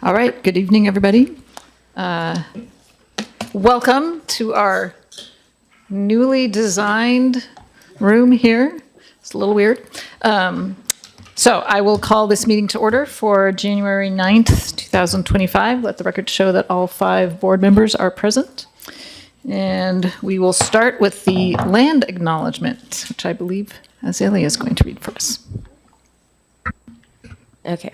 All right, good evening, everybody. Welcome to our newly designed room here. It's a little weird. So I will call this meeting to order for January 9th, 2025. Let the record show that all 5 board members are present. And we will start with the land acknowledgement, which I believe Azalea is going to read for us. Okay.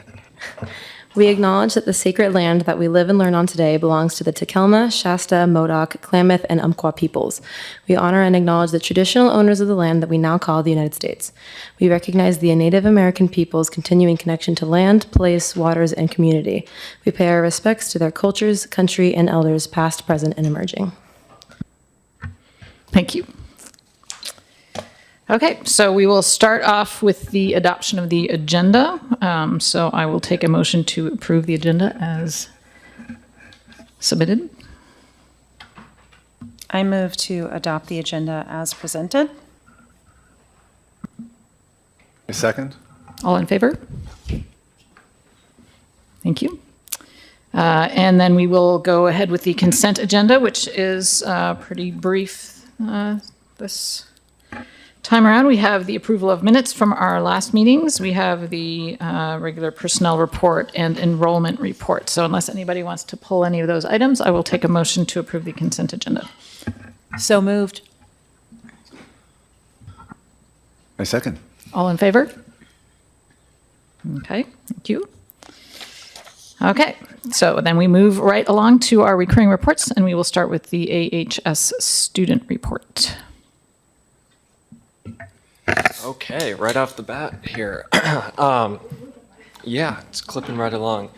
We acknowledge that the sacred land that we live and learn on today belongs to the Takelma, Shasta, Modoc, Klamath, and Umpqua peoples. We honor and acknowledge the traditional owners of the land that we now call the United States. We recognize the Native American people's continuing connection to land, place, waters, and community. We pay our respects to their cultures, country, and elders, past, present, and emerging. Thank you. Okay, so we will start off with the adoption of the agenda. So I will take a motion to approve the agenda as submitted. I move to adopt the agenda as presented. A second. All in favor? Thank you. And then we will go ahead with the consent agenda, which is pretty brief this time around. We have the approval of minutes from our last meetings. We have the regular personnel report and enrollment report. So unless anybody wants to pull any of those items, I will take a motion to approve the consent agenda. So moved. A second. All in favor? Okay, thank you. Okay, so then we move right along to our recurring reports, and we will start with the AHS student report. Okay, right off the bat here. Yeah, it's clipping right along.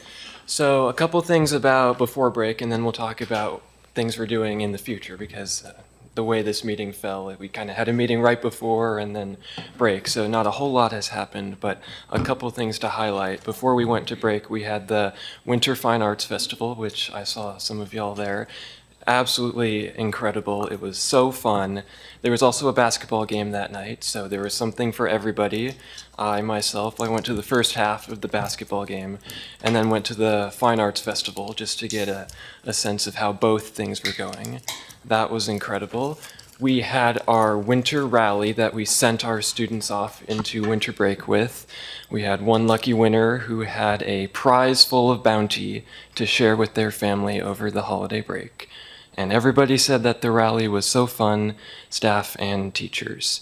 So a couple things about before break, and then we'll talk about things we're doing in the future, because the way this meeting fell, we kind of had a meeting right before and then break, so not a whole lot has happened, but a couple things to highlight. Before we went to break, we had the Winter Fine Arts Festival, which I saw some of y'all there. Absolutely incredible. It was so fun. There was also a basketball game that night, so there was something for everybody. I went to the first half of the basketball game and then went to the Fine Arts Festival just to get a sense of how both things were going. That was incredible. We had our winter rally that we sent our students off into winter break with. We had one lucky winner who had a prize full of bounty to share with their family over the holiday break. And everybody said that the rally was so fun, staff and teachers.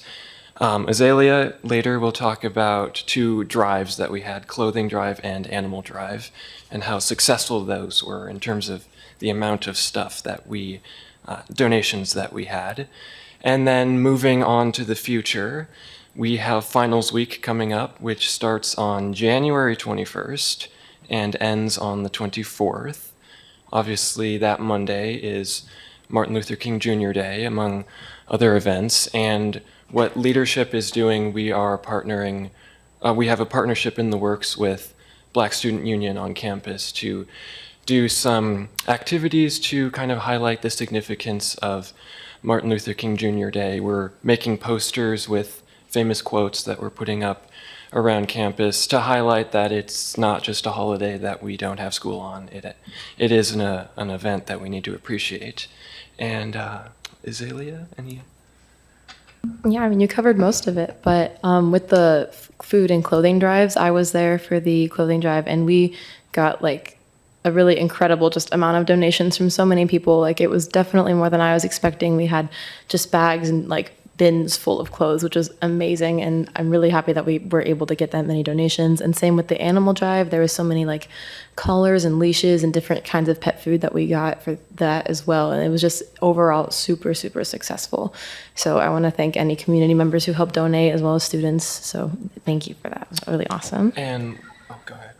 Azalea later will talk about 2 drives that we had, clothing drive and animal drive, and how successful those were in terms of the amount of stuff that we, donations that we had. And then moving on to the future, we have finals week coming up, which starts on January 21st and ends on the 24th. Obviously, that Monday is Martin Luther King Jr. Day, among other events. And what leadership is doing, we are partnering, we have a partnership in the works with Black Student Union on campus to do some activities to kind of highlight the significance of Martin Luther King Jr. Day. We're making posters with famous quotes that we're putting up around campus to highlight that it's not just a holiday that we don't have school on. It is an event that we need to appreciate. And Azalea, any? Yeah, I mean, you covered most of it, but with the food and clothing drives, I was there for the clothing drive, and we got like a really incredible just amount of donations from so many people. Like, it was definitely more than I was expecting. We had just bags and like bins full of clothes, which was amazing, and I'm really happy that we were able to get that many donations. And same with the animal drive, there was so many like collars and leashes and different kinds of pet food that we got for that as well, and it was just overall super successful. So I want to thank any community members who helped donate as well as students, so thank you for that. It was really awesome. And go ahead.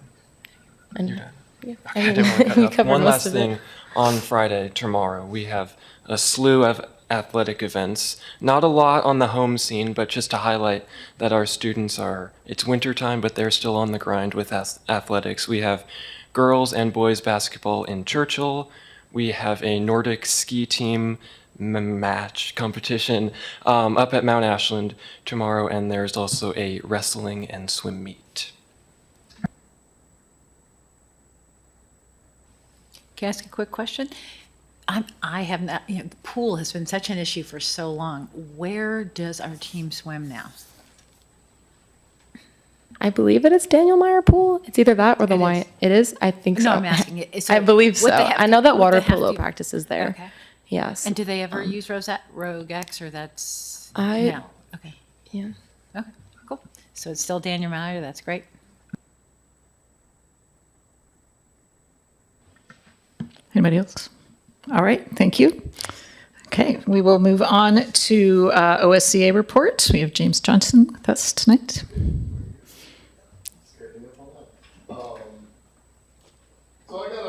And You're done. yeah, I didn't want to you cut covered off. One most last of thing, it. on Friday, tomorrow, we have a slew of athletic events. Not a lot on the home scene, but just to highlight that our students it's winter time, but they're still on the grind with athletics. We have girls and boys basketball in Churchill. We have a Nordic ski team match competition up at Mount Ashland tomorrow, and there's also a wrestling and swim meet. Can I ask a quick question? I have not, the pool has been such an issue for so long. Where does our team swim now? I believe it is Daniel Meyer Pool. It's either that or the It is. Wyatt. It is? I think so. No, I'm asking it. So I believe so. would they have I know to- that would water they have polo to- practices there. Okay. Yes. And do they ever use Rogue X, or that's I- no? Okay. Yeah. Okay. Cool. So it's still Daniel Meyer. That's great. Anybody else? All right, thank you. Okay, we will move on to OSCA report. We have James Johnson with us tonight. So I got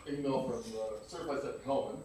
a email from Certified Septic Hellman.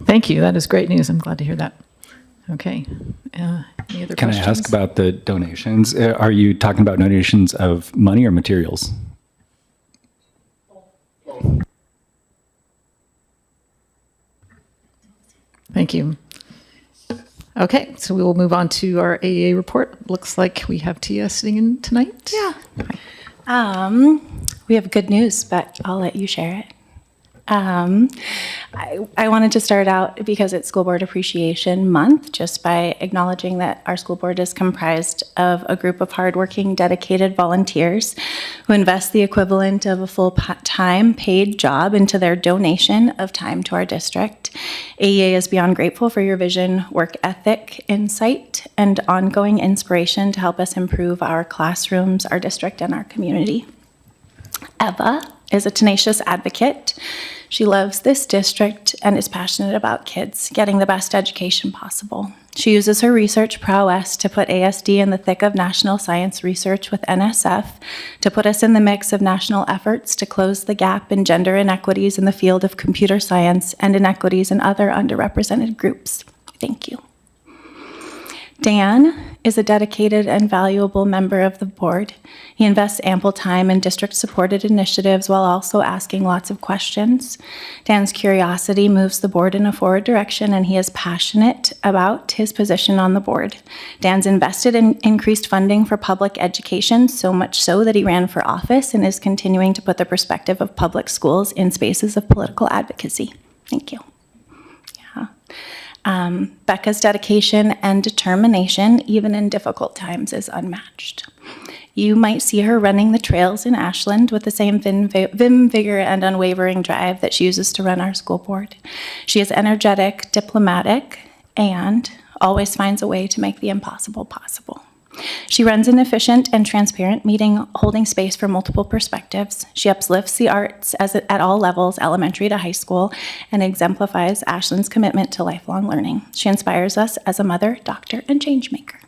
Thank you, that is great news. I'm glad to hear that. Okay, any other Can I questions? ask about the donations? Are you talking about donations of money or materials? Thank you. Okay, so we will move on to our AEA report. Looks like we have Tia sitting in tonight. Yeah. We have good news, but I'll let you share it. I wanted to start out because it's School Board Appreciation Month, just by acknowledging that our school board is comprised of a group of hardworking, dedicated volunteers who invest the equivalent of a full-time paid job into their donation of time to our district. AEA is beyond grateful for your vision, work ethic, insight, and ongoing inspiration to help us improve our classrooms, our district, and our community. Eva is a tenacious advocate. She loves this district and is passionate about kids getting the best education possible. She uses her research prowess to put ASD in the thick of national science research with NSF, to put us in the mix of national efforts to close the gap in gender inequities in the field of computer science and inequities in other underrepresented groups. Thank you. Dan is a dedicated and valuable member of the board. He invests ample time in district-supported initiatives while also asking lots of questions. Dan's curiosity moves the board in a forward direction, and he is passionate about his position on the board. Dan's invested in increased funding for public education, so much so that he ran for office and is continuing to put the perspective of public schools in spaces of political advocacy. Thank you. Becca's dedication and determination, even in difficult times, is unmatched. You might see her running the trails in Ashland with the same vim, vigor, and unwavering drive that she uses to run our school board. She is energetic, diplomatic, and always finds a way to make the impossible possible. She runs an efficient and transparent meeting, holding space for multiple perspectives. She uplifts the arts at all levels, elementary to high school, and exemplifies Ashland's commitment to lifelong learning. She inspires us as a mother, doctor, and change maker.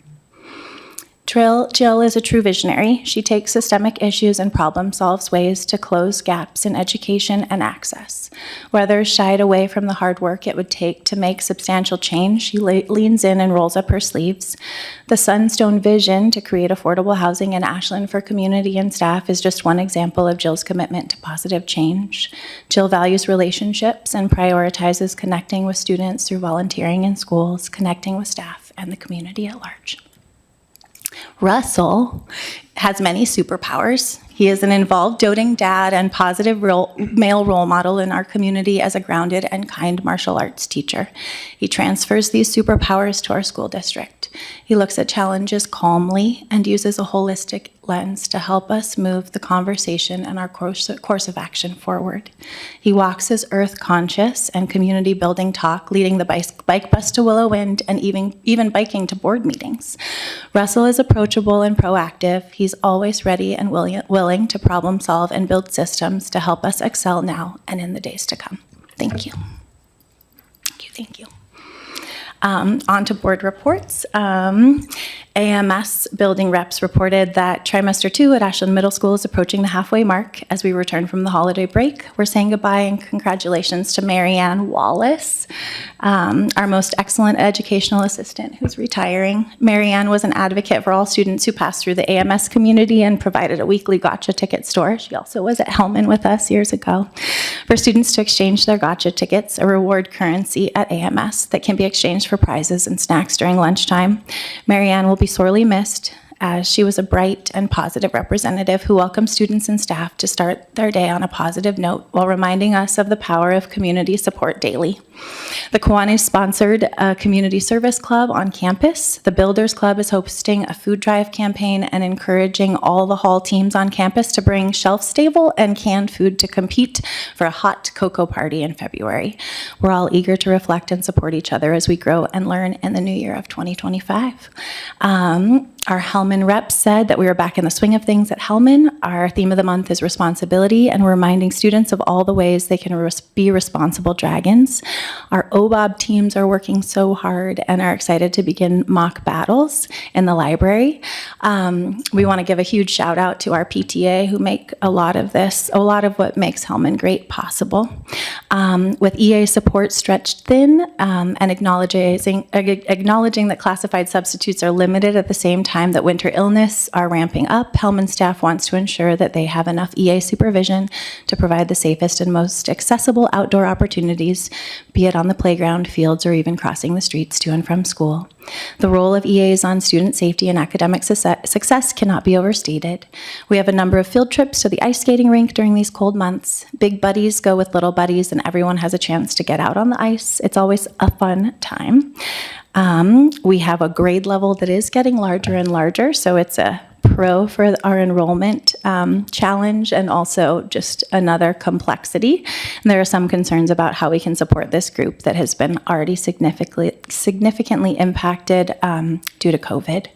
Jill is a true visionary. She takes systemic issues and problem solves ways to close gaps in education and access. Where others shied away from the hard work it would take to make substantial change, she leans in and rolls up her sleeves. The Sunstone vision to create affordable housing in Ashland for community and staff is just one example of Jill's commitment to positive change. Jill values relationships and prioritizes connecting with students through volunteering in schools, connecting with staff, and the community at large. Russell has many superpowers. He is an involved, doting dad and positive male role model in our community as a grounded and kind martial arts teacher. He transfers these superpowers to our school district. He looks at challenges calmly and uses a holistic lens to help us move the conversation and our course of action forward. He walks his earth conscious and community building talk, leading the bike bus to Willow Wind and even biking to board meetings. Russell is approachable and proactive. He's always ready and willing to problem solve and build systems to help us excel now and in the days to come. Thank you. Thank you. On to board reports. AMS building reps reported that trimester 2 at Ashland Middle School is approaching the halfway mark as we return from the holiday break. We're saying goodbye and congratulations to Marianne Wallace, our most excellent educational assistant who's retiring. Marianne was an advocate for all students who passed through the AMS community and provided a weekly gotcha ticket store. She also was at Hellman with us years ago. For students to exchange their gotcha tickets, a reward currency at AMS that can be exchanged for prizes and snacks during lunchtime. Marianne will be sorely missed, as she was a bright and positive representative who welcomed students and staff to start their day on a positive note while reminding us of the power of community support daily. The Kiwanis sponsored a community service club on campus. The Builders Club is hosting a food drive campaign and encouraging all the hall teams on campus to bring shelf-stable and canned food to compete for a hot cocoa party in February. We're all eager to reflect and support each other as we grow and learn in the new year of 2025. Our Hellman rep said that we are back in the swing of things at Hellman. Our theme of the month is responsibility, and we're reminding students of all the ways they can be responsible dragons. Our OBOB teams are working so hard and are excited to begin mock battles in the library. We want to give a huge shout out to our PTA who make a lot of what makes Hellman great possible. With EA support stretched thin and acknowledging that classified substitutes are limited at the same time that winter illness are ramping up, Hellman staff wants to ensure that they have enough EA supervision to provide the safest and most accessible outdoor opportunities, be it on the playground, fields, or even crossing the streets to and from school. The role of EAs on student safety and academic success cannot be overstated. We have a number of field trips to the ice skating rink during these cold months. Big buddies go with little buddies, and everyone has a chance to get out on the ice. It's always a fun time. We have a grade level that is getting larger and larger, so it's a pro for our enrollment challenge and also just another complexity. And there are some concerns about how we can support this group that has been already significantly impacted due to COVID.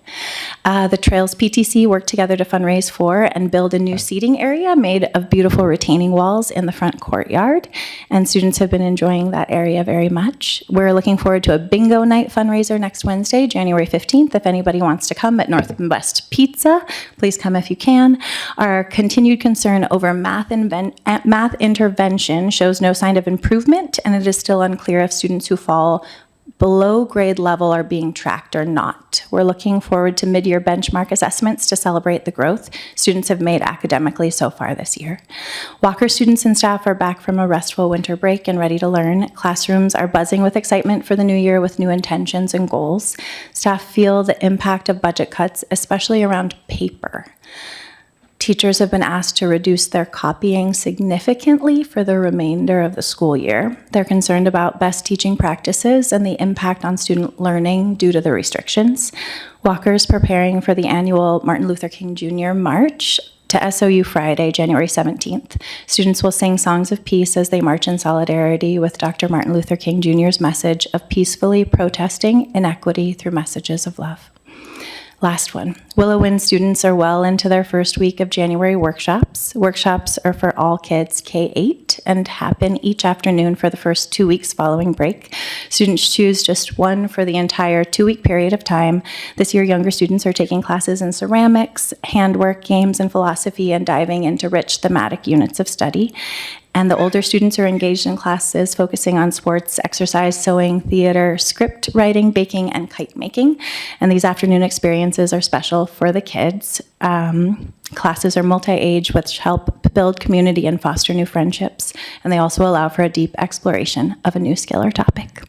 The Trails PTC worked together to fundraise for and build a new seating area made of beautiful retaining walls in the front courtyard, and students have been enjoying that area very much. We're looking forward to a bingo night fundraiser next Wednesday, January 15th. If anybody wants to come at North and West Pizza, please come if you can. Our continued concern over math intervention shows no sign of improvement, and it is still unclear if students who fall below grade level are being tracked or not. We're looking forward to mid-year benchmark assessments to celebrate the growth students have made academically so far this year. Walker students and staff are back from a restful winter break and ready to learn. Classrooms are buzzing with excitement for the new year with new intentions and goals. Staff feel the impact of budget cuts, especially around paper. Teachers have been asked to reduce their copying significantly for the remainder of the school year. They're concerned about best teaching practices and the impact on student learning due to the restrictions. Walker's preparing for the annual Martin Luther King Jr. March to SOU Friday, January 17th. Students will sing songs of peace as they march in solidarity with Dr. Martin Luther King Jr.'s message of peacefully protesting inequity through messages of love. Last one. Willow Wind students are well into their first week of January workshops. Workshops are for all kids K-8 and happen each afternoon for the first 2 weeks following break. Students choose just one for the entire 2-week period of time. This year, younger students are taking classes in ceramics, handwork, games, and philosophy, and diving into rich thematic units of study. And the older students are engaged in classes focusing on sports, exercise, sewing, theater, script writing, baking, and kite making. And these afternoon experiences are special for the kids. Classes are multi-age, which help build community and foster new friendships. And they also allow for a deep exploration of a new skill or topic.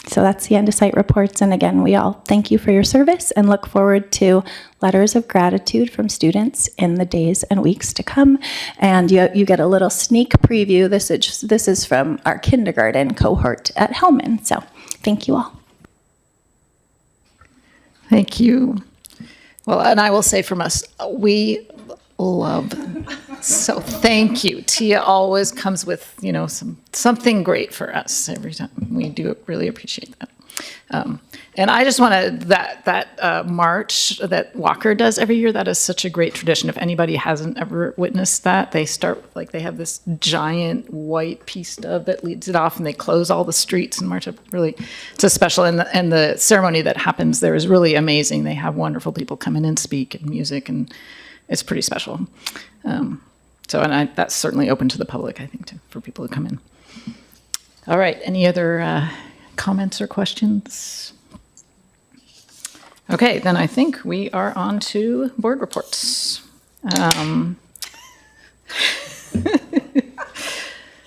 So that's the end of site reports. And again, we all thank you for your service and look forward to letters of gratitude from students in the days and weeks to come. And you get a little sneak preview. This is from our kindergarten cohort at Hellman. So thank you all. Thank you. Well, and I will say from us, we love. So thank you. Tia always comes with, something great for us every time. We do really appreciate that. And I just want to, that march that Walker does every year, that is such a great tradition. If anybody hasn't ever witnessed that, they start, they have this giant white pea stub that leads it off, and they close all the streets and march up. Really, it's a special, and the ceremony that happens there is really amazing. They have wonderful people come in and speak and music, and it's pretty special. That's certainly open to the public, I think, for people to come in. All right, any other comments or questions? Okay, then I think we are on to board reports.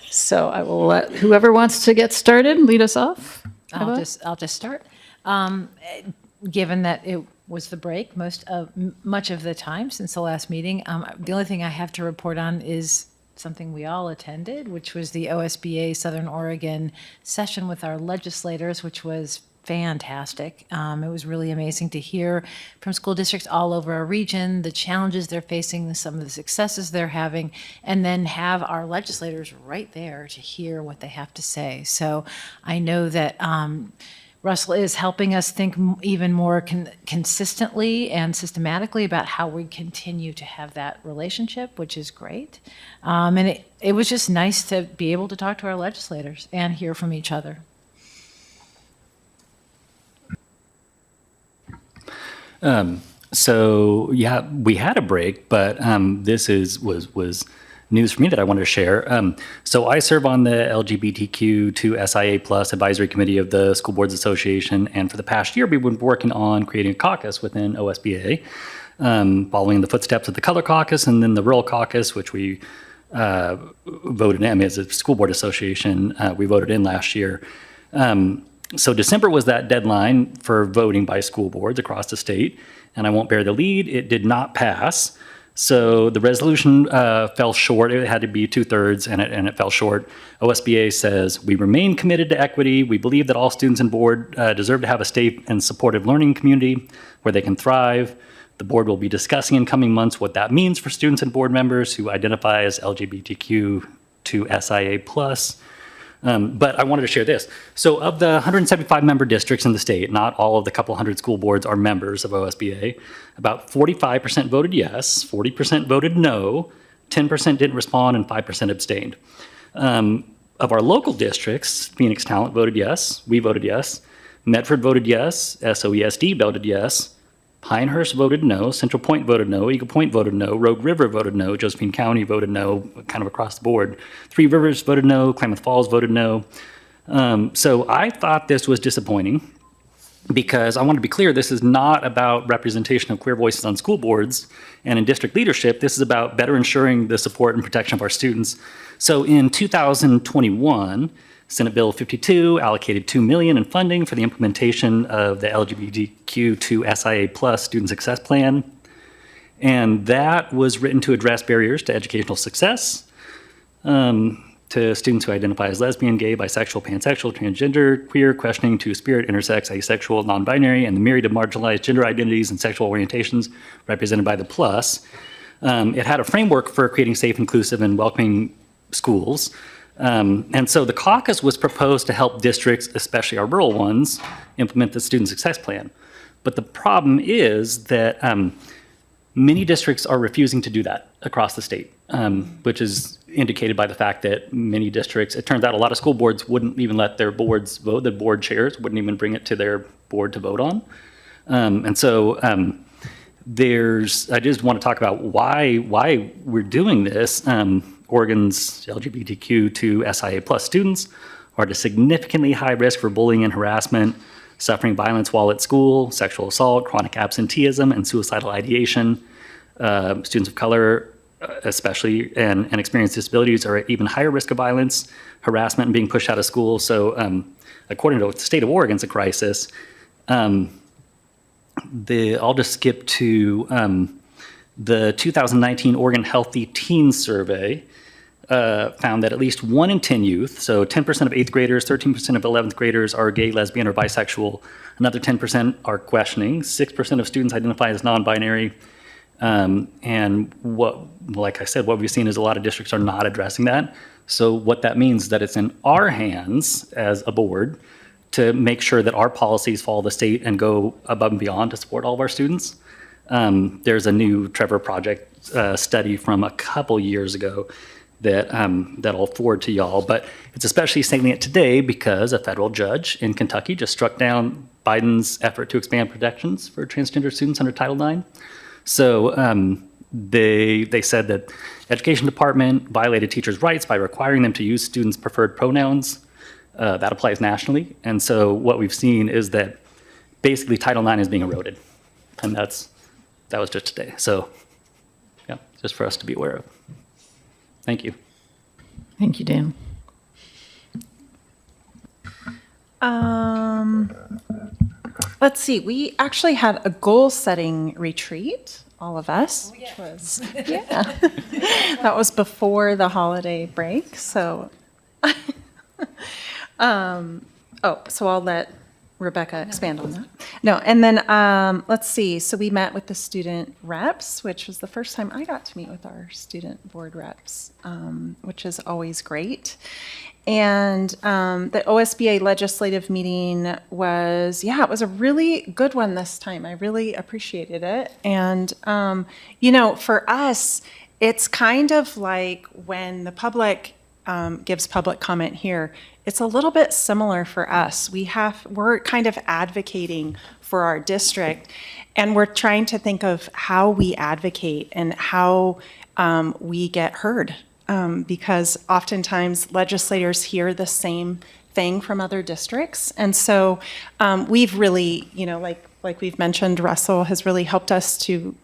So I will let whoever wants to get started lead us off. I'll just start. Given that it was the break much of the time since the last meeting, the only thing I have to report on is something we all attended, which was the OSBA Southern Oregon session with our legislators, which was fantastic. It was really amazing to hear from school districts all over our region, the challenges they're facing, some of the successes they're having, and then have our legislators right there to hear what they have to say. So I know that Russell is helping us think even more consistently and systematically about how we continue to have that relationship, which is great. And it was just nice to be able to talk to our legislators and hear from each other. So yeah, we had a break, but this was news for me that I wanted to share. So I serve on the LGBTQ2 SIA Plus Advisory Committee of the School Boards Association, and for the past year, we've been working on creating a caucus within OSBA, following the footsteps of the Color Caucus and then the Rural Caucus, which we voted in as a school board association. We voted in last year. So December was that deadline for voting by school boards across the state, and I won't bear the lead. It did not pass. So the resolution fell short. It had to be 2/3, and it fell short. OSBA says, we remain committed to equity. We believe that all students and board deserve to have a safe and supportive learning community where they can thrive. The board will be discussing in coming months what that means for students and board members who identify as LGBTQ2 SIA+. But I wanted to share this. So of the 175 member districts in the state, not all of the couple hundred school boards are members of OSBA. About 45% voted yes, 40% voted no, 10% didn't respond, and 5% abstained. Of our local districts, Phoenix Talent voted yes, we voted yes, Medford voted yes, SOESD voted yes, Pinehurst voted no, Central Point voted no, Eagle Point voted no, Rogue River voted no, Josephine County voted no, kind of across the board. Three Rivers voted no, Klamath Falls voted no. So I thought this was disappointing because I want to be clear, this is not about representation of queer voices on school boards and in district leadership. This is about better ensuring the support and protection of our students. So in 2021, Senate Bill 52 allocated $2 million in funding for the implementation of the LGBTQ2 SIA+ Student Success Plan. And that was written to address barriers to educational success to students who identify as lesbian, gay, bisexual, pansexual, transgender, queer, questioning, two-spirit, intersex, asexual, non-binary, and the myriad of marginalized gender identities and sexual orientations represented by the plus. It had a framework for creating safe, inclusive, and welcoming schools. And so the caucus was proposed to help districts, especially our rural ones, implement the student success plan. But the problem is that many districts are refusing to do that across the state, which is indicated by the fact that many districts, it turns out a lot of school boards wouldn't even let their boards vote, the board chairs wouldn't even bring it to their board to vote on. And so I just want to talk about why we're doing this. Oregon's LGBTQ to SIA plus students are at a significantly high risk for bullying and harassment, suffering violence while at school, sexual assault, chronic absenteeism, and suicidal ideation. Students of color, especially, and experienced disabilities are at even higher risk of violence, harassment, and being pushed out of school. So according to the state of Oregon's a crisis. I'll just skip to the 2019 Oregon Healthy Teens Survey found that at least 1 in 10 youth, so 10% of 8th graders, 13% of 11th graders are gay, lesbian, or bisexual. Another 10% are questioning. 6% of students identify as non-binary. And like I said, what we've seen is a lot of districts are not addressing that. So what that means is that it's in our hands as a board to make sure that our policies follow the state and go above and beyond to support all of our students. There's a new Trevor Project study from a couple years ago that I'll forward to y'all, but it's especially salient today because a federal judge in Kentucky just struck down Biden's effort to expand protections for transgender students under Title IX. So they said that education department violated teachers' rights by requiring them to use students' preferred pronouns. That applies nationally. And so what we've seen is that basically Title IX is being eroded. And that was just today. So yeah, just for us to be aware of. Thank you. Thank you, Dan. Let's see, we actually had a goal-setting retreat, all of us, which was, yeah. That was before the holiday break, so. So I'll let Rebecca expand on that. No, and then, let's see, so we met with the student reps, which was the first time I got to meet with our student board reps, which is always great. And the OSBA legislative meeting was, it was a really good one this time. I really appreciated it. And, for us, it's kind of like when the public gives public comment here, it's a little bit similar for us. We're kind of advocating for our district, and we're trying to think of how we advocate and how we get heard. Because oftentimes legislators hear the same thing from other districts. And so we've really, like we've mentioned, Russell has really helped us to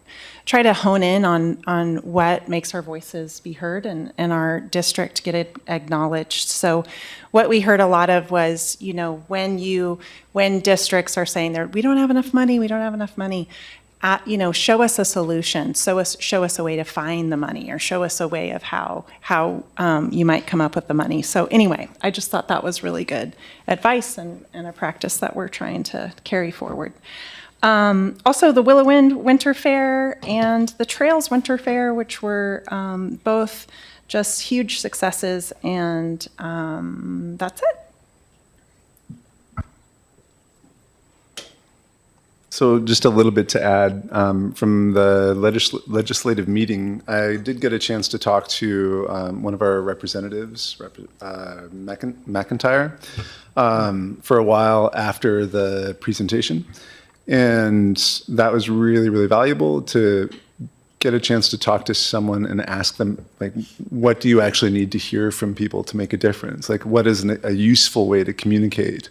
try to hone in on what makes our voices be heard and our district get it acknowledged. So what we heard a lot of was, when districts are saying we don't have enough money, show us a solution, show us a way to find the money, or show us a way of how you might come up with the money. So anyway, I just thought that was really good advice and a practice that we're trying to carry forward. Also, the Willow Wind Winter Fair and the Trails Winter Fair, which were both just huge successes, and that's it. So just a little bit to add from the legislative meeting, I did get a chance to talk to one of our representatives, McIntyre, for a while after the presentation. And that was really, really valuable to get a chance to talk to someone and ask them, what do you actually need to hear from people to make a difference? What is a useful way to communicate?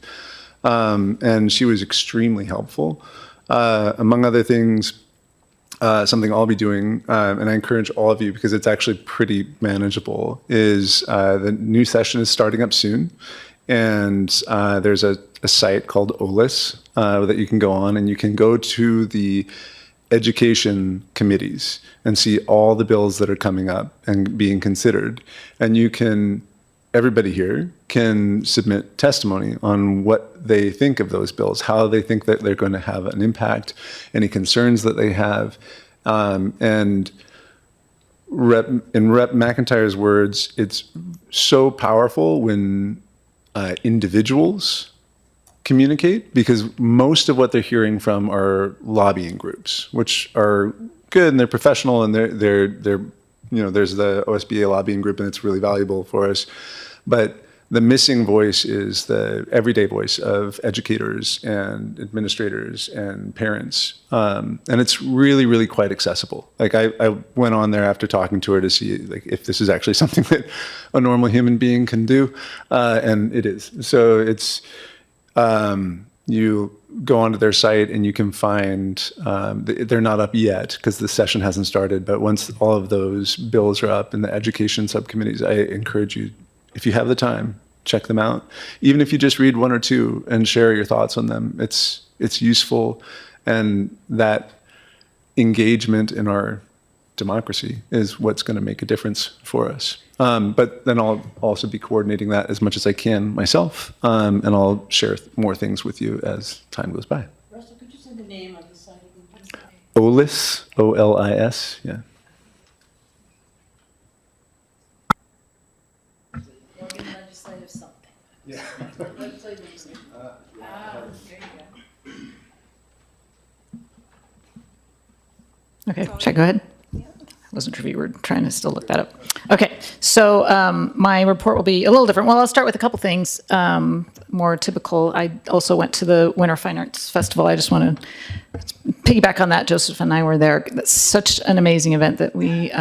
And she was extremely helpful. Among other things, something I'll be doing, and I encourage all of you because it's actually pretty manageable, is the new session is starting up soon. And there's a site called OLIS that you can go on, and you can go to the education committees and see all the bills that are coming up and being considered. And everybody here can submit testimony on what they think of those bills, how they think that they're going to have an impact, any concerns that they have. And in Rep McIntyre's words, it's so powerful when individuals communicate, because most of what they're hearing from are lobbying groups, which are good and they're professional, and they're there's the OSBA lobbying group, and it's really valuable for us. But the missing voice is the everyday voice of educators and administrators and parents. And it's really, really quite accessible. Like I went on there after talking to her to see like if this is actually something that a normal human being can do. And it is. So it's, you go onto their site and you can find, they're not up yet because the session hasn't started, but once all of those bills are up in the education subcommittees, I encourage you, if you have the time, check them out. Even if you just read one or two and share your thoughts on them, it's useful. And that engagement in our democracy is what's going to make a difference for us. But then I'll also be coordinating that as much as I can myself, and I'll share more things with you as time goes by. Russell, could you say the name of the site again? OLIS, O-L-I-S, yeah. Oregon Legislative something. Yeah. Legislative. There you go. Okay, should I go ahead? I wasn't sure if you were trying to still look that up. Okay, so my report will be a little different. Well, I'll start with a couple things more typical. I also went to the Winter Fine Arts Festival. I just want to piggyback on that. Joseph and I were there. That's such an amazing event that we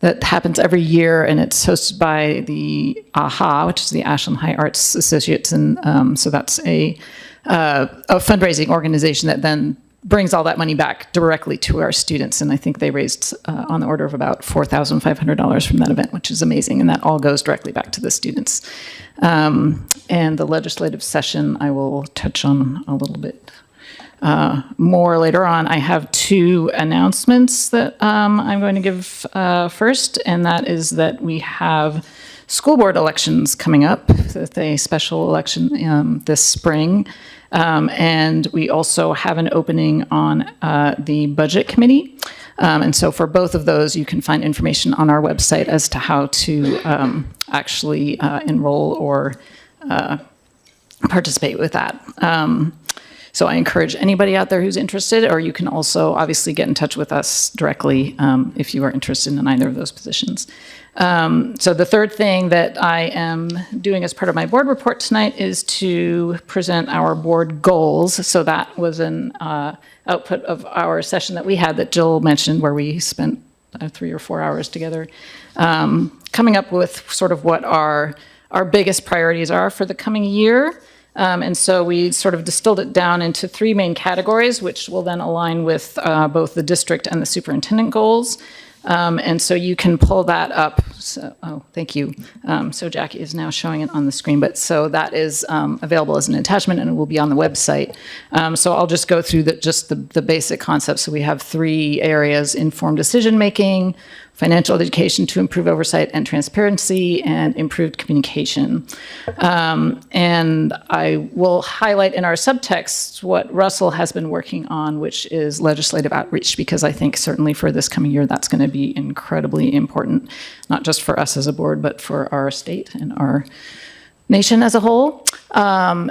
that happens every year, and it's hosted by the AHA, which is the Ashland High Arts Associates, and so that's a fundraising organization that then brings all that money back directly to our students. And I think they raised on the order of about $4,500 from that event, which is amazing. And that all goes directly back to the students. And the legislative session, I will touch on a little bit more later on. I have two announcements that I'm going to give first, and that is that we have school board elections coming up, with a special election this spring. And we also have an opening on the budget committee. And so for both of those, you can find information on our website as to how to actually enroll or participate with that. So I encourage anybody out there who's interested, or you can also obviously get in touch with us directly if you are interested in either of those positions. So the third thing that I am doing as part of my board report tonight is to present our board goals. So that was an output of our session that we had that Jill mentioned, where we spent 3 or 4 hours together coming up with sort of what our biggest priorities are for the coming year. And so we sort of distilled it down into 3 main categories, which will then align with both the district and the superintendent goals. And so you can pull that up. So, oh, thank you. So Jackie is now showing it on the screen, but so that is available as an attachment, and it will be on the website. So I'll just go through just the basic concepts. So we have 3 areas: informed decision-making, financial education to improve oversight and transparency, and improved communication. And I will highlight in our subtext what Russell has been working on, which is legislative outreach, because I think certainly for this coming year, that's going to be incredibly important, not just for us as a board, but for our state and our nation as a whole.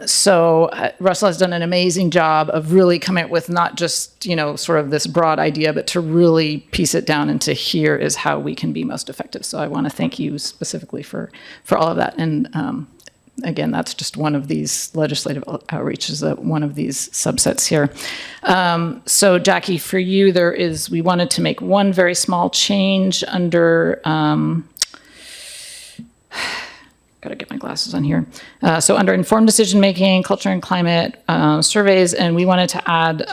So Russell has done an amazing job of really coming up with not just, sort of this broad idea, but to really piece it down into here is how we can be most effective. So I want to thank you specifically for all of that. And again, that's just one of these legislative outreaches, one of these subsets here. So Jackie, for you, we wanted to make one very small change under, got to get my glasses on here. So under informed decision-making, culture and climate surveys, and we wanted to add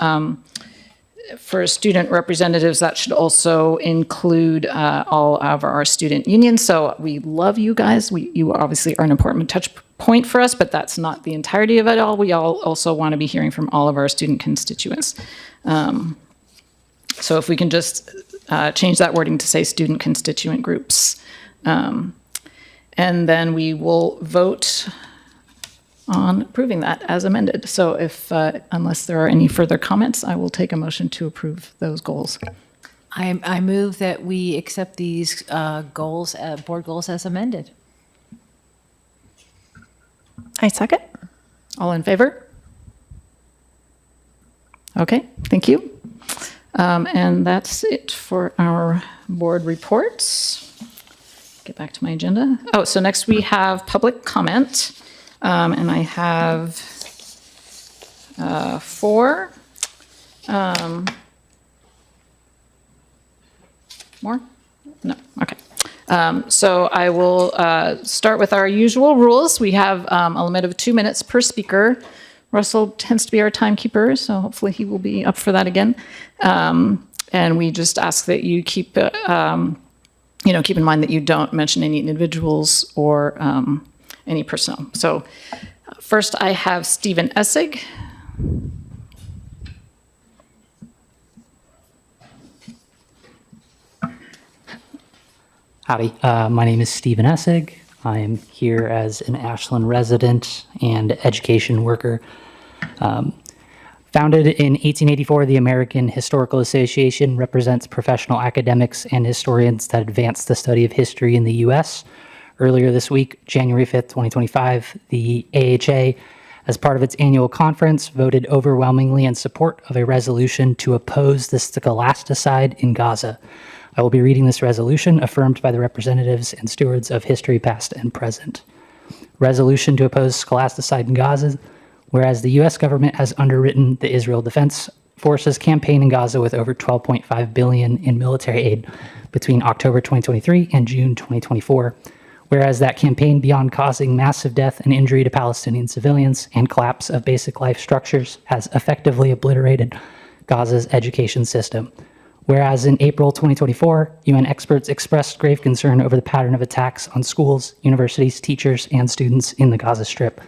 for student representatives, that should also include all of our student unions. So we love you guys. You obviously are an important touch point for us, but that's not the entirety of it all. We all also want to be hearing from all of our student constituents. So if we can just change that wording to say student constituent groups. And then we will vote on approving that as amended. So if, unless there are any further comments, I will take a motion to approve those goals. I move that we accept these goals, board goals as amended. I second. All in favor? Okay, thank you. And that's it for our board reports. Get back to my agenda. Oh, so next we have public comment. And I have 4. More? No, okay. So I will start with our usual rules. We have a limit of 2 minutes per speaker. Russell tends to be our timekeeper, so hopefully he will be up for that again. And we just ask that you keep, keep in mind that you don't mention any individuals or any personnel. So first I have Stephen Essig. Howdy, my name is Stephen Essig. I am here as an Ashland resident and education worker. Founded in 1884, the American Historical Association represents professional academics and historians that advance the study of history in the U.S. Earlier this week, January 5th, 2025, the AHA, as part of its annual conference, voted overwhelmingly in support of a resolution to oppose the scholasticide in Gaza. I will be reading this resolution affirmed by the representatives and stewards of history past and present. Resolution to oppose scholasticide in Gaza. Whereas the U.S. government has underwritten the Israel Defense Forces campaign in Gaza with over $12.5 billion in military aid between October 2023 and June 2024. Whereas that campaign, beyond causing massive death and injury to Palestinian civilians and collapse of basic life structures, has effectively obliterated Gaza's education system. Whereas in April 2024, UN experts expressed grave concern over the pattern of attacks on schools, universities, teachers, and students in the Gaza Strip,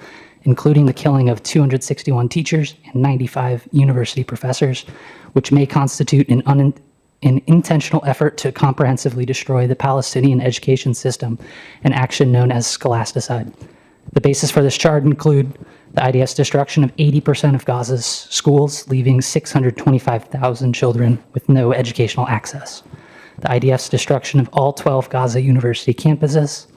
including the killing of 261 teachers and 95 university professors, which may constitute an intentional effort to comprehensively destroy the Palestinian education system, an action known as scholasticide. The basis for this charge include the IDF's destruction of 80% of Gaza's schools, leaving 625,000 children with no educational access. The IDF's destruction of all 12 Gaza university campuses.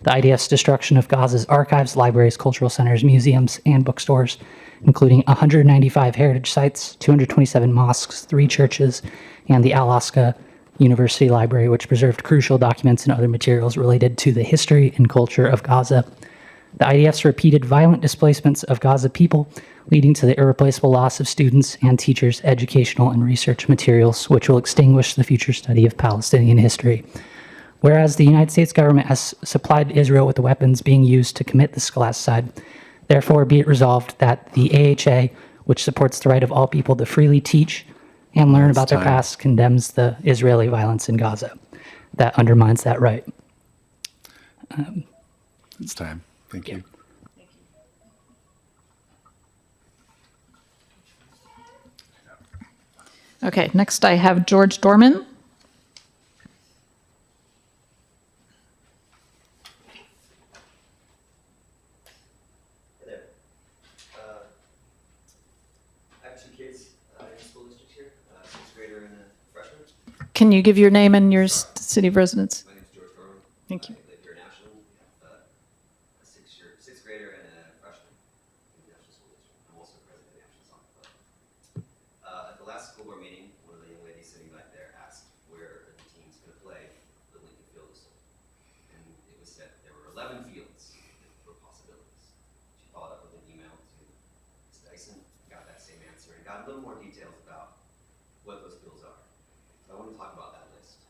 The IDF's destruction of Gaza's archives, libraries, cultural centers, museums, and bookstores, including 195 heritage sites, 227 mosques, 3 churches, and the Alaska University Library, which preserved crucial documents and other materials related to the history and culture of Gaza. The IDF's repeated violent displacements of Gaza people, leading to the irreplaceable loss of students and teachers' educational and research materials, which will extinguish the future study of Palestinian history. Whereas the United States government has supplied Israel with the weapons being used to commit the scholasticide, therefore be it resolved that the AHA, which supports the right of all people to freely teach and learn about their past, condemns the Israeli violence in Gaza. That undermines that right. It's time. Thank you. Okay, next I have George Dorman. I have 2 kids in the school district here, a 6th grader and a freshman. Can you give your name and your city of residence? My name's George Dorman. Thank you. I live here in Ashland. We have a 6th grader and a freshman in the Ashland School District. I'm also president of the Ashland Soccer Club. At the last school board meeting, one of the young ladies sitting back there asked where the team's going to play the Lincoln Field this summer. And it was said there were 11 fields for possibilities. She followed up with an email to Ms. Dyson, got that same answer, and got a little more details about what those fields are. So I want to talk about that list.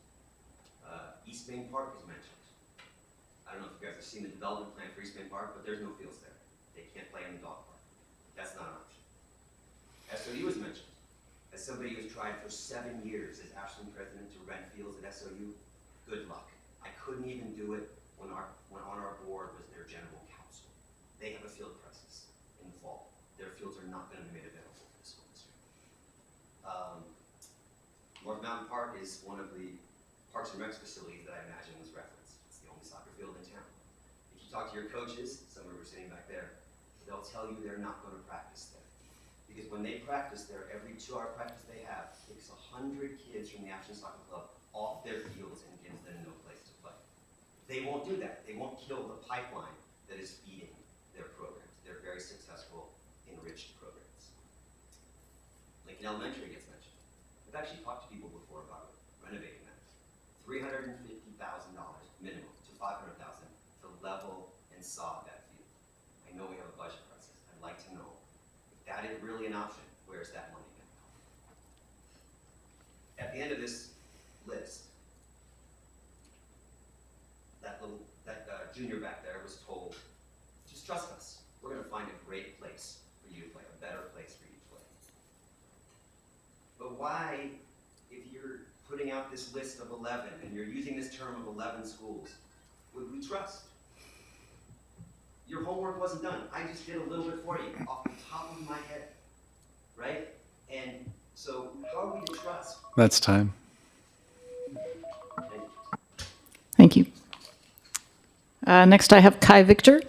East Main Park is mentioned. I don't know if you guys have seen the development plan for East Main Park, but there's no fields there. They can't play in the dog park. That's not an option. SOU is mentioned. As somebody who's tried for 7 years as Ashland president to rent fields at SOU, good luck. I couldn't even do it when on our board was their general counsel. They have a field crisis in the fall. Their fields are not going to be made available for the school district. North Mountain Park is one of the Parks and Recs facilities that I imagine was referenced. It's the only soccer field in town. If you talk to your coaches, some of them are sitting back there, they'll tell you they're not going to practice there. Because when they practice there, every 2-hour practice they have takes 100 kids from the Ashland Soccer Club off their fields and gives them no place to play. They won't do that. They won't kill the pipeline that is feeding their programs. They're very successful, enriched programs. Lincoln Elementary gets mentioned. I've actually talked to people before about renovating that. $350,000 minimum to $500,000 to level and sod that field. I know we have a budget crisis. I'd like to know if that is really an option, where's that money going to come? At the end of this list, that junior back there was told, just trust us. We're going to find a great place for you to play, a better place for you to play. But why, if you're putting out this list of 11 and you're using this term of 11 schools, would we trust? Your homework wasn't done. I just did a little bit for you off the top of my head, right? And so how are we to trust? That's time. Thank you. Next, I have Kai Victor.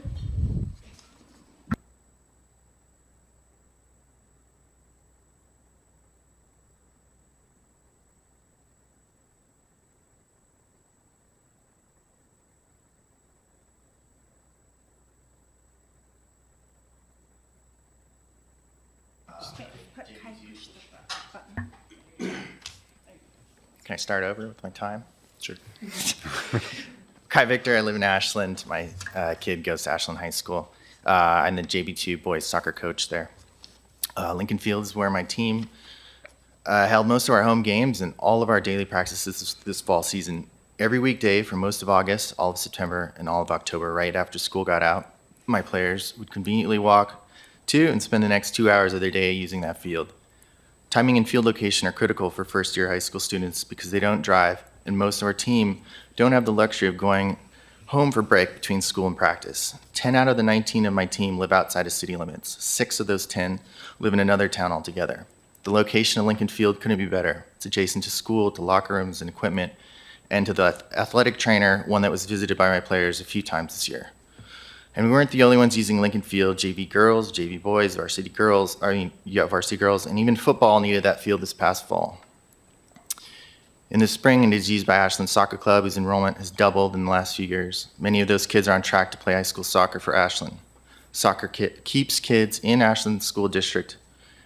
Can I start over with my time? Sure. Kai Victor, I live in Ashland. My kid goes to Ashland High School. I'm the JV2 boys soccer coach there. Lincoln Field is where my team held most of our home games and all of our daily practices this fall season. Every weekday for most of August, all of September, and all of October, right after school got out, my players would conveniently walk to and spend the next 2 hours of their day using that field. Timing and field location are critical for first-year high school students because they don't drive, and most of our team don't have the luxury of going home for break between school and practice. 10 out of the 19 of my team live outside of city limits. 6 of those 10 live in another town altogether. The location of Lincoln Field couldn't be better. It's adjacent to school, to locker rooms and equipment, and to the athletic trainer, one that was visited by my players a few times this year. And we weren't the only ones using Lincoln Field. JV girls, JV boys, varsity girls, varsity girls, and even football needed that field this past fall. In the spring, it is used by Ashland Soccer Club, whose enrollment has doubled in the last few years. Many of those kids are on track to play high school soccer for Ashland. Soccer keeps kids in Ashland School District,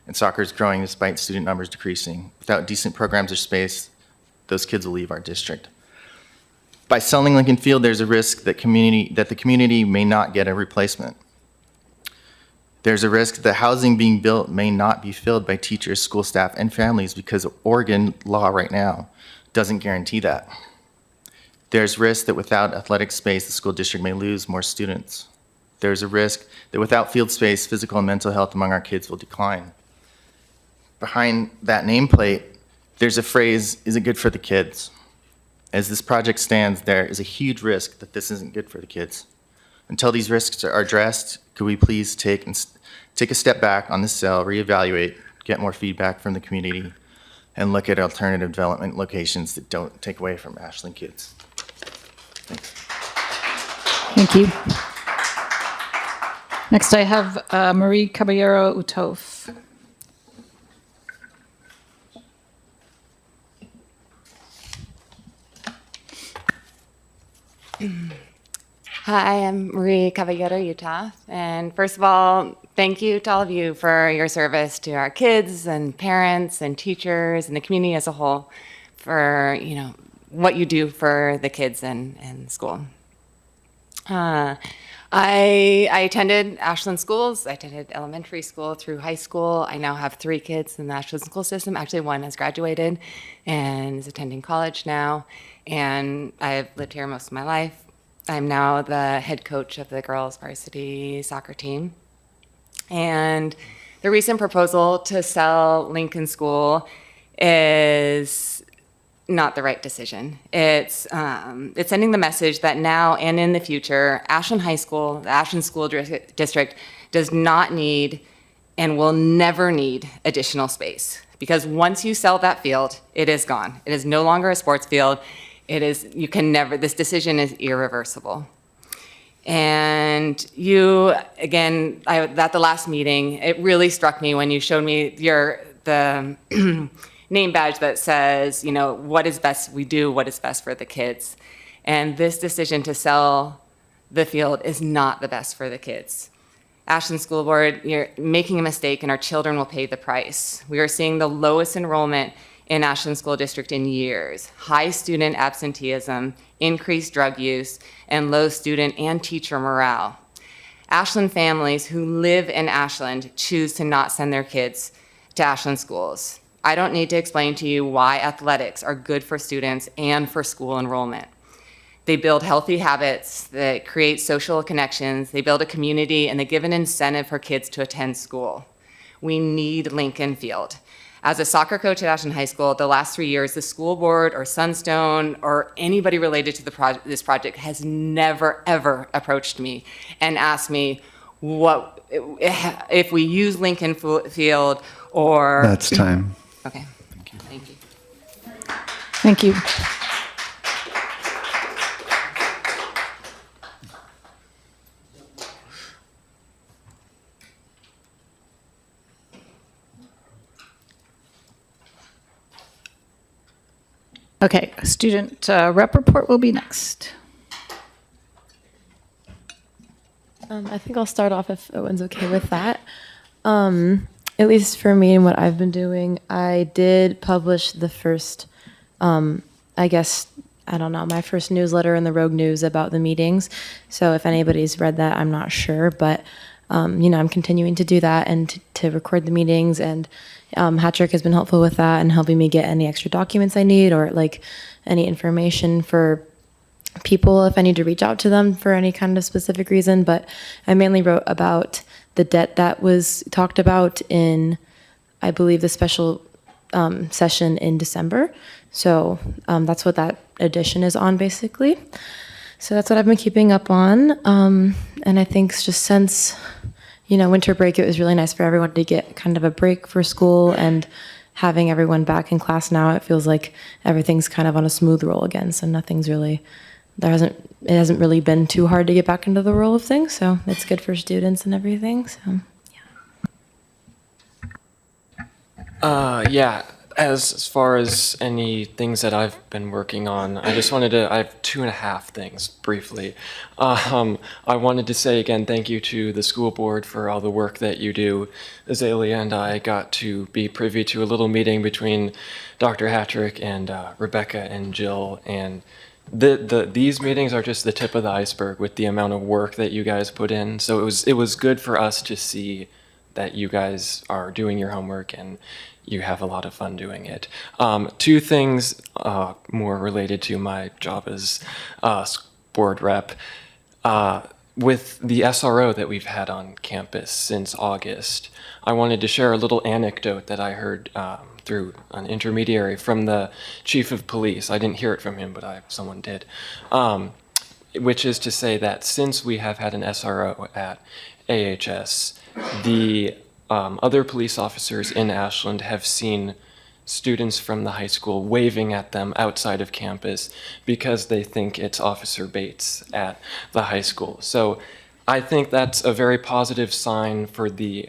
and soccer is growing despite student numbers decreasing. Without decent programs or space, those kids will leave our district. By selling Lincoln Field, there's a risk that the community may not get a replacement. There's a risk that housing being built may not be filled by teachers, school staff, and families because Oregon law right now doesn't guarantee that. There's risk that without athletic space, the school district may lose more students. There's a risk that without field space, physical and mental health among our kids will decline. Behind that nameplate, there's a phrase, is it good for the kids? As this project stands, there is a huge risk that this isn't good for the kids. Until these risks are addressed, could we please take a step back on this sale, reevaluate, get more feedback from the community, and look at alternative development locations that don't take away from Ashland kids. Thanks. Thank you. Next, I have Marie Caballero Utov. Hi, I'm Marie Caballero, Utah. And first of all, thank you to all of you for your service to our kids and parents and teachers and the community as a whole for, what you do for the kids and school. I attended Ashland schools. I attended elementary school through high school. I now have 3 kids in the Ashland school system. Actually, one has graduated and is attending college now. And I've lived here most of my life. I'm now the head coach of the girls varsity soccer team. And the recent proposal to sell Lincoln School is not the right decision. It's sending the message that now and in the future, Ashland High School, the Ashland School District, does not need and will never need additional space. Because once you sell that field, it is gone. It is no longer a sports field. This decision is irreversible. And you, again, at the last meeting, it really struck me when you showed me the name badge that says, what is best we do, what is best for the kids. And this decision to sell the field is not the best for the kids. Ashland School Board, you're making a mistake and our children will pay the price. We are seeing the lowest enrollment in Ashland School District in years, high student absenteeism, increased drug use, and low student and teacher morale. Ashland families who live in Ashland choose to not send their kids to Ashland schools. I don't need to explain to you why athletics are good for students and for school enrollment. They build healthy habits, they create social connections, they build a community, and they give an incentive for kids to attend school. We need Lincoln Field. As a soccer coach at Ashland High School, the last 3 years, the school board or Sunstone or anybody related to this project has never, ever approached me and asked me what if we use Lincoln Field or... That's time. Okay, thank you. Thank you. Okay, student rep report will be next. I think I'll start off if Owen's okay with that. At least for me and what I've been doing, I did publish the first, my first newsletter in the Rogue News about the meetings. So if anybody's read that, I'm not sure, but I'm continuing to do that and to record the meetings, and Hattrick has been helpful with that and helping me get any extra documents I need or like any information for people if I need to reach out to them for any kind of specific reason. But I mainly wrote about the debt that was talked about in, I believe, the special session in December. So that's what that edition is on, basically. So that's what I've been keeping up on. And I think just since, winter break, it was really nice for everyone to get kind of a break for school, and having everyone back in class now, it feels like everything's kind of on a smooth roll again. So it hasn't really been too hard to get back into the roll of things. So it's good for students and everything. So, Yeah, as far as any things that I've been working on, I have 2.5 things briefly. I wanted to say again, thank you to the school board for all the work that you do. Azalea and I got to be privy to a little meeting between Dr. Hattrick and Rebecca and Jill, and these meetings are just the tip of the iceberg with the amount of work that you guys put in. So it was good for us to see that you guys are doing your homework and you have a lot of fun doing it. 2 things more related to my job as board rep. With the SRO that we've had on campus since August, I wanted to share a little anecdote that I heard through an intermediary from the chief of police. I didn't hear it from him, but someone did. Which is to say that since we have had an SRO at AHS, the other police officers in Ashland have seen students from the high school waving at them outside of campus because they think it's Officer Bates at the high school. So I think that's a very positive sign for the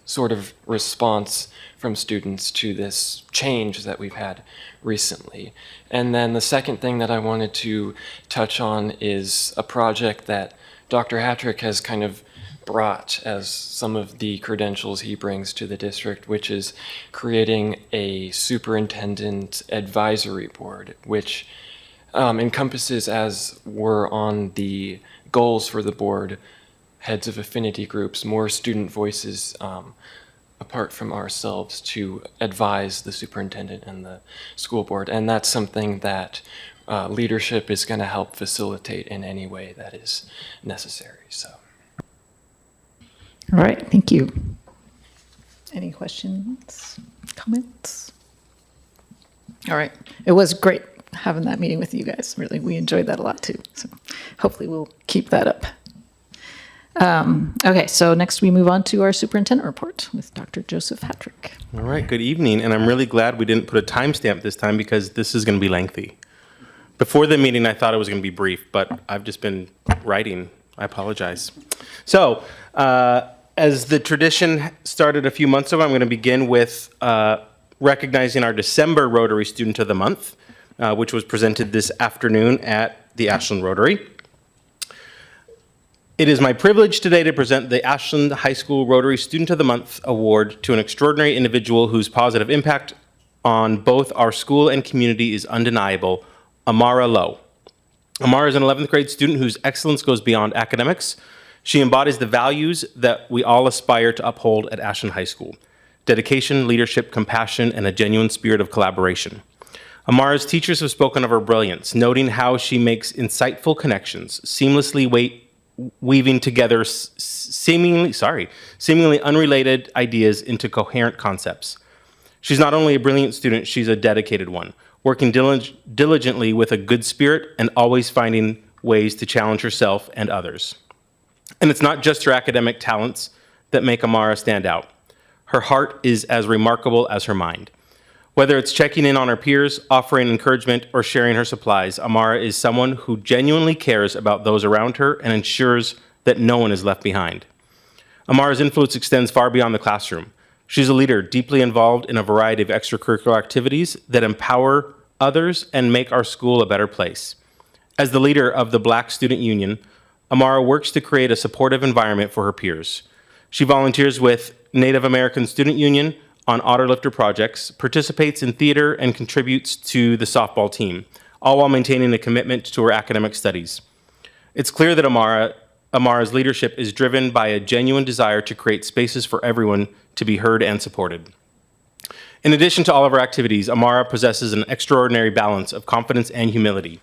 sort of response from students to this change that we've had recently. And then the second thing that I wanted to touch on is a project that Dr. Hattrick has kind of brought as some of the credentials he brings to the district, which is creating a superintendent advisory board, which encompasses, as were on the goals for the board, heads of affinity groups, more student voices apart from ourselves to advise the superintendent and the school board. And that's something that leadership is going to help facilitate in any way that is necessary. So. All right, thank you. Any questions, comments? All right, it was great having that meeting with you guys. Really, we enjoyed that a lot too. So hopefully we'll keep that up. Okay, so next we move on to our superintendent report with Dr. Joseph Hattrick. All right, good evening, and I'm really glad we didn't put a timestamp this time because this is going to be lengthy. Before the meeting, I thought it was going to be brief, but I've just been writing I apologize. So, as the tradition started a few months ago, I'm going to begin with recognizing our December Rotary Student of the Month, which was presented this afternoon at the Ashland Rotary. It is my privilege today to present the Ashland High School Rotary Student of the Month Award to an extraordinary individual whose positive impact on both our school and community is undeniable, Amara Lowe. Amara is an 11th grade student whose excellence goes beyond academics. She embodies the values that we all aspire to uphold at Ashland High School: dedication, leadership, compassion, and a genuine spirit of collaboration. Amara's teachers have spoken of her brilliance, noting how she makes insightful connections, seamlessly weaving together seemingly unrelated ideas into coherent concepts. She's not only a brilliant student, she's a dedicated one, working diligently with a good spirit and always finding ways to challenge herself and others. And it's not just her academic talents that make Amara stand out. Her heart is as remarkable as her mind. Whether it's checking in on her peers, offering encouragement, or sharing her supplies, Amara is someone who genuinely cares about those around her and ensures that no one is left behind. Amara's influence extends far beyond the classroom. She's a leader deeply involved in a variety of extracurricular activities that empower others and make our school a better place. As the leader of the Black Student Union, Amara works to create a supportive environment for her peers. She volunteers with Native American Student Union on Otterlifter projects, participates in theater, and contributes to the softball team, all while maintaining a commitment to her academic studies. It's clear that Amara's leadership is driven by a genuine desire to create spaces for everyone to be heard and supported. In addition to all of her activities, Amara possesses an extraordinary balance of confidence and humility.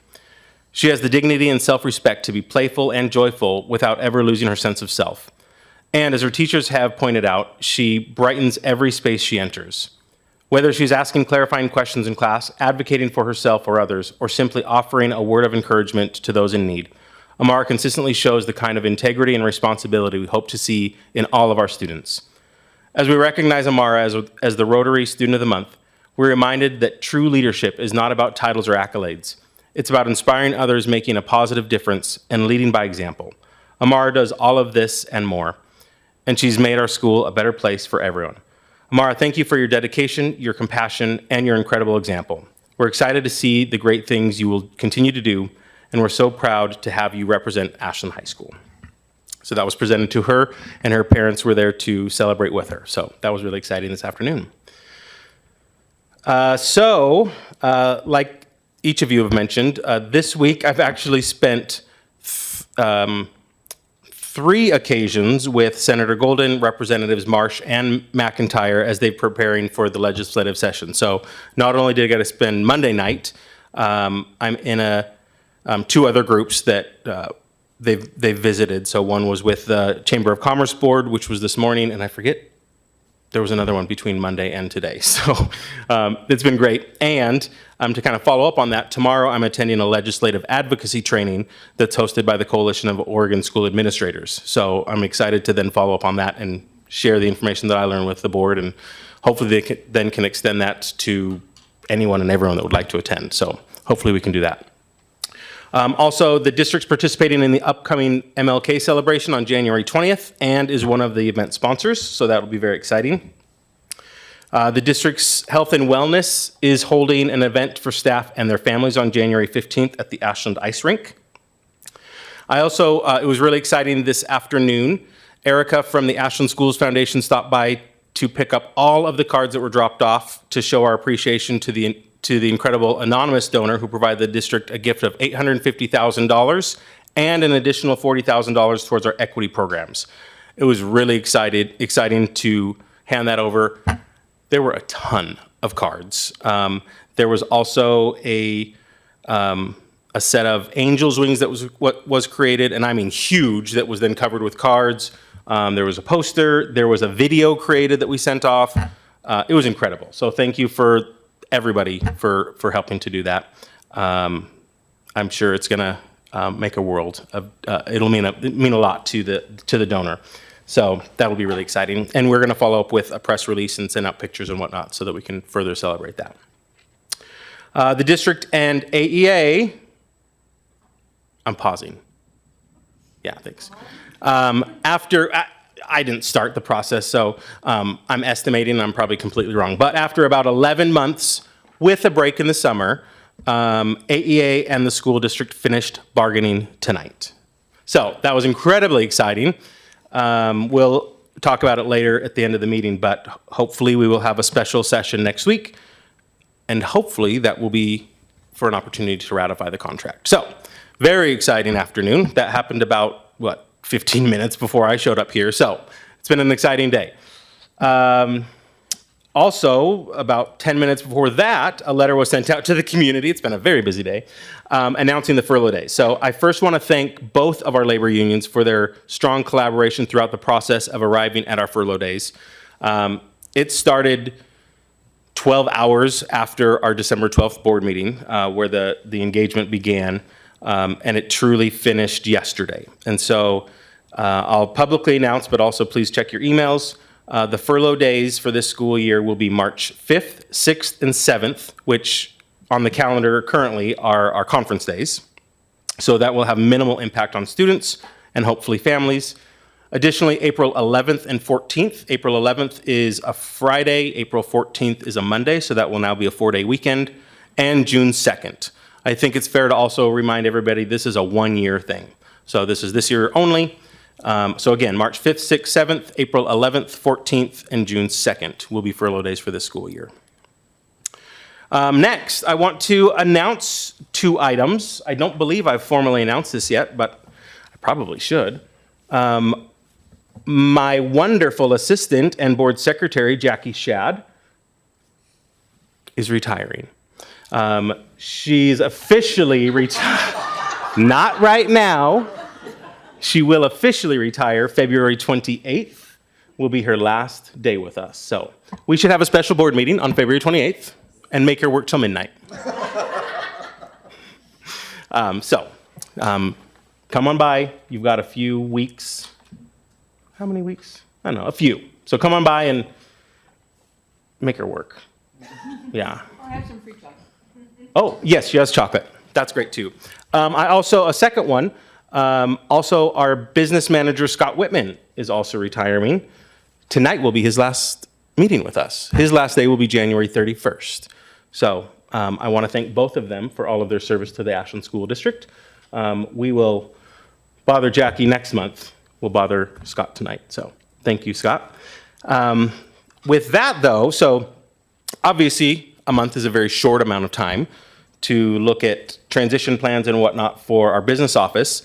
She has the dignity and self-respect to be playful and joyful without ever losing her sense of self. And as her teachers have pointed out, she brightens every space she enters. Whether she's asking clarifying questions in class, advocating for herself or others, or simply offering a word of encouragement to those in need, Amara consistently shows the kind of integrity and responsibility we hope to see in all of our students. As we recognize Amara as the Rotary Student of the Month, we're reminded that true leadership is not about titles or accolades. It's about inspiring others, making a positive difference, and leading by example. Amara does all of this and more, and she's made our school a better place for everyone. Amara, thank you for your dedication, your compassion, and your incredible example. We're excited to see the great things you will continue to do, and we're so proud to have you represent Ashland High School. So that was presented to her, and her parents were there to celebrate with her. So that was really exciting this afternoon. Like each of you have mentioned, this week I've actually spent 3 occasions with Senator Golden, Representatives Marsh and McIntyre as they're preparing for the legislative session. So not only did I get to spend Monday night, I'm in 2 other groups that they've visited. So one was with the Chamber of Commerce Board, which was this morning, and I forget, there was another one between Monday and today. So it's been great. And to kind of follow up on that, tomorrow I'm attending a legislative advocacy training that's hosted by the Coalition of Oregon School Administrators. So I'm excited to then follow up on that and share the information that I learned with the board, and hopefully they then can extend that to anyone and everyone that would like to attend. So hopefully we can do that. Also, the district's participating in the upcoming MLK celebration on January 20th and is one of the event sponsors, so that will be very exciting. The district's Health and Wellness is holding an event for staff and their families on January 15th at the Ashland Ice Rink. I also, it was really exciting this afternoon. Erica from the Ashland Schools Foundation stopped by to pick up all of the cards that were dropped off to show our appreciation to the incredible anonymous donor who provided the district a gift of $850,000 and an additional $40,000 towards our equity programs. It was really exciting to hand that over. There were a ton of cards. There was also a set of angel's wings that was created, and I mean huge, that was then covered with cards. There was a poster. There was a video created that we sent off. It was incredible. So thank you for everybody for helping to do that. I'm sure it's going to make a world of. It'll mean a lot to the donor. So that will be really exciting. And we're going to follow up with a press release and send out pictures and whatnot so that we can further celebrate that. The district and AEA, I'm pausing. Yeah, thanks. I didn't start the process, so I'm estimating, I'm probably completely wrong, but after about 11 months with a break in the summer, AEA and the school district finished bargaining tonight. So that was incredibly exciting. We'll talk about it later at the end of the meeting, but hopefully we will have a special session next week, and hopefully that will be for an opportunity to ratify the contract. So, very exciting afternoon. That happened about, 15 minutes before I showed up here. So, it's been an exciting day. Also, about 10 minutes before that, a letter was sent out to the community. It's been a very busy day, announcing the furlough days. So I first want to thank both of our labor unions for their strong collaboration throughout the process of arriving at our furlough days. It started 12 hours after our December 12th board meeting, where the engagement began, and it truly finished yesterday. And so I'll publicly announce, but also please check your emails. The furlough days for this school year will be March 5th, 6th, and 7th, which on the calendar currently are our conference days. So that will have minimal impact on students and hopefully families. Additionally, April 11th and 14th. April 11th is a Friday, April 14th is a Monday, so that will now be a 4-day weekend, and June 2nd. I think it's fair to also remind everybody this is a one-year thing. So this is this year only. So again, March 5th, 6th, 7th, April 11th, 14th, and June 2nd will be furlough days for this school year. Next, I want to announce 2 items. I don't believe I've formally announced this yet, but I probably should. My wonderful assistant and board secretary, Jackie Shad, is retiring. She's officially retired. Not right now. She will officially retire February 28th, will be her last day with us. So we should have a special board meeting on February 28th and make her work till midnight. Come on by. You've got a few weeks. How many weeks? I don't know, a few. So come on by and make her work. Yeah. I have some free chocolate. Oh, yes, she has chocolate. That's great too. A second one, also our business manager, Scott Whitman, is also retiring. Tonight will be his last meeting with us. His last day will be January 31st. So I want to thank both of them for all of their service to the Ashland School District. We will bother Jackie next month. We'll bother Scott tonight. So thank you, Scott. With that though, so obviously a month is a very short amount of time to look at transition plans and whatnot for our business office.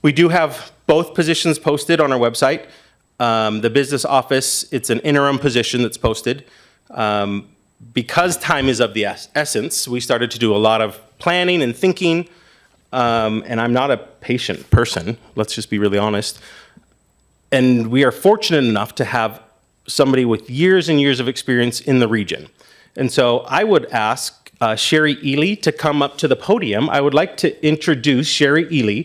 We do have both positions posted on our website. The business office, it's an interim position that's posted. Because time is of the essence, we started to do a lot of planning and thinking, and I'm not a patient person, let's just be really honest. And we are fortunate enough to have somebody with years and years of experience in the region. And so I would ask Sherry Ely to come up to the podium. I would like to introduce Sherry Ely.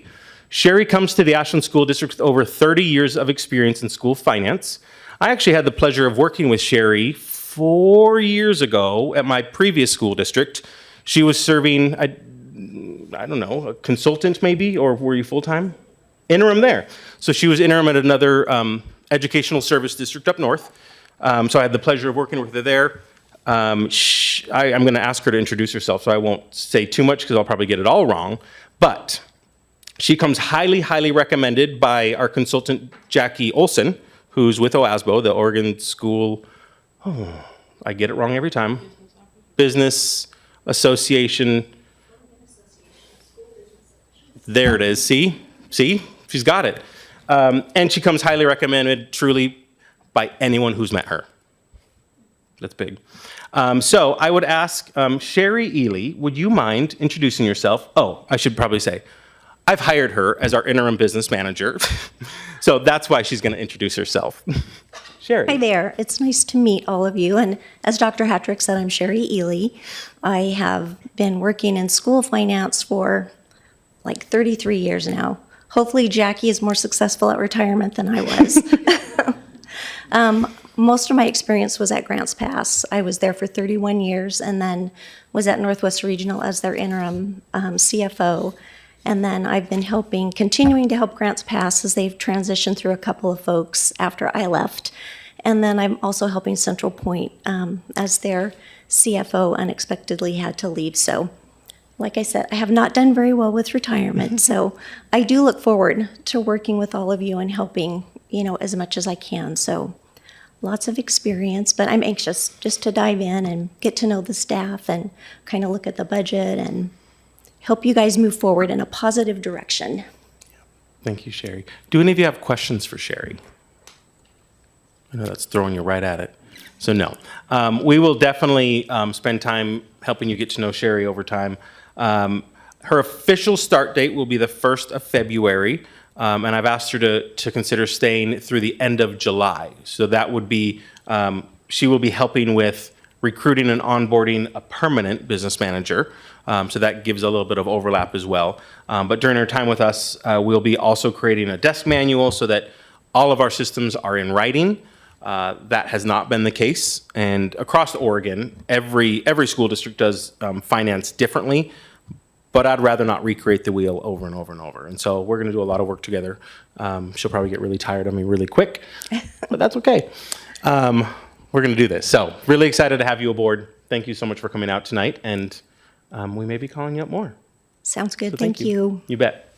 Sherry comes to the Ashland School District with over 30 years of experience in school finance. I actually had the pleasure of working with Sherry 4 years ago at my previous school district. She was serving, I don't know, a consultant maybe, or were you full-time? Interim there. So she was interim at another educational service district up north. So I had the pleasure of working with her there. I'm going to ask her to introduce herself, so I won't say too much because I'll probably get it all wrong. But she comes highly, highly recommended by our consultant, Jackie Olson, who's with OASBO, the Oregon School, I get it wrong every time, Business Association. There it is, see, she's got it. And she comes highly recommended, truly, by anyone who's met her. That's big. So I would ask Sherry Ely, would you mind introducing yourself? Oh, I should probably say, I've hired her as our interim business manager. So that's why she's going to introduce herself. Sherry. Hi there. It's nice to meet all of you. And as Dr. Hattrick said, I'm Sherry Ely. I have been working in school finance for like 33 years now. Hopefully Jackie is more successful at retirement than I was. Most of my experience was at Grants Pass. I was there for 31 years and then was at Northwest Regional as their interim CFO. And then I've been continuing to help Grants Pass as they've transitioned through a couple of folks after I left. And then I'm also helping Central Point as their CFO unexpectedly had to leave. So, like I said, I have not done very well with retirement. So I do look forward to working with all of you and helping, as much as I can. So lots of experience, but I'm anxious just to dive in and get to know the staff and kind of look at the budget and help you guys move forward in a positive direction. Thank you, Sherry. Do any of you have questions for Sherry? I know that's throwing you right at it. So no. We will definitely spend time helping you get to know Sherry over time. Her official start date will be the 1st of February, and I've asked her to consider staying through the end of July. So that would be, she will be helping with recruiting and onboarding a permanent business manager. So that gives a little bit of overlap as well. But during her time with us, we'll be also creating a desk manual so that all of our systems are in writing. That has not been the case. And across Oregon, every school district does finance differently, but I'd rather not recreate the wheel over and over and over. And so we're going to do a lot of work together. She'll probably get really tired of me really quick, but that's okay. We're going to do this. So really excited to have you aboard. Thank you so much for coming out tonight. And we may be calling you up more. Sounds good. So Thank you. You bet.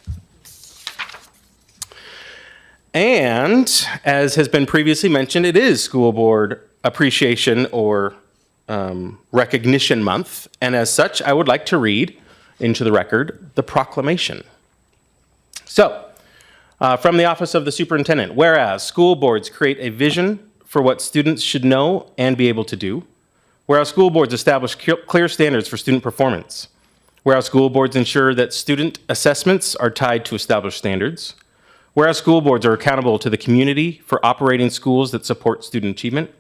And as has been previously mentioned, it is School Board Appreciation or Recognition Month. And as such, I would like to read into the record the proclamation. So, from the Office of the Superintendent, whereas school boards create a vision for what students should know and be able to do, whereas school boards establish clear standards for student performance, whereas school boards ensure that student assessments are tied to established standards, whereas school boards are accountable to the community for operating schools that support student achievement,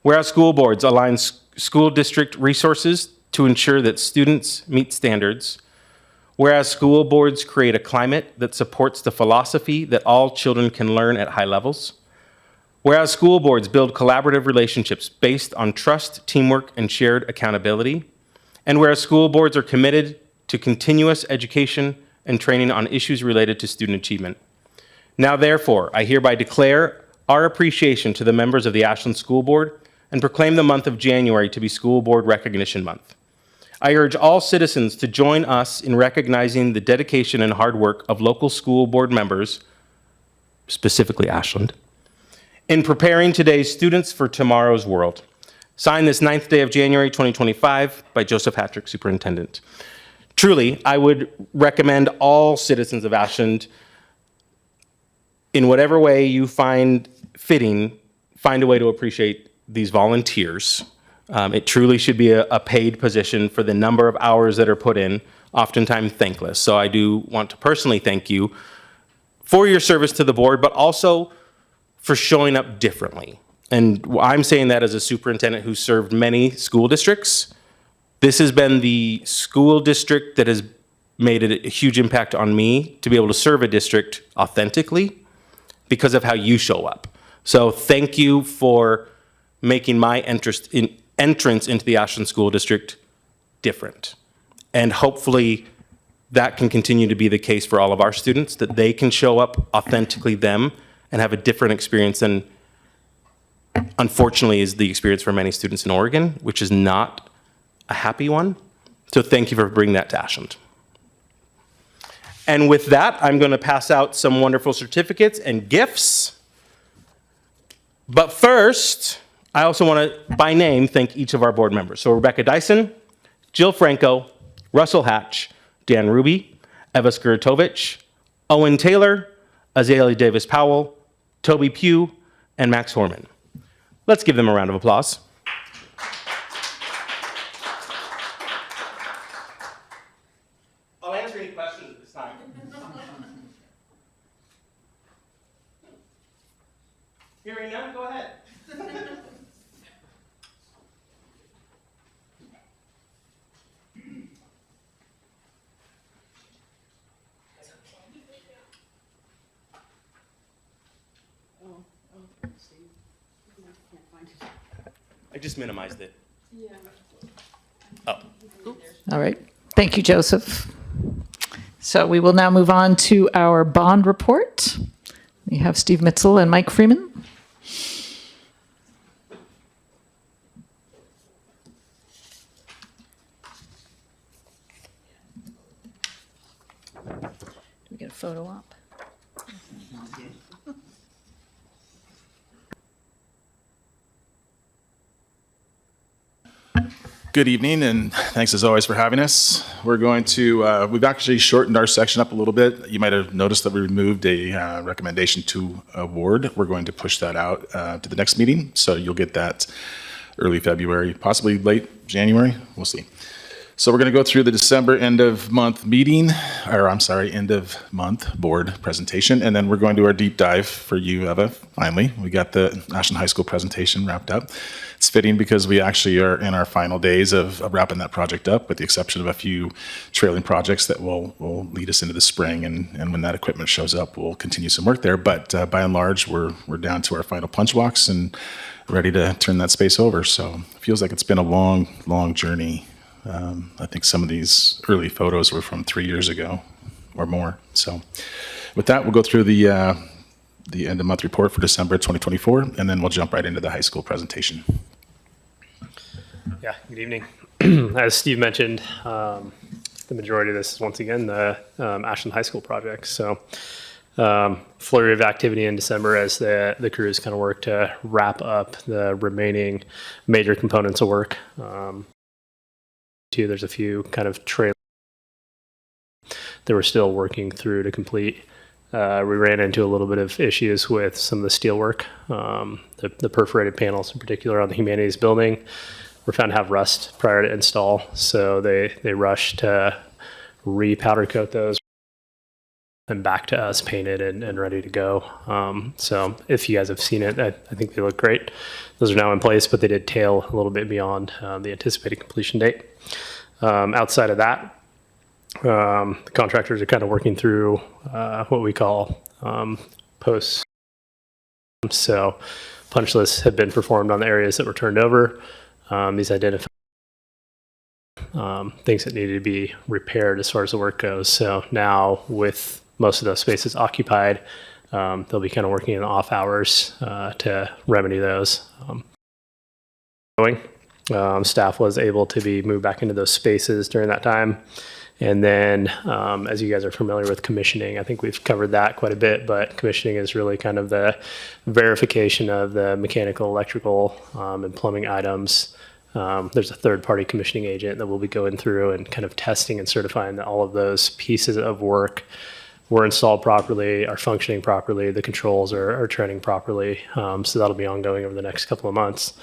whereas school boards align school district resources to ensure that students meet standards, whereas school boards create a climate that supports the philosophy that all children can learn at high levels, whereas school boards build collaborative relationships based on trust, teamwork, and shared accountability, and whereas school boards are committed to continuous education and training on issues related to student achievement. Now, therefore, I hereby declare our appreciation to the members of the Ashland School Board and proclaim the month of January to be School Board Recognition Month. I urge all citizens to join us in recognizing the dedication and hard work of local school board members, specifically Ashland, in preparing today's students for tomorrow's world. Signed this 9th day of January 2025 by Joseph Hattrick, Superintendent. Truly, I would recommend all citizens of Ashland, in whatever way you find fitting, find a way to appreciate these volunteers. It truly should be a paid position for the number of hours that are put in, oftentimes thankless. So I do want to personally thank you for your service to the board, but also for showing up differently. And I'm saying that as a superintendent who served many school districts. This has been the school district that has made a huge impact on me to be able to serve a district authentically because of how you show up. So thank you for making my entrance into the Ashland School District different. And hopefully that can continue to be the case for all of our students, that they can show up authentically them and have a different experience than, unfortunately, is the experience for many students in Oregon, which is not a happy one. So thank you for bringing that to Ashland. And with that, I'm going to pass out some wonderful certificates and gifts. But first, I also want to, by name, thank each of our board members. So Rebecca Dyson, Jill Franco, Russell Hatch, Dan Ruby, Eva Skuratovich, Owen Taylor, Azalea Davis Powell, Toby Pugh, and Max Horman. Let's give them a round of applause. I'll answer any questions at this time. Hearing none, go ahead. I just minimized it. Oh. All right. Thank you, Joseph. So we will now move on to our bond report. We have Steve Mitzel and Mike Freeman. Do we get a photo op? Good evening, and thanks as always for having us. We're going to, we've actually shortened our section up a little bit. You might have noticed that we removed a recommendation to award. We're going to push that out to the next meeting, so you'll get that early February, possibly late January. We'll see. So we're going to go through the December end of month meeting, or I'm sorry, end of month board presentation, and then we're going to our deep dive for you, Eva. Finally, we got the Ashland High School presentation wrapped up. It's fitting because we actually are in our final days of wrapping that project up, with the exception of a few trailing projects that will lead us into the spring. And when that equipment shows up, we'll continue some work there. But by and large, we're down to our final punch walks and ready to turn that space over. So it feels like it's been a long, long journey. I think some of these early photos were from 3 years ago or more. So with that, we'll go through the end of month report for December 2024, and then we'll jump right into the high school presentation. Yeah, good evening. As Steve mentioned, the majority of this is once again the Ashland High School project. So flurry of activity in December as the crews kind of work to wrap up the remaining major components of work. There's a few kind of trailers that we're still working through to complete. We ran into a little bit of issues with some of the steel work. The perforated panels in particular on the humanities building were found to have rust prior to install, so they rushed to re-powder coat those and back to us painted and ready to go. So if you guys have seen it, I think they look great. Those are now in place, but they did tail a little bit beyond the anticipated completion date. Outside of that, the contractors are kind of working through what we call posts. So punch lists have been performed on the areas that were turned over. These identify things that needed to be repaired as far as the work goes. So now with most of those spaces occupied, they'll be kind of working in off hours to remedy those. Staff was able to be moved back into those spaces during that time. And then, as you guys are familiar with commissioning, I think we've covered that quite a bit, but commissioning is really kind of the verification of the mechanical, electrical, and plumbing items. There's a third-party commissioning agent that will be going through and kind of testing and certifying that all of those pieces of work were installed properly, are functioning properly, the controls are treading properly. So that'll be ongoing over the next couple of months.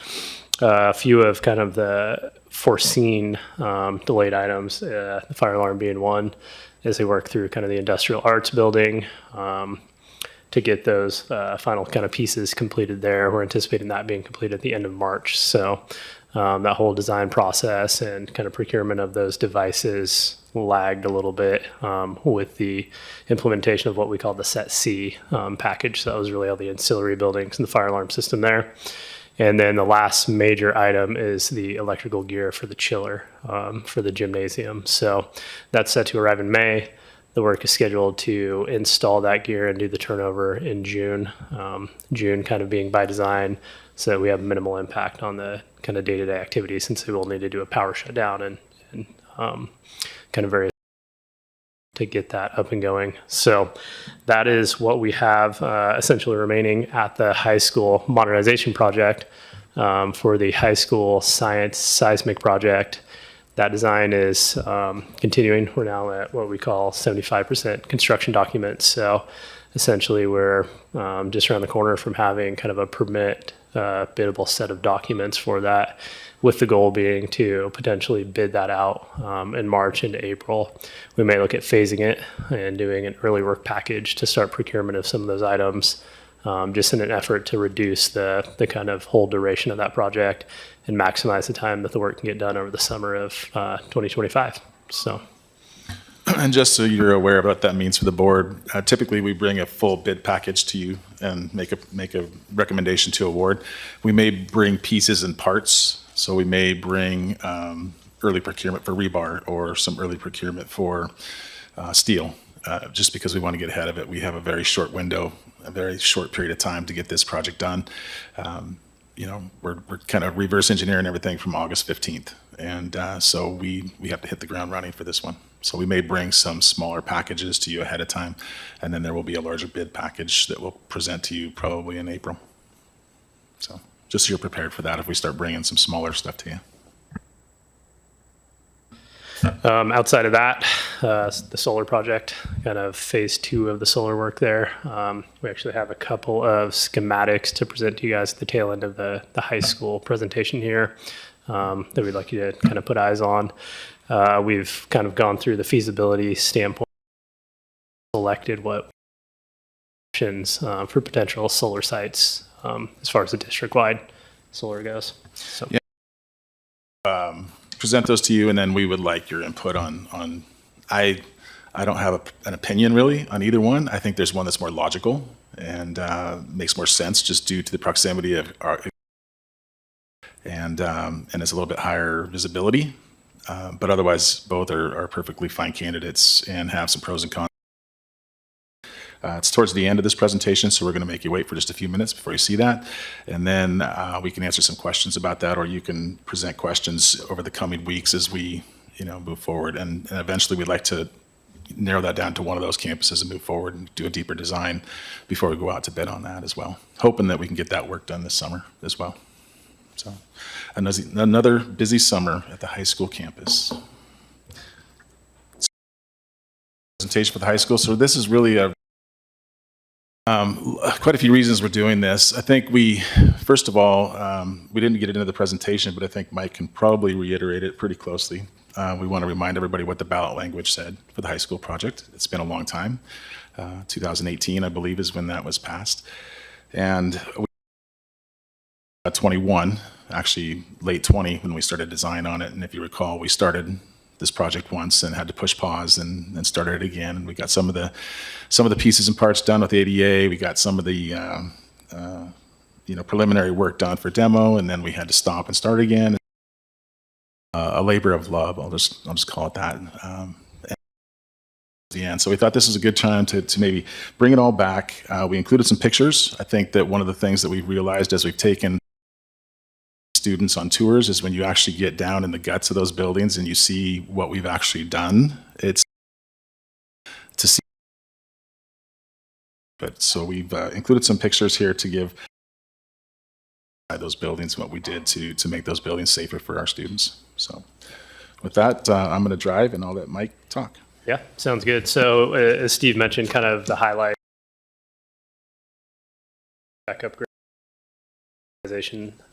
A few of kind of the foreseen delayed items, the fire alarm being one, as they work through kind of the industrial arts building to get those final kind of pieces completed there. We're anticipating that being completed at the end of March. So that whole design process and kind of procurement of those devices lagged a little bit with the implementation of what we call the Set C package. So that was really all the ancillary buildings and the fire alarm system there. And then the last major item is the electrical gear for the chiller for the gymnasium. So that's set to arrive in May. The work is scheduled to install that gear and do the turnover in June. June kind of being by design so that we have minimal impact on the kind of day-to-day activities, since we will need to do a power shutdown and kind of various to get that up and going. So that is what we have essentially remaining at the high school modernization project. For the high school science seismic project, that design is continuing. We're now at what we call 75% construction documents. So essentially we're just around the corner from having kind of a permit biddable set of documents for that, with the goal being to potentially bid that out in March into April. We may look at phasing it and doing an early work package to start procurement of some of those items, just in an effort to reduce the kind of whole duration of that project and maximize the time that the work can get done over the summer of 2025. So. And just so you're aware of what that means for the board, typically we bring a full bid package to you and make a recommendation to award. We may bring pieces and parts. So we may bring early procurement for rebar, or some early procurement for steel, just because we want to get ahead of it. We have a very short window, a very short period of time to get this project done. We're kind of reverse engineering everything from August 15th. And so we have to hit the ground running for this one. So we may bring some smaller packages to you ahead of time, and then there will be a larger bid package that we'll present to you probably in April. So just so you're prepared for that if we start bringing some smaller stuff to you. Outside of that, the solar project, kind of phase 2 of the solar work there. We actually have a couple of schematics to present to you guys at the tail end of the high school presentation here that we'd like you to kind of put eyes on. We've kind of gone through the feasibility standpoint, selected what options for potential solar sites as far as the district-wide solar goes. So. Yeah. Present those to you, and then we would like your input on I don't have an opinion really on either one. I think there's one that's more logical and makes more sense just due to the proximity of our and it's a little bit higher visibility, but otherwise both are perfectly fine candidates and have some pros and cons. It's towards the end of this presentation, so we're going to make you wait for just a few minutes before you see that. And then we can answer some questions about that, or you can present questions over the coming weeks as we move forward. And eventually we'd like to narrow that down to one of those campuses and move forward and do a deeper design before we go out to bid on that as well. Hoping that we can get that work done this summer as well. So another busy summer at the high school campus. Presentation for the high school. So this is really quite a few reasons we're doing this. I think first of all, we didn't get it into the presentation, but I think Mike can probably reiterate it pretty closely. We want to remind everybody what the ballot language said for the high school project. It's been a long time. 2018, I believe, is when that was passed. And 21, actually late 20, when we started design on it. And if you recall, we started this project once and had to push pause and then started it again. And we got some of the pieces and parts done with the ADA. We got some of the preliminary work done for demo, and then we had to stop and start again. A labor of love, I'll just call it that. The end. So we thought this was a good time to maybe bring it all back. We included some pictures. I think that one of the things that we've realized as we've taken students on tours is when you actually get down in the guts of those buildings and you see what we've actually done, it's to see. But so we've included some pictures here to give those buildings what we did to make those buildings safer for our students. So with that, I'm going to drive and I'll let Mike talk. Yeah, sounds good. So as Steve mentioned, kind of the highlight upgrade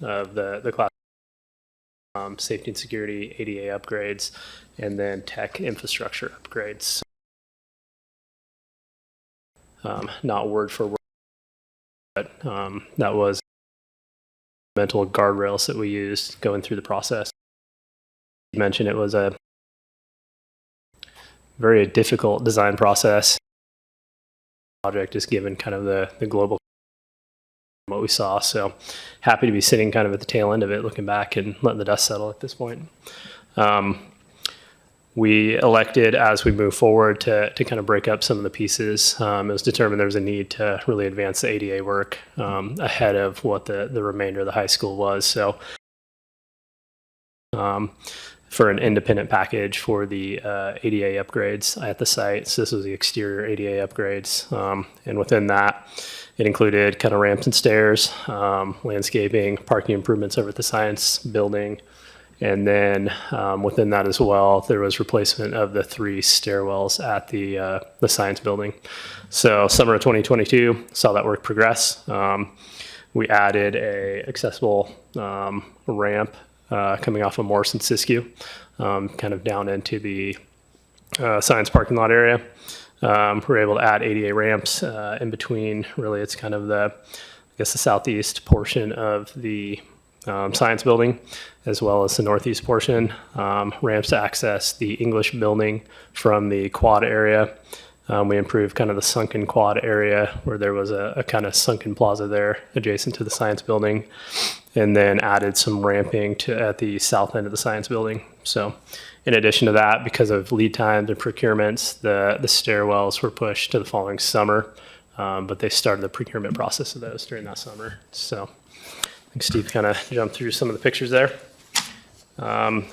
of the class, safety and security, ADA upgrades, and then tech infrastructure upgrades. Not word for word, but that was mental guardrails that we used going through the process. You mentioned it was a very difficult design process. Project is given kind of the global what we saw. So happy to be sitting kind of at the tail end of it, looking back and letting the dust settle at this point. We elected as we move forward to kind of break up some of the pieces. It was determined there was a need to really advance the ADA work ahead of what the remainder of the high school was. So for an independent package for the ADA upgrades at the site. So this was the exterior ADA upgrades. And within that, it included kind of ramps and stairs, landscaping, parking improvements over at the science building. And then within that as well, there was replacement of the 3 stairwells at the science building. So summer of 2022, saw that work progress. We added a accessible ramp coming off of Morris and Siskiyou, kind of down into the science parking lot area. We're able to add ADA ramps in between. Really, it's kind of the southeast portion of the science building, as well as the northeast portion. Ramps to access the English building from the quad area. We improved kind of the sunken quad area where there was a kind of sunken plaza there adjacent to the science building. and then added some ramping at the south end of the science building. So in addition to that, because of lead times and procurements, the stairwells were pushed to the following summer, but they started the procurement process of those during that summer. So I think Steve kind of jumped through some of the pictures there,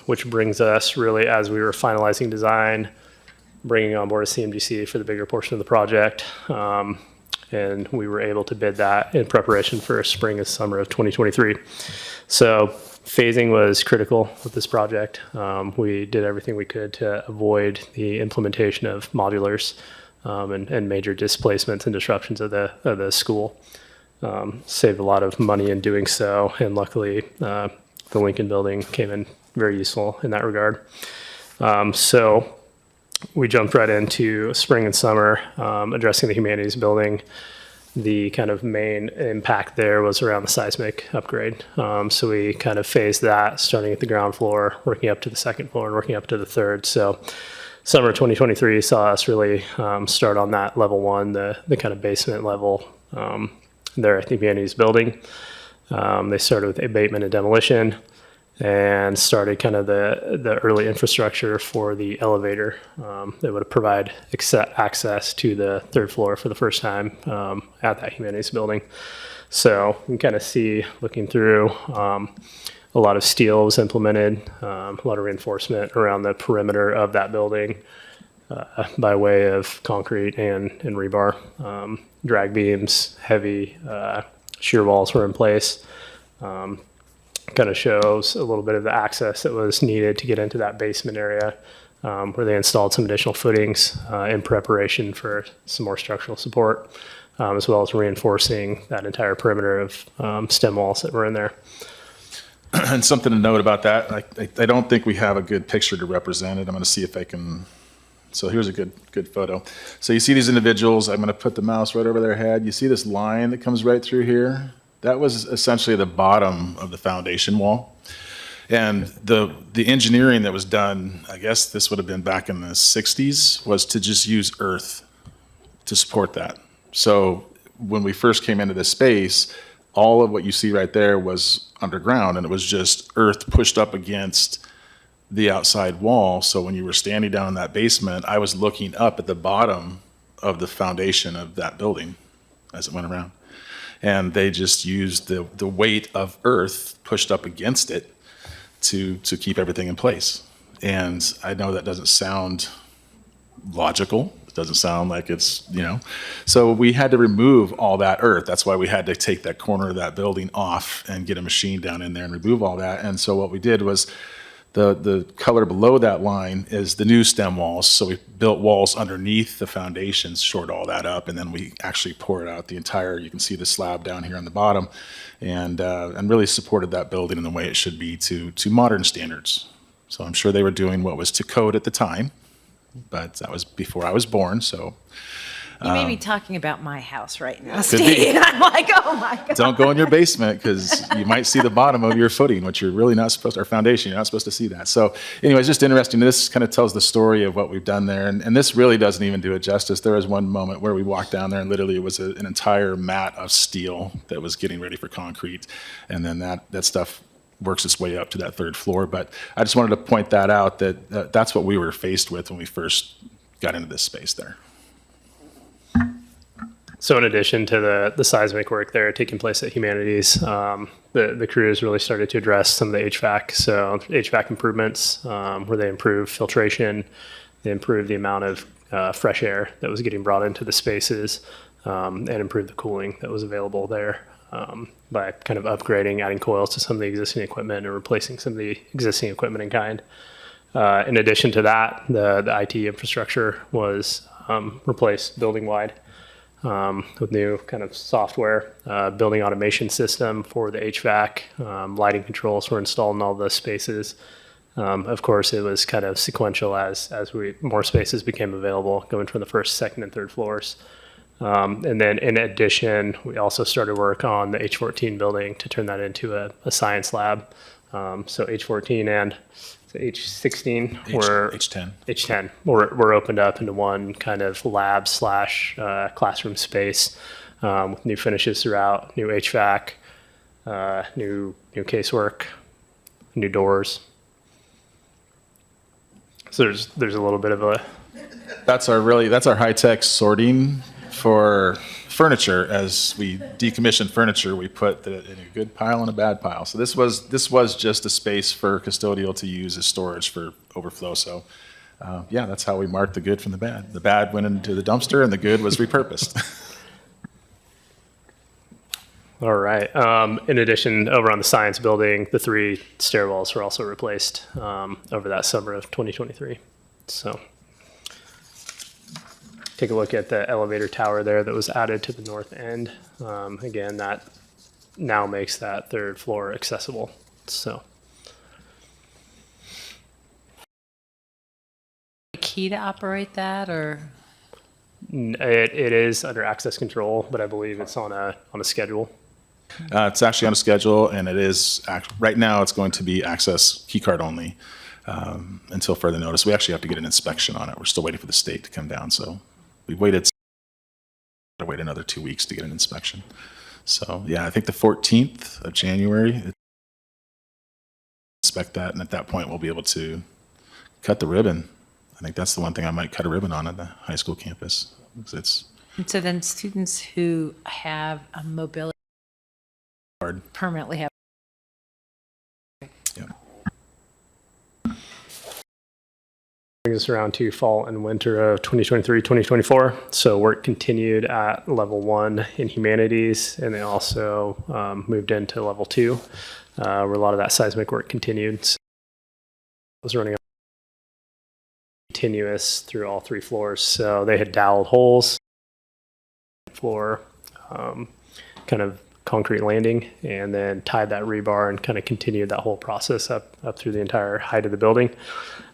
which brings us really, as we were finalizing design, bringing on board a CMGC for the bigger portion of the project. And we were able to bid that in preparation for spring and summer of 2023. So phasing was critical with this project. We did everything we could to avoid the implementation of modulars and major displacements and disruptions of the school. Saved a lot of money in doing so, and luckily the Lincoln building came in very useful in that regard. So we jumped right into spring and summer, addressing the humanities building. The kind of main impact there was around the seismic upgrade. So we kind of phased that, starting at the ground floor, working up to the second floor, and working up to the third. So summer 2023 saw us really start on that level one, the kind of basement level there at the humanities building. They started with abatement and demolition, and started kind of the early infrastructure for the elevator that would provide access to the third floor for the first time at that humanities building. So you can kind of see, looking through, a lot of steel was implemented, a lot of reinforcement around the perimeter of that building by way of concrete and rebar. Drag beams, heavy shear walls were in place. Kind of shows a little bit of the access that was needed to get into that basement area, where they installed some additional footings in preparation for some more structural support, as well as reinforcing that entire perimeter of stem walls that were in there. And something to note about that, I don't think we have a good picture to represent it. I'm going to see if I can. So here's a good photo. So you see these individuals. I'm going to put the mouse right over their head. You see this line that comes right through here? That was essentially the bottom of the foundation wall. And the engineering that was done, I guess this would have been back in the 60s, was to just use earth to support that. So when we first came into this space, all of what you see right there was underground, and it was just earth pushed up against the outside wall. So when you were standing down in that basement, I was looking up at the bottom of the foundation of that building as it went around. And they just used the weight of earth pushed up against it to keep everything in place. And I know that doesn't sound logical. It doesn't sound like it's, So we had to remove all that earth. That's why we had to take that corner of that building off and get a machine down in there and remove all that. And so what we did was the color below that line is the new stem walls. So we built walls underneath the foundations, shored all that up, and then we actually poured out the entire, you can see the slab down here on the bottom, and really supported that building in the way it should be to modern standards. So I'm sure they were doing what was to code at the time, but that was before I was born, so. You may be talking about my house right now, Could be. Steve. I'm like, oh my God. Don't go in your basement, because you might see the bottom of your footing, which you're really not supposed to, or foundation, you're not supposed to see that. So anyways, just interesting. This kind of tells the story of what we've done there. And this really doesn't even do it justice. There was one moment where we walked down there and literally it was an entire mat of steel that was getting ready for concrete. And then that stuff works its way up to that third floor. But I just wanted to point that out, that that's what we were faced with when we first got into this space there. So in addition to the seismic work there taking place at Humanities, the crews really started to address some of the HVAC. So HVAC improvements, where they improved filtration, they improved the amount of fresh air that was getting brought into the spaces, and improved the cooling that was available there by kind of upgrading, adding coils to some of the existing equipment and replacing some of the existing equipment in kind. In addition to that, the IT infrastructure was replaced building-wide. With new kind of software, building automation system for the HVAC, lighting controls were installed in all the spaces. Of course, it was kind of sequential as more spaces became available, going from the first, second, and third floors. And then in addition, we also started work on the H14 building to turn that into a science lab. So H14 and H16 were H10 were opened up into one kind of lab / classroom space with new finishes throughout, new HVAC, new casework, new doors. So there's a little bit of a. That's our high-tech sorting for furniture. As we decommission furniture, we put in a good pile and a bad pile. So this was just a space for custodial to use as storage for overflow. So yeah, that's how we marked the good from the bad. The bad went into the dumpster and the good was repurposed. All right. In addition, over on the science building, the 3 stairwells were also replaced over that summer of 2023. So take a look at the elevator tower there that was added to the north end. Again, that now makes that 3rd floor accessible. So Key to operate that, or? it is under access control, but I believe it's on a schedule. It's actually on a schedule, and it is right now. It's going to be access key card only until further notice. We actually have to get an inspection on it. We're still waiting for the state to come down, so we waited. To wait another 2 weeks to get an inspection. So yeah, I think the 14th of January. Expect that, and at that point, we'll be able to cut the ribbon. I think that's the one thing I might cut a ribbon on at the high school campus. It's And so then students who have a mobility hard. permanently have. Yeah. Brings us around to fall and winter of 2023, 2024. So work continued at level 1 in humanities, and they also moved into level 2, where a lot of that seismic work continued. So it was running continuous through all 3 floors. So they had doweled holes, floor, kind of concrete landing, and then tied that rebar and kind of continued that whole process up through the entire height of the building.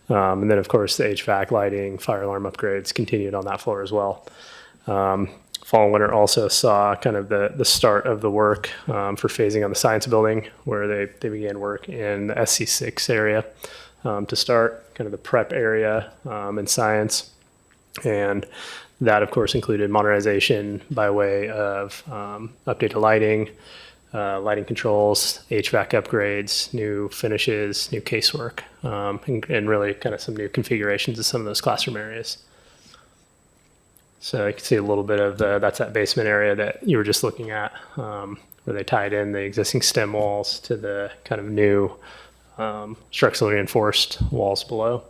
And then, of course, the HVAC, lighting, fire alarm upgrades continued on that floor as well. Fall and winter also saw kind of the start of the work for phasing on the science building, where they began work in the SC6 area to start kind of the prep area in science. And that, of course, included modernization by way of updated lighting, lighting controls, HVAC upgrades, new finishes, new casework, and really kind of some new configurations of some of those classroom areas. So you can see a little bit of that's that basement area that you were just looking at, where they tied in the existing stem walls to the kind of new structurally reinforced walls below.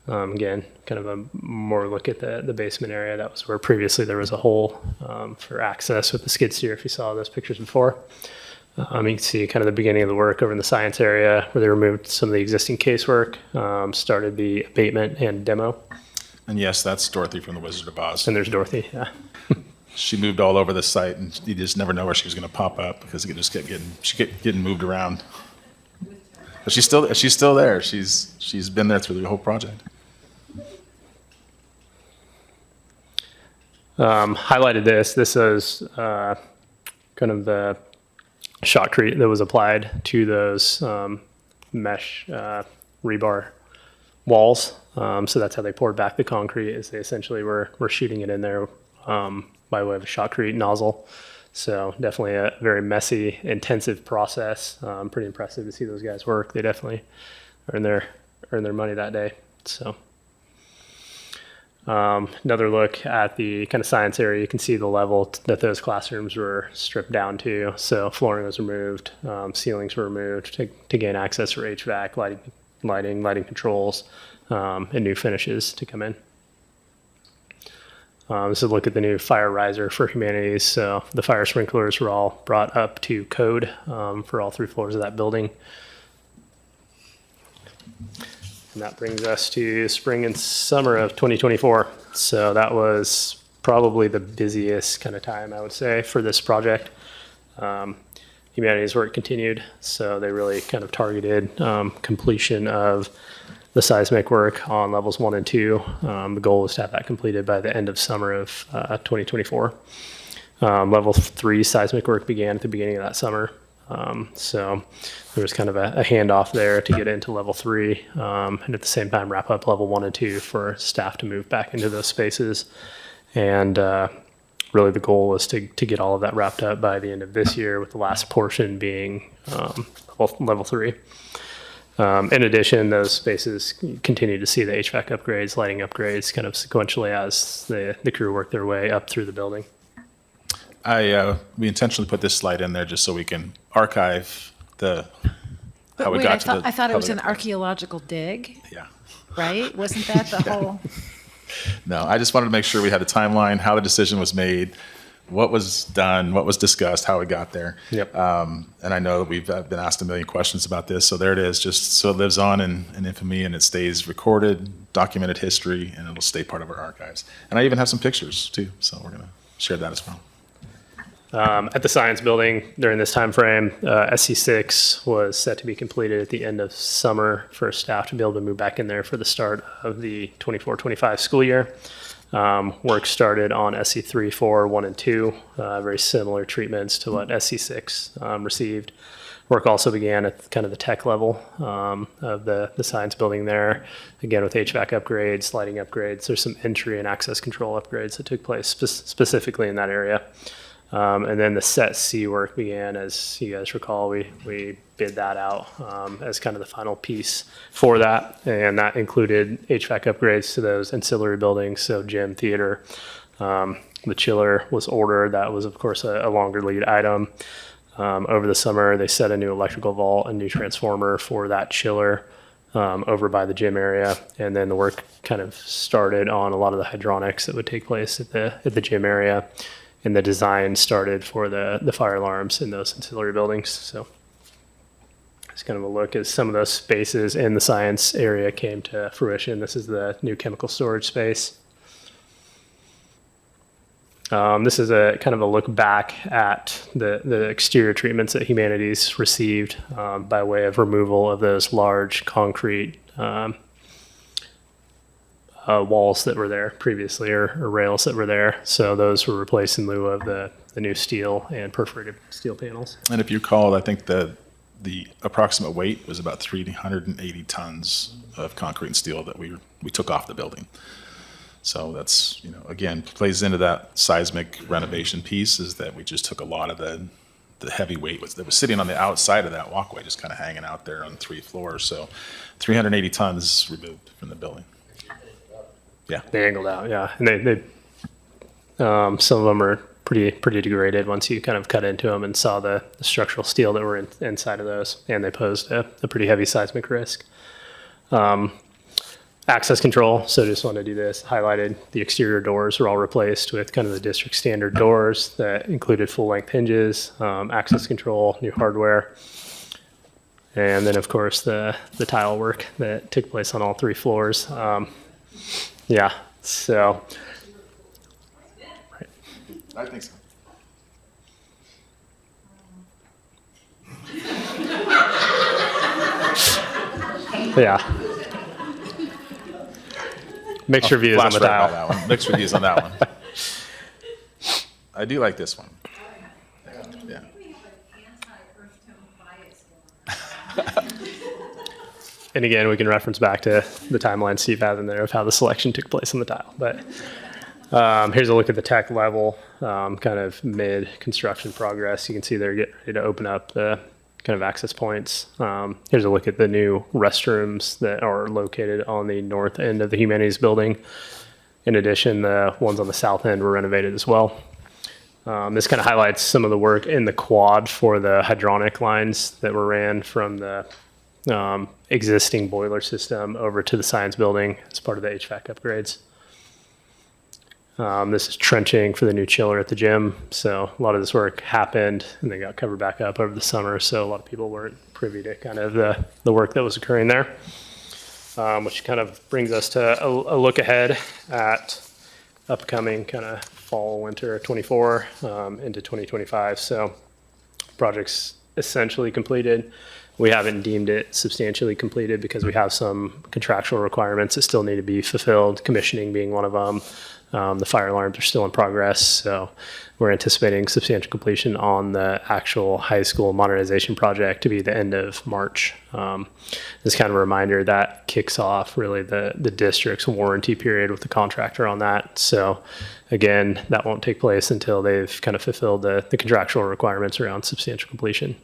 Again, kind of a more look at the basement area. That was where previously there was a hole for access with the skid steer, if you saw those pictures before. You can see kind of the beginning of the work over in the science area, where they removed some of the existing casework, started the abatement and demo. And yes, that's Dorothy from the Wizard of Oz. And there's Dorothy, yeah. She moved all over the site, and you just never know where she was going to pop up because it just kept getting moved around. But she's still there. She's been there through the whole project. Highlighted this. This is kind of the shotcrete that was applied to those mesh rebar walls. So that's how they poured back the concrete, is they essentially were shooting it in there by way of a shotcrete nozzle. So definitely a very messy, intensive process. Pretty impressive to see those guys work. They definitely earned their money that day. So another look at the kind of science area. You can see the level that those classrooms were stripped down to. So flooring was removed, ceilings were removed to gain access for HVAC, lighting controls, and new finishes to come in. This is a look at the new fire riser for humanities. So the fire sprinklers were all brought up to code for all 3 floors of that building. And that brings us to spring and summer of 2024. So that was probably the busiest kind of time, I would say, for this project. Humanities work continued, so they really kind of targeted completion of the seismic work on levels 1 and 2. The goal was to have that completed by the end of summer of 2024. Level 3 seismic work began at the beginning of that summer. So there was kind of a handoff there to get into level 3, and at the same time wrap up level 1 and 2 for staff to move back into those spaces and really the goal is to get all of that wrapped up by the end of this year, with the last portion being level 3. In addition, those spaces continue to see the HVAC upgrades, lighting upgrades, kind of sequentially as the crew work their way up through the building. We intentionally put this slide in there just so we can archive how we Wait, got to the. I thought it was an public. archaeological dig, Yeah. right? Wasn't that the whole? No, I just wanted to make sure we had a timeline, how the decision was made, what was done, what was discussed, how it got there. Yep. And I know that we've been asked a million questions about this, so there it is, just so it lives on in infamy and it stays recorded, documented history, and it'll stay part of our archives. And I even have some pictures too, so we're gonna share that as well. At the science building during this time frame, SC6 was set to be completed at the end of summer for staff to be able to move back in there for the start of the 24-25 school year. Work started on SC3, 4, 1, and 2, very similar treatments to what SC6 received. Work also began at kind of the tech level of the science building there, again with HVAC upgrades, lighting upgrades. There's some entry and access control upgrades that took place specifically in that area. And then the Set C work began, as you guys recall, we bid that out as kind of the final piece for that. And that included HVAC upgrades to those ancillary buildings, so gym, theater. The chiller was ordered. That was, of course, a longer lead item. Over the summer, they set a new electrical vault, a new transformer for that chiller over by the gym area. And then the work kind of started on a lot of the hydronics that would take place at the gym area. And the design started for the fire alarms in those ancillary buildings. So it's kind of a look as some of those spaces in the science area came to fruition. This is the new chemical storage space. This is a kind of a look back at the exterior treatments that Humanities received by way of removal of those large concrete walls that were there previously, or rails that were there. So those were replaced in lieu of the new steel and perforated steel panels. And if you recall, I think the approximate weight was about 380 tons of concrete and steel that we took off the building. So that's, again, plays into that seismic renovation piece, is that we just took a lot of the heavy weight that was sitting on the outside of that walkway, just kind of hanging out there on 3 floors. So 380 tons removed from the building. Yeah, they angled out. Yeah, and they some of them are pretty degraded once you kind of cut into them and saw the structural steel that were inside of those, and they posed a pretty heavy seismic risk. Access control. So just want to do this. Highlighted the exterior doors were all replaced with kind of the district standard doors that included full length hinges, access control, new hardware. And then of course the tile work that took place on all 3 floors. Yeah, so. Right. I think so. Yeah. Mixed reviews on the Flash right by tile. that one. Mixed reviews on that one. I do like this one. Yeah. And again, we can reference back to the timeline Steve has in there of how the selection took place on the tile. But here's a look at the tech level, kind of mid-construction progress. You can see they're getting ready to open up the kind of access points. Here's a look at the new restrooms that are located on the north end of the Humanities building. In addition, the ones on the south end were renovated as well. This kind of highlights some of the work in the quad for the hydronic lines that were ran from the existing boiler system over to the science building as part of the HVAC upgrades. This is trenching for the new chiller at the gym. So a lot of this work happened and then got covered back up over the summer. So a lot of people weren't privy to kind of the work that was occurring there, which kind of brings us to a look ahead at upcoming kind of fall, winter 24 into 2025. So projects essentially completed. We haven't deemed it substantially completed because we have some contractual requirements that still need to be fulfilled, commissioning being one of them. The fire alarms are still in progress, so we're anticipating substantial completion on the actual high school modernization project to be the end of March. This kind of a reminder that kicks off really the district's warranty period with the contractor on that. So again, that won't take place until they've kind of fulfilled the contractual requirements around substantial completion.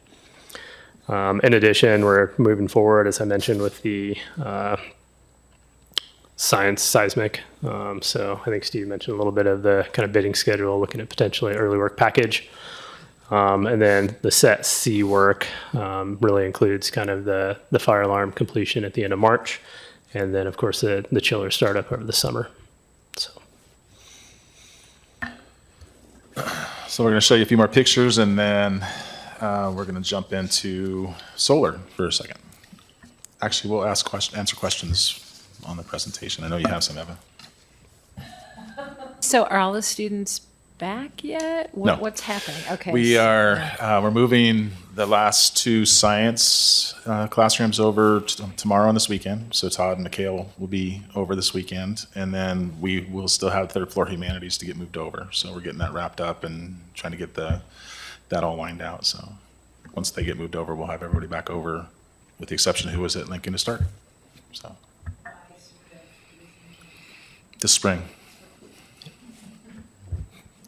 In addition, we're moving forward, as I mentioned, with the science seismic. So I think Steve mentioned a little bit of the kind of bidding schedule, looking at potentially early work package. And then the set C work really includes kind of the fire alarm completion at the end of March. And then, of course, the chiller startup over the summer. So we're going to show you a few more pictures, and then we're going to jump into solar for a second. Actually, we'll answer questions on the presentation. I know you have some, Eva. So are all the students back yet? No. What's happening? Okay. We are we're moving the last two science classrooms over tomorrow and this weekend. So Todd and Mikhail will be over this weekend, and then we will still have third floor humanities to get moved over. So we're getting that wrapped up and trying to get that all lined out. So once they get moved over, we'll have everybody back over, with the exception of who was at Lincoln to start. So this spring.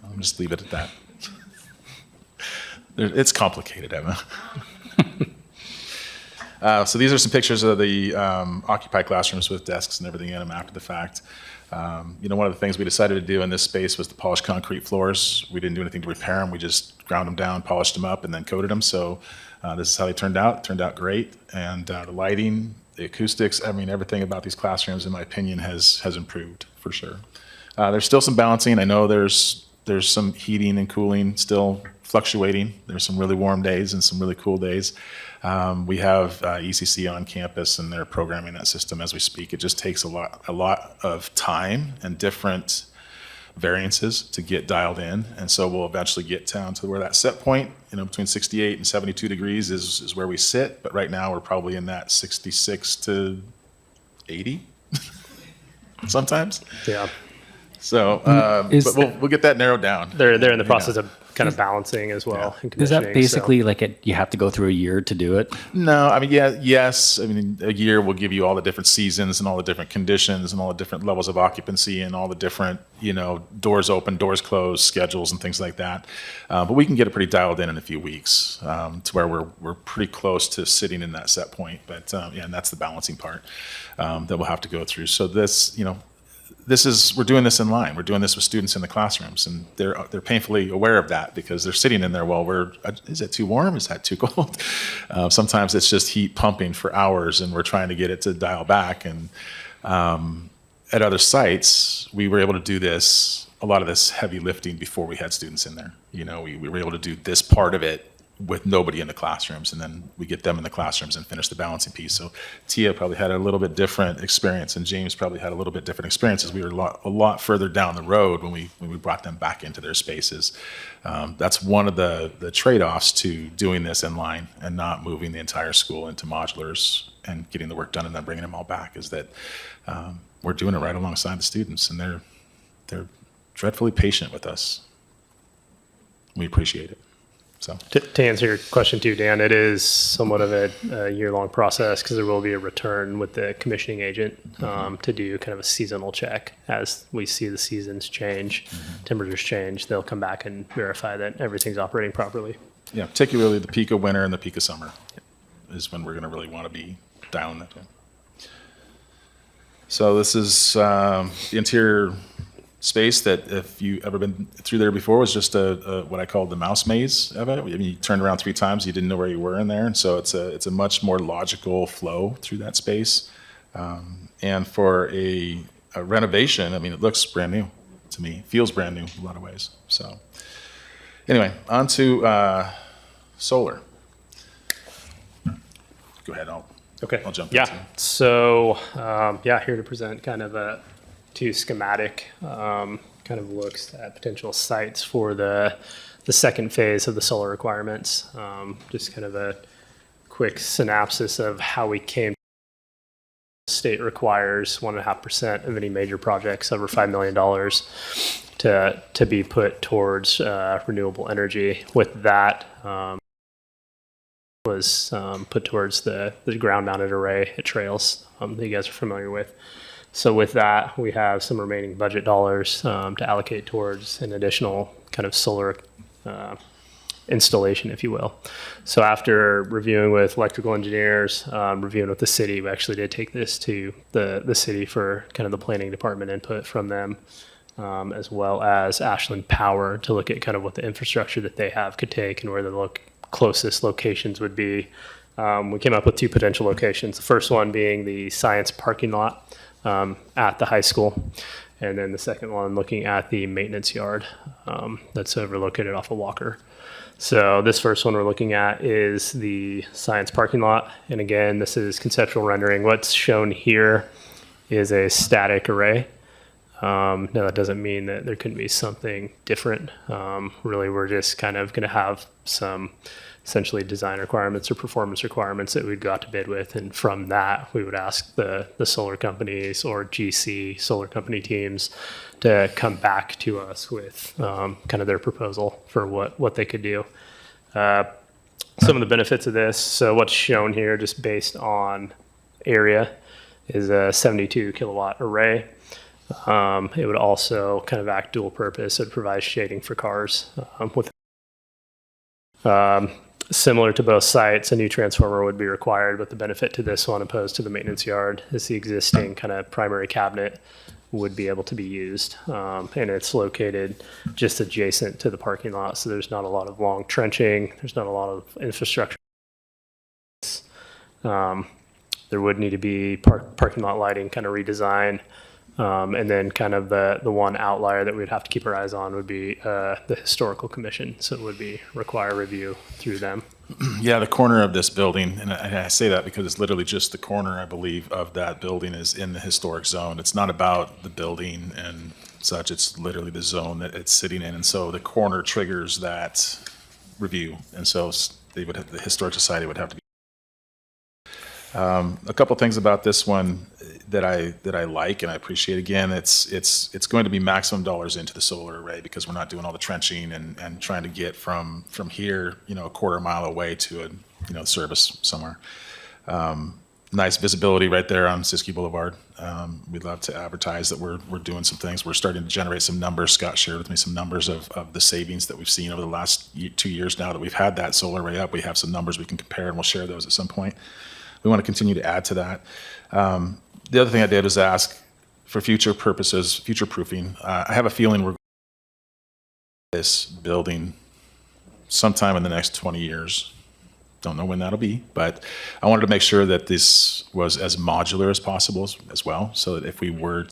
I'll just leave it at that. It's complicated, Emma. So these are some pictures of the occupied classrooms with desks and everything in them after the fact. One of the things we decided to do in this space was to polish concrete floors. We didn't do anything to repair them. We just ground them down, polished them up, and then coated them. So this is how they turned out. It turned out great. And the lighting, the acoustics, everything about these classrooms, in my opinion, has improved for sure. There's still some balancing. I know there's some heating and cooling still fluctuating. There's some really warm days and some really cool days. We have ECC on campus, and they're programming that system as we speak. It just takes a lot of time and different variances to get dialed in, and so we'll eventually get down to where that set point, between 68 and 72 degrees is where we sit. But right now we're probably in that 66 to 80 sometimes. Yeah. So, but we'll get that narrowed down. They're in the process of kind of balancing as well. And Is that commissioning, basically you have to go through a year to do it? No, yes. A year will give you all the different seasons and all the different conditions and all the different levels of occupancy and all the different, doors open, doors closed, schedules and things like that. But we can get it pretty dialed in a few weeks to where we're pretty close to sitting in that set point. But and that's the balancing part that we'll have to go through. So this, we're doing this in line. We're doing this with students in the classrooms, and they're painfully aware of that because they're sitting in there while is it too warm? Is that too cold? Sometimes it's just heat pumping for hours, and we're trying to get it to dial back. And at other sites, we were able to do a lot of this heavy lifting before we had students in there. We were able to do this part of it with nobody in the classrooms, and then we get them in the classrooms and finish the balancing piece. So Tia probably had a little bit different experience, and James probably had a little bit different experiences. We were a lot further down the road when we brought them back into their spaces. That's one of the trade-offs to doing this in line and not moving the entire school into modulars and getting the work done and then bringing them all back, is that we're doing it right alongside the students, and they're dreadfully patient with us. We appreciate it. So to answer your question too, Dan, it is somewhat of a year-long process because there will be a return with the commissioning agent to do kind of a seasonal check. As we see the seasons change, temperatures change, they'll come back and verify that everything's operating properly. Yeah, particularly the peak of winter and the peak of summer is when we're going to really want to be dialing that in. So this is the interior space that, if you ever been through there before, was just a what I call the mouse maze of it. You turned around 3 times, you didn't know where you were in there, and so it's a much more logical flow through that space. And for a renovation, it looks brand new to me. Feels brand new in a lot of ways. So anyway, on to solar. Go ahead. I'll jump into it. So here to present kind of a 2 schematic kind of looks at potential sites for the second phase of the solar requirements. Just kind of a quick synopsis of how we came. The state requires 1.5% of any major projects over $5 million to be put towards renewable energy. With that, was put towards the ground-mounted array at trails that you guys are familiar with. So with that, we have some remaining budget dollars to allocate towards an additional kind of solar installation, if you will. So after reviewing with electrical engineers, reviewing with the city, we actually did take this to the city for kind of the planning department input from them, as well as Ashland Power to look at kind of what the infrastructure that they have could take and where the closest locations would be. We came up with two potential locations. The first one being the science parking lot at the high school. And then the second one looking at the maintenance yard that's located off of Walker. So this first one we're looking at is the science parking lot. And again, this is conceptual rendering. What's shown here is a static array. Now that doesn't mean that there couldn't be something different. Really, we're just kind of going to have some essentially design requirements or performance requirements that we'd go out to bid with. And from that, we would ask the solar companies or GC solar company teams to come back to us with kind of their proposal for what they could do. Some of the benefits of this, so what's shown here just based on area is a 72 kilowatt array. It would also kind of act dual purpose. It would provide shading for cars. Similar to both sites, a new transformer would be required, but the benefit to this one opposed to the maintenance yard is the existing kind of primary cabinet would be able to be used. And it's located just adjacent to the parking lot, so there's not a lot of long trenching. There's not a lot of infrastructure. There would need to be parking lot lighting kind of redesign. And then kind of the one outlier that we'd have to keep our eyes on would be the historical commission. So it would be require review through them. Yeah, the corner of this building, and I say that because it's literally just the corner, I believe, of that building is in the historic zone. It's not about the building and such. It's literally the zone that it's sitting in. And so the corner triggers that review. And so the Historic Society would have to be. A couple things about this one that I like and I appreciate. Again, it's going to be maximum dollars into the solar array because we're not doing all the trenching and trying to get from here, a quarter mile away to a service somewhere. Nice visibility right there on Siskiyou Boulevard. We'd love to advertise that we're doing some things. We're starting to generate some numbers. Scott shared with me some numbers of the savings that we've seen over the last 2 years now that we've had that solar array up. We have some numbers we can compare, and we'll share those at some point. We want to continue to add to that. The other thing I did was ask for future purposes, future proofing. I have a feeling we're going to this building sometime in the next 20 years. Don't know when that'll be, but I wanted to make sure that this was as modular as possible as well, so that if we were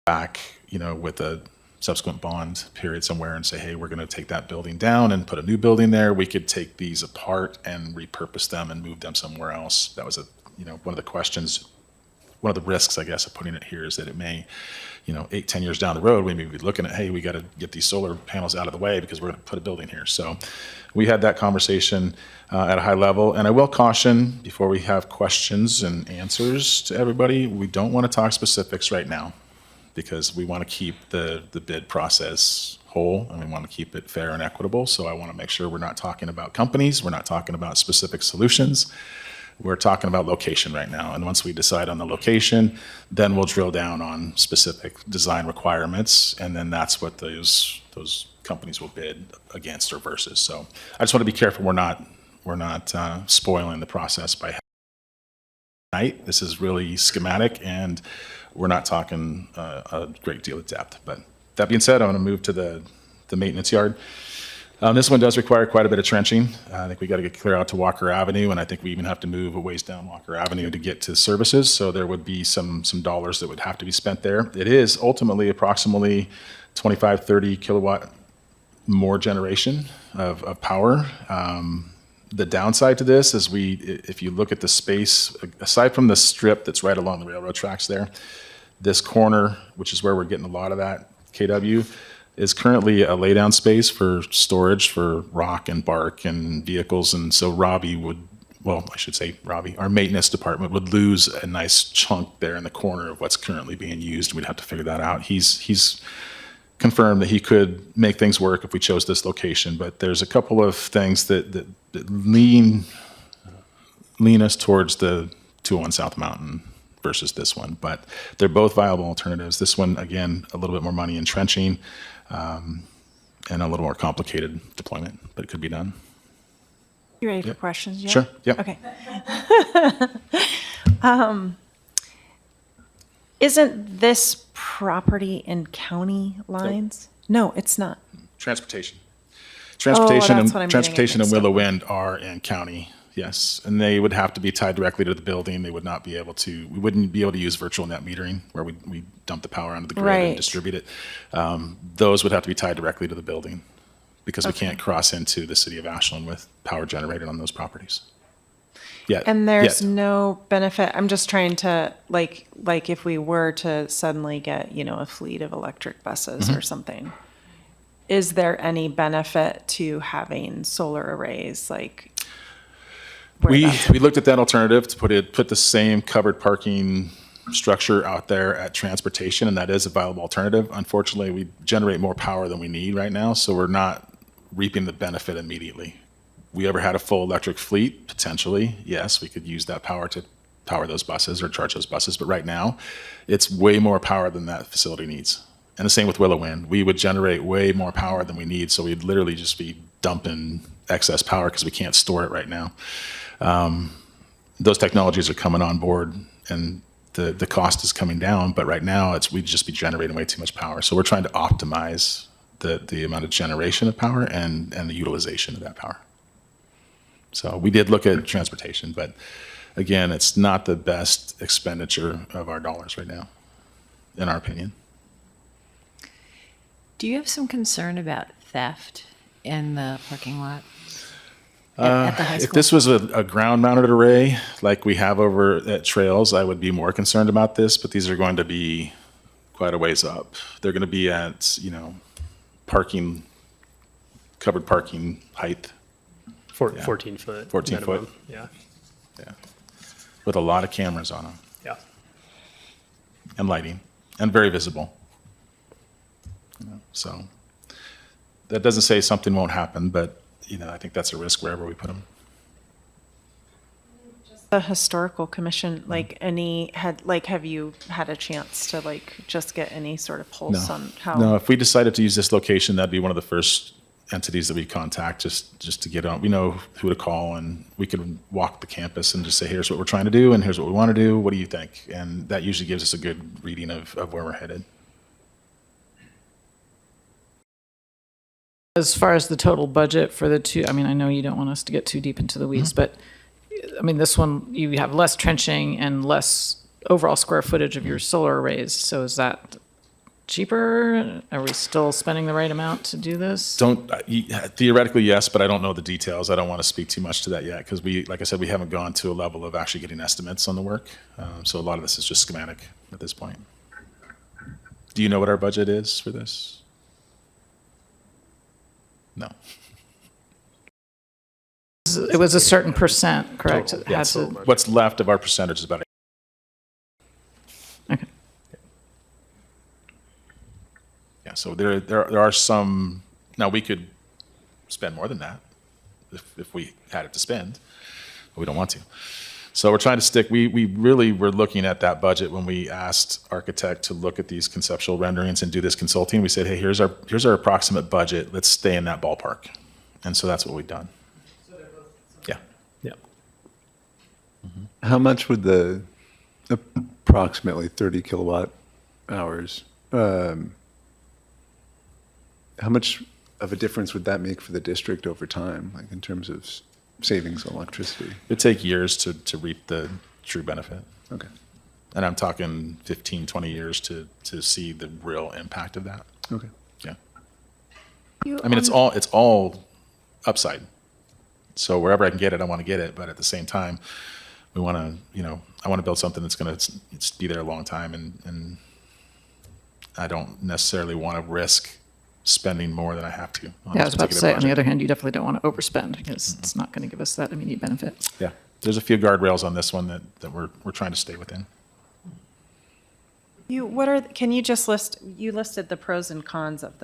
back, with a subsequent bond period somewhere and say, hey, we're going to take that building down and put a new building there, we could take these apart and repurpose them and move them somewhere else. That was one of the questions, one of the risks, I guess, of putting it here is that it may, 8-10 years down the road, we may be looking at, hey, we got to get these solar panels out of the way because we're going to put a building here. So we had that conversation at a high level. And I will caution before we have questions and answers to everybody, we don't want to talk specifics right now, because we want to keep the bid process whole and we want to keep it fair and equitable. So I want to make sure we're not talking about companies, we're not talking about specific solutions. We're talking about location right now. And once we decide on the location, then we'll drill down on specific design requirements. And then that's what those companies will bid against or versus. So I just want to be careful we're not spoiling the process by night. This is really schematic and we're not talking a great deal of depth. But that being said, I'm going to move to the maintenance yard. This one does require quite a bit of trenching. I think we got to get clear out to Walker Avenue, and I think we even have to move a ways down Walker Avenue to get to services. So there would be some dollars that would have to be spent there. It is ultimately approximately 25, 30 kilowatt more generation of power. The downside to this is if you look at the space, aside from the strip that's right along the railroad tracks there, this corner, which is where we're getting a lot of that KW, is currently a laydown space for storage for rock and bark and vehicles. And so Robbie would, well, I should say Robbie, our maintenance department would lose a nice chunk there in the corner of what's currently being used. We'd have to figure that out. He's confirmed that he could make things work if we chose this location, but there's a couple of things that lean us towards the 201 South Mountain versus this one, but they're both viable alternatives. This one, again, a little bit more money in trenching, and a little more complicated deployment, but it could be done. You ready for questions? Yeah? Sure, yep. Okay. Isn't this property in county lines? No, it's not. Transportation. that's what I'm getting Transportation and mixed up Willow Wind are in county, yes. And they would have to be tied directly to the building. They would not be able to, we wouldn't be able to use virtual net metering where we dump the power onto the grid Right. and distribute it. Those would have to be tied directly to the building because we can't cross into the city of Ashland with power generated on those properties. Yeah. And there's no benefit. I'm just trying to like if we were to suddenly get, a fleet of electric buses or something, is there any benefit to having solar arrays like? where We that's- looked at that alternative to put the same covered parking structure out there at transportation, and that is a viable alternative. Unfortunately, we generate more power than we need right now, so we're not reaping the benefit immediately. We ever had a full electric fleet, potentially, yes, we could use that power to power those buses or charge those buses, but right now, it's way more power than that facility needs. And the same with Willow Wind. We would generate way more power than we need, so we'd literally just be dumping excess power because we can't store it right now. Those technologies are coming on board, and the cost is coming down, but right now, we'd just be generating way too much power. So we're trying to optimize the amount of generation of power and the utilization of that power. So we did look at transportation, but again, it's not the best expenditure of our dollars right now, in our opinion. Do you have some concern about theft in the parking lot at the high school? If this was a ground-mounted array like we have over at Trails, I would be more concerned about this, but these are going to be quite a ways up. They're going to be at, covered parking height. 14 foot. 14 minimum. foot. Yeah. Yeah. With a lot of cameras on them Yeah. and lighting and very visible. So that doesn't say something won't happen, but, I think that's a risk wherever we put them. The historical commission, have you had a chance to just get any sort of pulse on how? No, if we decided to use this location, that'd be one of the first entities that we contact just to get on. We know who to call, and we could walk the campus and just say, here's what we're trying to do, and here's what we want to do. What do you think? And that usually gives us a good reading of where we're headed. As far as the total budget for the two, I mean, I know you don't want us to get too deep into the weeds, but I mean, this one, you have less trenching and less overall square footage of your solar arrays. So is that cheaper? Are we still spending the right amount to do this? Theoretically, yes, but I don't know the details. I don't want to speak too much to that yet because like I said, we haven't gone to a level of actually getting estimates on the work. So a lot of this is just schematic at this point. Do you know what our budget is for this? No. It was a certain percent, correct? It had Yeah, to- what's left of our percentage is about. Okay. Yeah, so there are some. Now we could spend more than that if we had it to spend, but we don't want to. So we're trying to stick. We really were looking at that budget when we asked Architect to look at these conceptual renderings and do this consulting. We said, hey, here's our approximate budget. Let's stay in that ballpark, and so that's what we've done. Yeah. Yeah. How much would the approximately 30 kilowatt hours, how much of a difference would that make for the district over time, like in terms of savings on electricity? It'd take years to reap the true benefit. Okay. And I'm talking 15, 20 years to see the real impact of that. Okay. Yeah. I mean, it's all upside. So wherever I can get it, I want to get it. But at the same time, we want to, I want to build something that's going to be there a long time. And I don't necessarily want to risk spending more than I have to. On Yeah, I this was about to particular say, on the project. other hand, you definitely don't want to overspend because it's not going to give us that immediate benefit. Yeah, there's a few guardrails on this one that we're trying to stay within. Can you just you listed the pros and cons of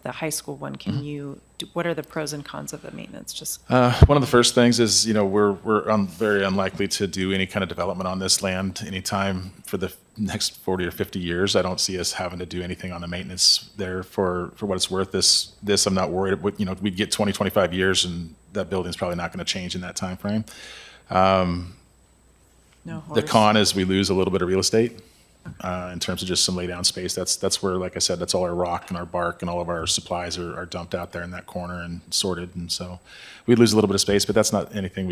the high school one. Can you, what are the pros and cons of the maintenance? Just One of the first things is, we're very unlikely to do any kind of development on this land anytime for the next 40 or 50 years. I don't see us having to do anything on the maintenance there for what it's worth. This I'm not worried. We'd get 20, 25 years and that building's probably not going to change in that time frame. no The horse. con is we lose a little bit of real estate in terms of just some lay down space. That's where, like I said, that's all our rock and our bark and all of our supplies are dumped out there in that corner and sorted. And so we'd lose a little bit of space, but that's not anything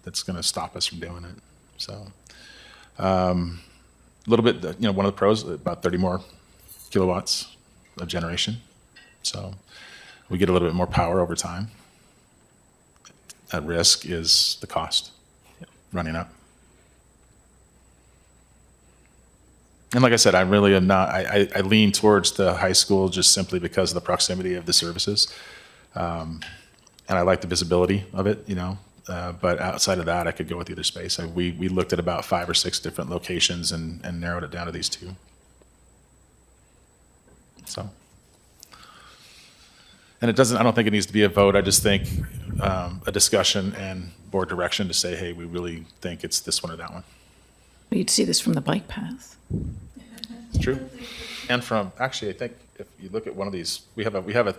that's going to stop us from doing it. So a little bit, one of the pros, about 30 more kilowatts of generation. So we get a little bit more power over time. At risk is the cost running up. And like I said, I really am not, I lean towards the high school just simply because of the proximity of the services. And I like the visibility of it, but outside of that, I could go with either space. We looked at about 5 or 6 different locations and narrowed it down to these 2. So. And I don't think it needs to be a vote. I just think a discussion and board direction to say, hey, we really think it's this one or that one. You'd see this from the bike path. It's true. And actually, I think if you look at one of these, we have a flyover.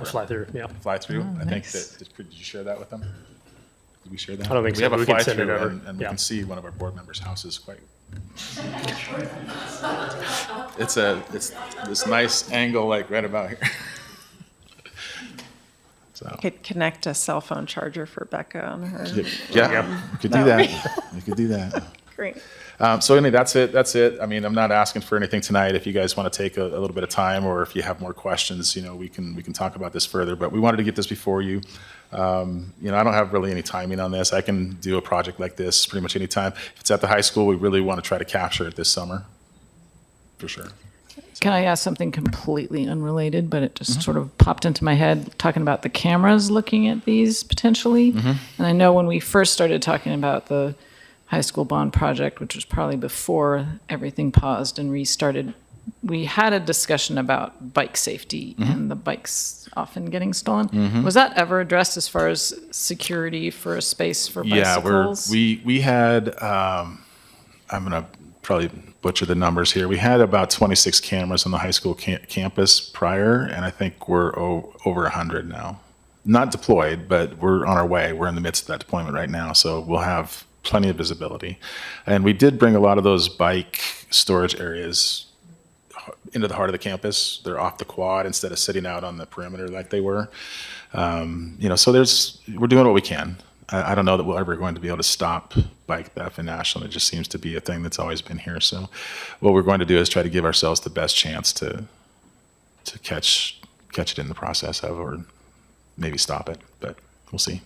A fly through, yeah. Fly through. Oh, I think nice. did you share that with them? Did we share that? I don't think we so, have but a we can fly send it through over. and we Yeah. can see one of our board members' houses quite. It's this nice angle like right about here. So. Could connect a cell phone charger for Becca on her. Yeah, we could do that. We could do that. Great. So anyway, that's it. I mean, I'm not asking for anything tonight. If you guys want to take a little bit of time, or if you have more questions, we can talk about this further. But we wanted to get this before you. I don't have really any timing on this. I can do a project like this pretty much any time. If it's at the high school, we really want to try to capture it this summer, for sure. Can I ask something completely unrelated, but it just sort of popped into my head, talking about the cameras looking at these potentially? And I know when we first started talking about the high school bond project, which was probably before everything paused and restarted, we had a discussion about bike safety and the bikes often getting stolen. Was that ever addressed as far as security for a space for bicycles? Yeah, we had, I'm going to probably butcher the numbers here. We had about 26 cameras on the high school campus prior, and I think we're over 100 now. Not deployed, but we're on our way. We're in the midst of that deployment right now, so we'll have plenty of visibility. And we did bring a lot of those bike storage areas into the heart of the campus. They're off the quad instead of sitting out on the perimeter like they were. So we're doing what we can. I don't know that we're ever going to be able to stop bike theft in Ashland. It just seems to be a thing that's always been here. So what we're going to do is try to give ourselves the best chance to catch it in the process of, or maybe stop it, but we'll see.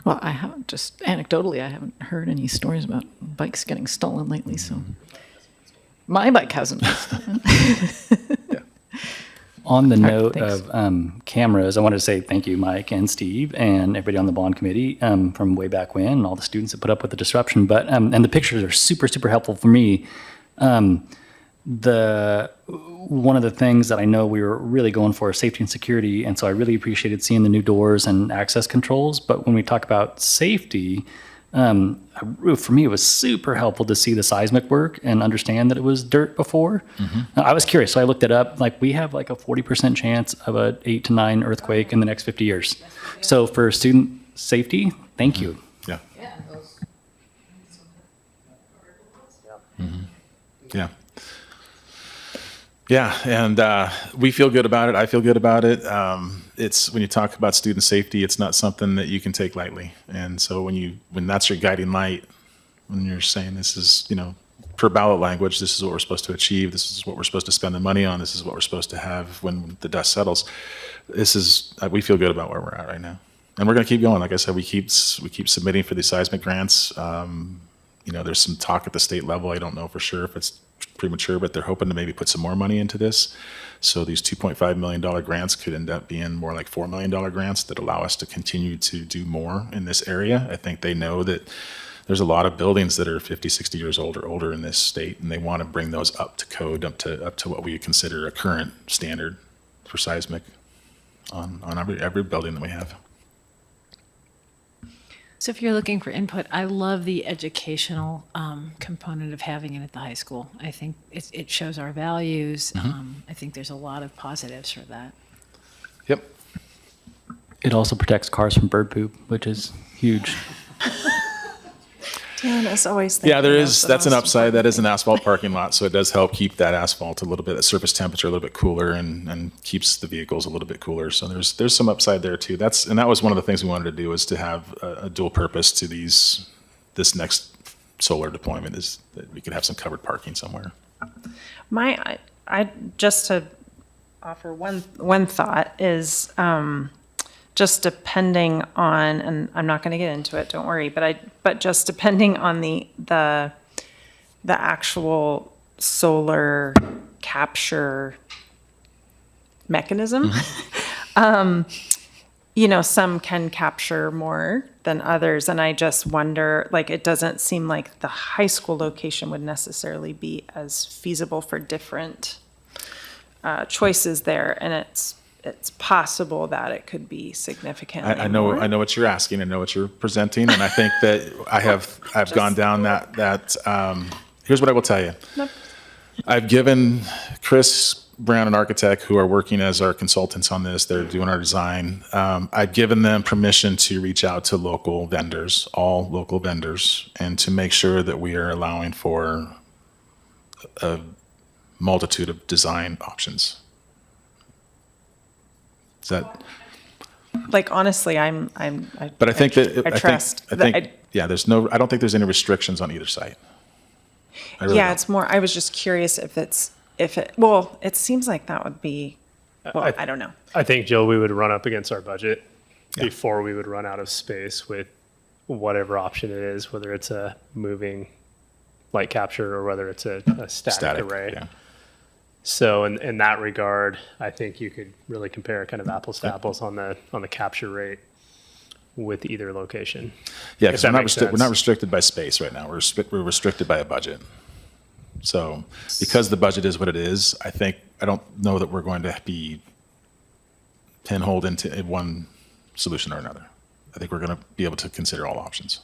Well, I haven't, just anecdotally, I haven't heard any stories about bikes getting stolen lately, so my bike hasn't been stolen. On the All right, note thanks. of cameras, I wanted to say thank you, Mike and Steve, and everybody on the bond committee from way back when, and all the students that put up with the disruption. But and the pictures are super, super helpful for me. One of the things that I know we were really going for is safety and security, and so I really appreciated seeing the new doors and access controls. But when we talk about safety, for me, it was super helpful to see the seismic work and understand that it was dirt before. I was curious, so I looked it up. Like, we have like a 40% chance of a 8 to 9 earthquake in the next 50 years. So for student safety, thank you. Yeah. Yeah. Yeah, and we feel good about it. I feel good about it. It's when you talk about student safety, it's not something that you can take lightly. And so when that's your guiding light, when you're saying this is, per ballot language, this is what we're supposed to achieve. This is what we're supposed to spend the money on. This is what we're supposed to have when the dust settles. We feel good about where we're at right now, and we're going to keep going. Like I said, we keep submitting for these seismic grants. There's some talk at the state level. I don't know for sure if it's premature, but they're hoping to maybe put some more money into this. So these $2.5 million grants could end up being more like $4 million grants that allow us to continue to do more in this area. I think they know that there's a lot of buildings that are 50, 60 years old or older in this state, and they want to bring those up to code, up to what we consider a current standard for seismic on every building that we have. So if you're looking for input, I love the educational component of having it at the high school. I think it shows our values. I think there's a lot of positives for that. Yep. It also protects cars from bird poop, which is huge. Dan is always Yeah, there thinking is. of the That's an most upside. That is an asphalt parking lot, so it does help keep that asphalt a little bit, the surface temperature a little bit cooler, and keeps the vehicles a little bit cooler. So there's some upside there too. That was one of the things we wanted to do, is to have a dual purpose to this next solar deployment, is that we could have some covered parking somewhere. I just to offer one thought is just depending on, and I'm not going to get into it, don't worry, but just depending on the actual solar capture mechanism. You know, some can capture more than others, and I just wonder, like, it doesn't seem like the high school location would necessarily be as feasible for different choices there, and it's possible that it could be significantly I know more. I know what you're asking. I know what you're presenting, and I think that I've gone down that. Here's what I will tell you. Nope. I've given Chris Brown, an architect, who are working as our consultants on this. They're doing our design. I've given them permission to reach out to local vendors, all local vendors, and to make sure that we are allowing for a multitude of design options. Is that? Like, honestly, I But I think that I trust. I think yeah. I don't think there's any restrictions on either site. I really Yeah, don't. it's more, I was just curious if it seems like that would be, well, I don't know. I think, Jill, we would run up against our budget before we would run out of space with whatever option it is, whether it's a moving light capture or whether it's a static array. Yeah. So in that regard, I think you could really compare kind of apples to apples on the capture rate with either location. Yeah, If because that we're makes not sense. restricted by space right now. We're restricted by a budget. So because the budget is what it is, I don't know that we're going to be pinholed into one solution or another. I think we're going to be able to consider all options.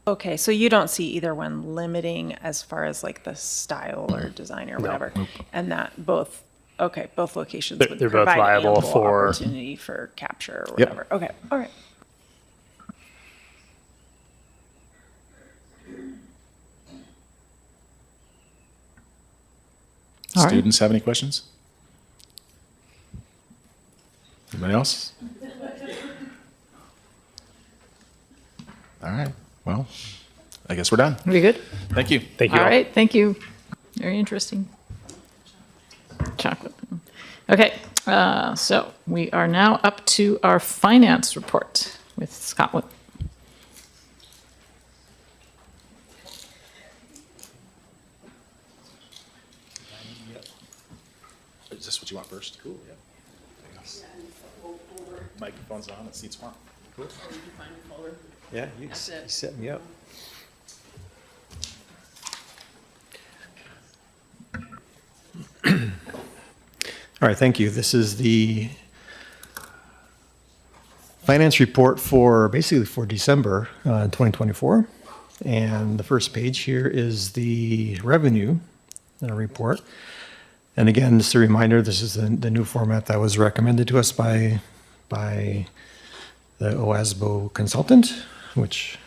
Okay, so you don't see either one limiting as far as like the style or design or whatever? Nope. And that both locations They're would both provide viable ample for- opportunity for capture or Yep. whatever? Okay, all right. All right. Students have any questions? Anybody else? All right. Well, I guess we're done. We good? Thank you. Thank you All right, thank you. Very interesting. Chocolate. Okay, so we are now up to our finance report with Scotland. Is this what you want first? Cool, yeah. Microphone's on, it seats warm. Cool. Yeah, you set me up. All right, thank you. This is the finance report for basically for December 2024. And the first page here is the revenue report. And again, just a reminder, this is the new format that was recommended to us by the OASBO consultant, which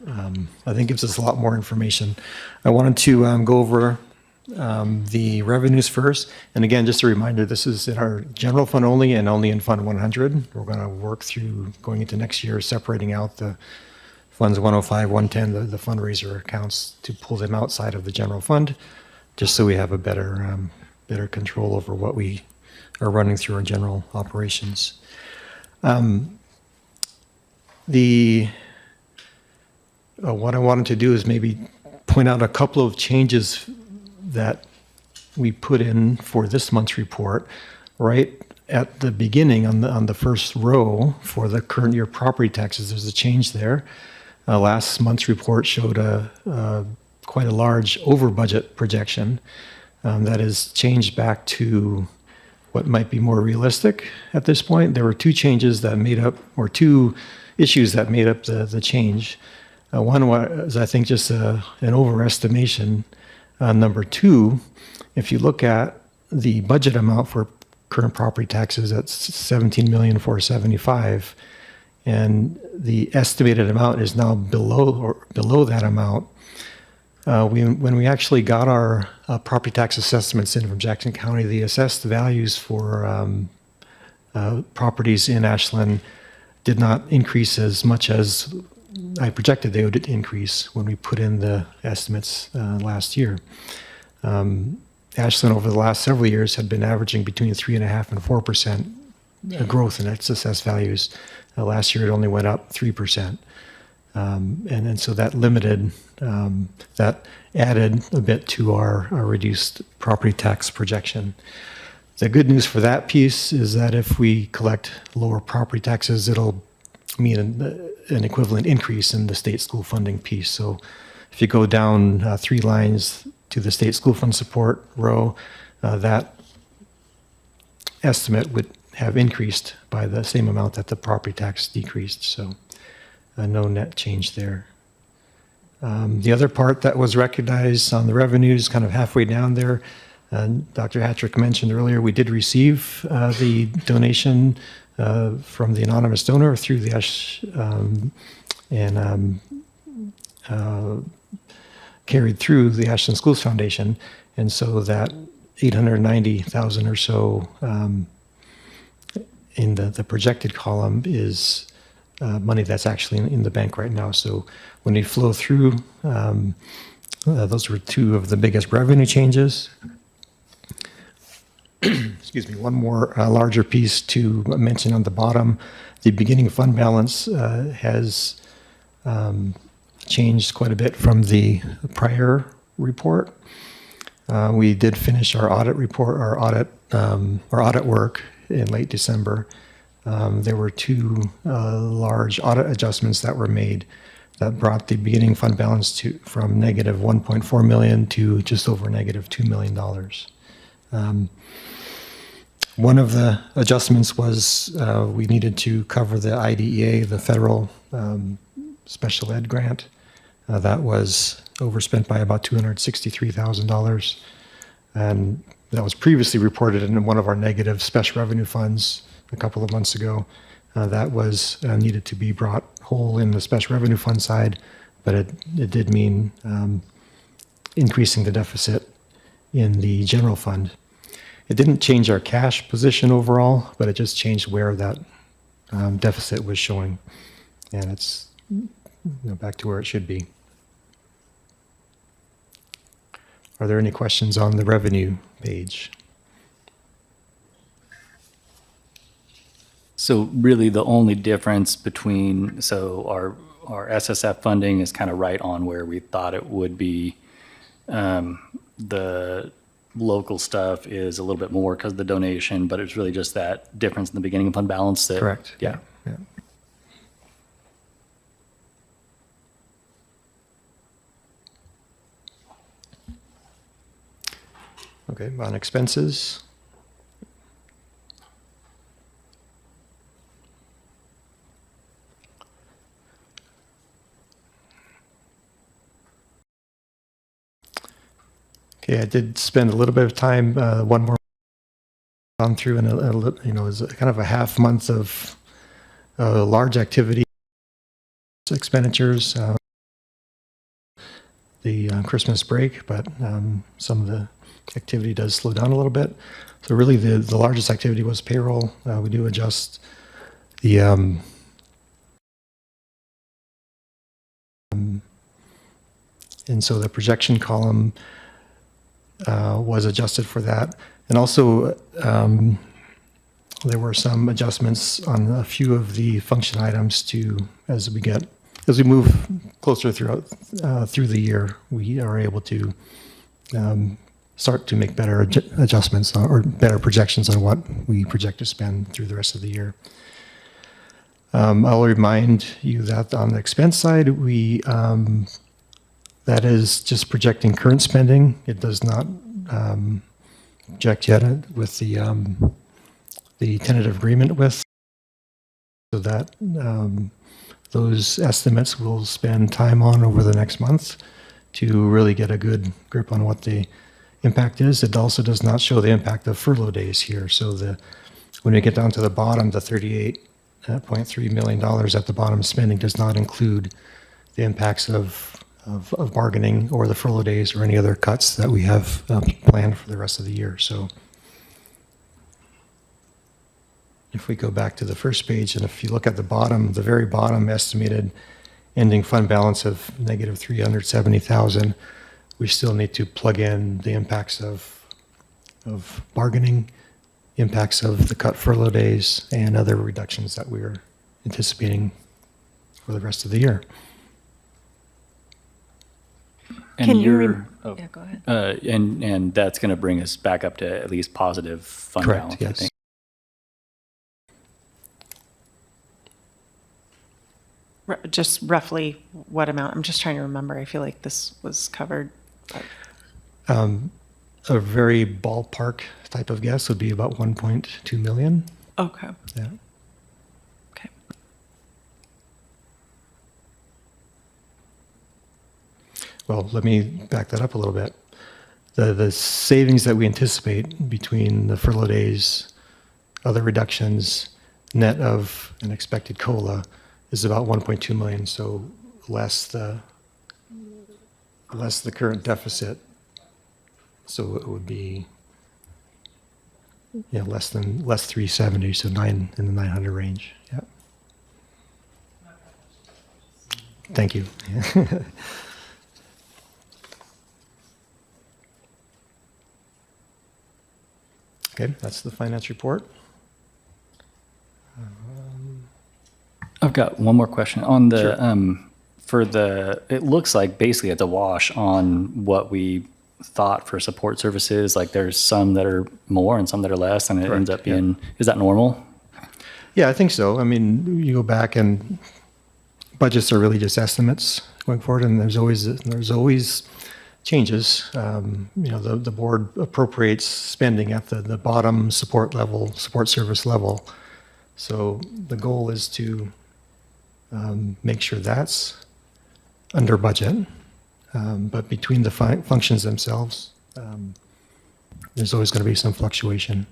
I think gives us a lot more information. I wanted to go over the revenues first. And again, just a reminder, this is in our general fund only and only in Fund 100. We're going to work through going into next year, separating out the Funds 105, 110, the fundraiser accounts, to pull them outside of the general fund, just so we have a better control over what we are running through our general operations. What I wanted to do is maybe point out a couple of changes that we put in for this month's report. Right at the beginning, on the first row for the current year property taxes, there's a change there. Last month's report showed quite a large over budget projection that is changed back to what might be more realistic at this point. There were two changes that made up, or two issues that made up the change. One was, I think, just an overestimation. Number two, if you look at the budget amount for current property taxes, that's $17,475,000, and the estimated amount is now below that amount. When we actually got our property tax assessments in from Jackson County, the assessed values for properties in Ashland did not increase as much as I projected they would increase when we put in the estimates last year. Ashland over the last several years had been averaging between 3.5% and 4% growth in its assessed values. Last year it only went up 3%. And so that limited, that added a bit to our reduced property tax projection. The good news for that piece is that if we collect lower property taxes, it'll mean an equivalent increase in the state school funding piece. So if you go down 3 lines to the state school fund support row, that estimate would have increased by the same amount that the property tax decreased. So no net change there. The other part that was recognized on the revenues, kind of halfway down there, Dr. Hattrick mentioned earlier, we did receive the donation from the anonymous donor through the carried through the Ashland Schools Foundation, and so that $890,000 or so in the projected column is money that's actually in the bank right now. So when we flow through, those were two of the biggest revenue changes. Excuse me, one more larger piece to mention on the bottom. The beginning fund balance has changed quite a bit from the prior report. We did finish our audit report, our audit work in late December. There were 2 large audit adjustments that were made that brought the beginning fund balance from negative $1.4 million to just over negative $2 million. One of the adjustments was we needed to cover the IDEA, the federal special ed grant. That was overspent by about $263,000. And that was previously reported in one of our negative special revenue funds a couple of months ago. That was needed to be brought whole in the special revenue fund side, but it did mean increasing the deficit in the general fund. It didn't change our cash position overall, but it just changed where that deficit was showing. And it's back to where it should be. Are there any questions on the revenue page? So really the only difference between, so our SSF funding is kind of right on where we thought it would be. The local stuff is a little bit more because of the donation, but it's really just that difference in the beginning of fund balance that. Correct. Yeah. Yeah. Okay, on expenses. Okay, I did spend a little bit of time, one more gone through, and it was kind of a half month of large activity expenditures, the Christmas break, but some of the activity does slow down a little bit. So really the largest activity was payroll. We do adjust the and so the projection column was adjusted for that. And also there were some adjustments on a few of the function items as as we move closer through the year, we are able to start to make better adjustments or better projections on what we project to spend through the rest of the year. I'll remind you that on the expense side, that is just projecting current spending. It does not project yet with the tentative agreement with, so that those estimates we'll spend time on over the next month to really get a good grip on what the impact is. It also does not show the impact of furlough days here. So when we get down to the bottom, the $38.3 million at the bottom spending does not include the impacts of bargaining or the furlough days or any other cuts that we have planned for the rest of the year. So if we go back to the first page, and if you look at the bottom, the very bottom estimated ending fund balance of negative 370,000, we still need to plug in the impacts of bargaining, impacts of the cut furlough days, and other reductions that we're anticipating for the rest of the year. And Can you you're, yeah, go ahead. and that's going to bring us back up to at least positive fund Correct, balance, yes. I think. Just roughly what amount? I'm just trying to remember. I feel like this was covered. A very ballpark type of guess would be about 1.2 million. Okay. Yeah. Okay. Well, let me back that up a little bit. The savings that we anticipate between the furlough days, other reductions, net of an expected COLA is about 1.2 million. So less the current deficit. So it would be less 370, so in the 900 range. Yeah. Thank you. Okay, that's the finance report. I've got one more question on the, it looks like basically it's a wash on what we thought for support services. Like there's some that are more and some that are less, and it ends up being, is that normal? Yeah, I think so. I mean, you go back and budgets are really just estimates going forward, and there's always changes. The board appropriates spending at the bottom support service level. So the goal is to make sure that's under budget. But between the functions themselves, there's always going to be some fluctuation.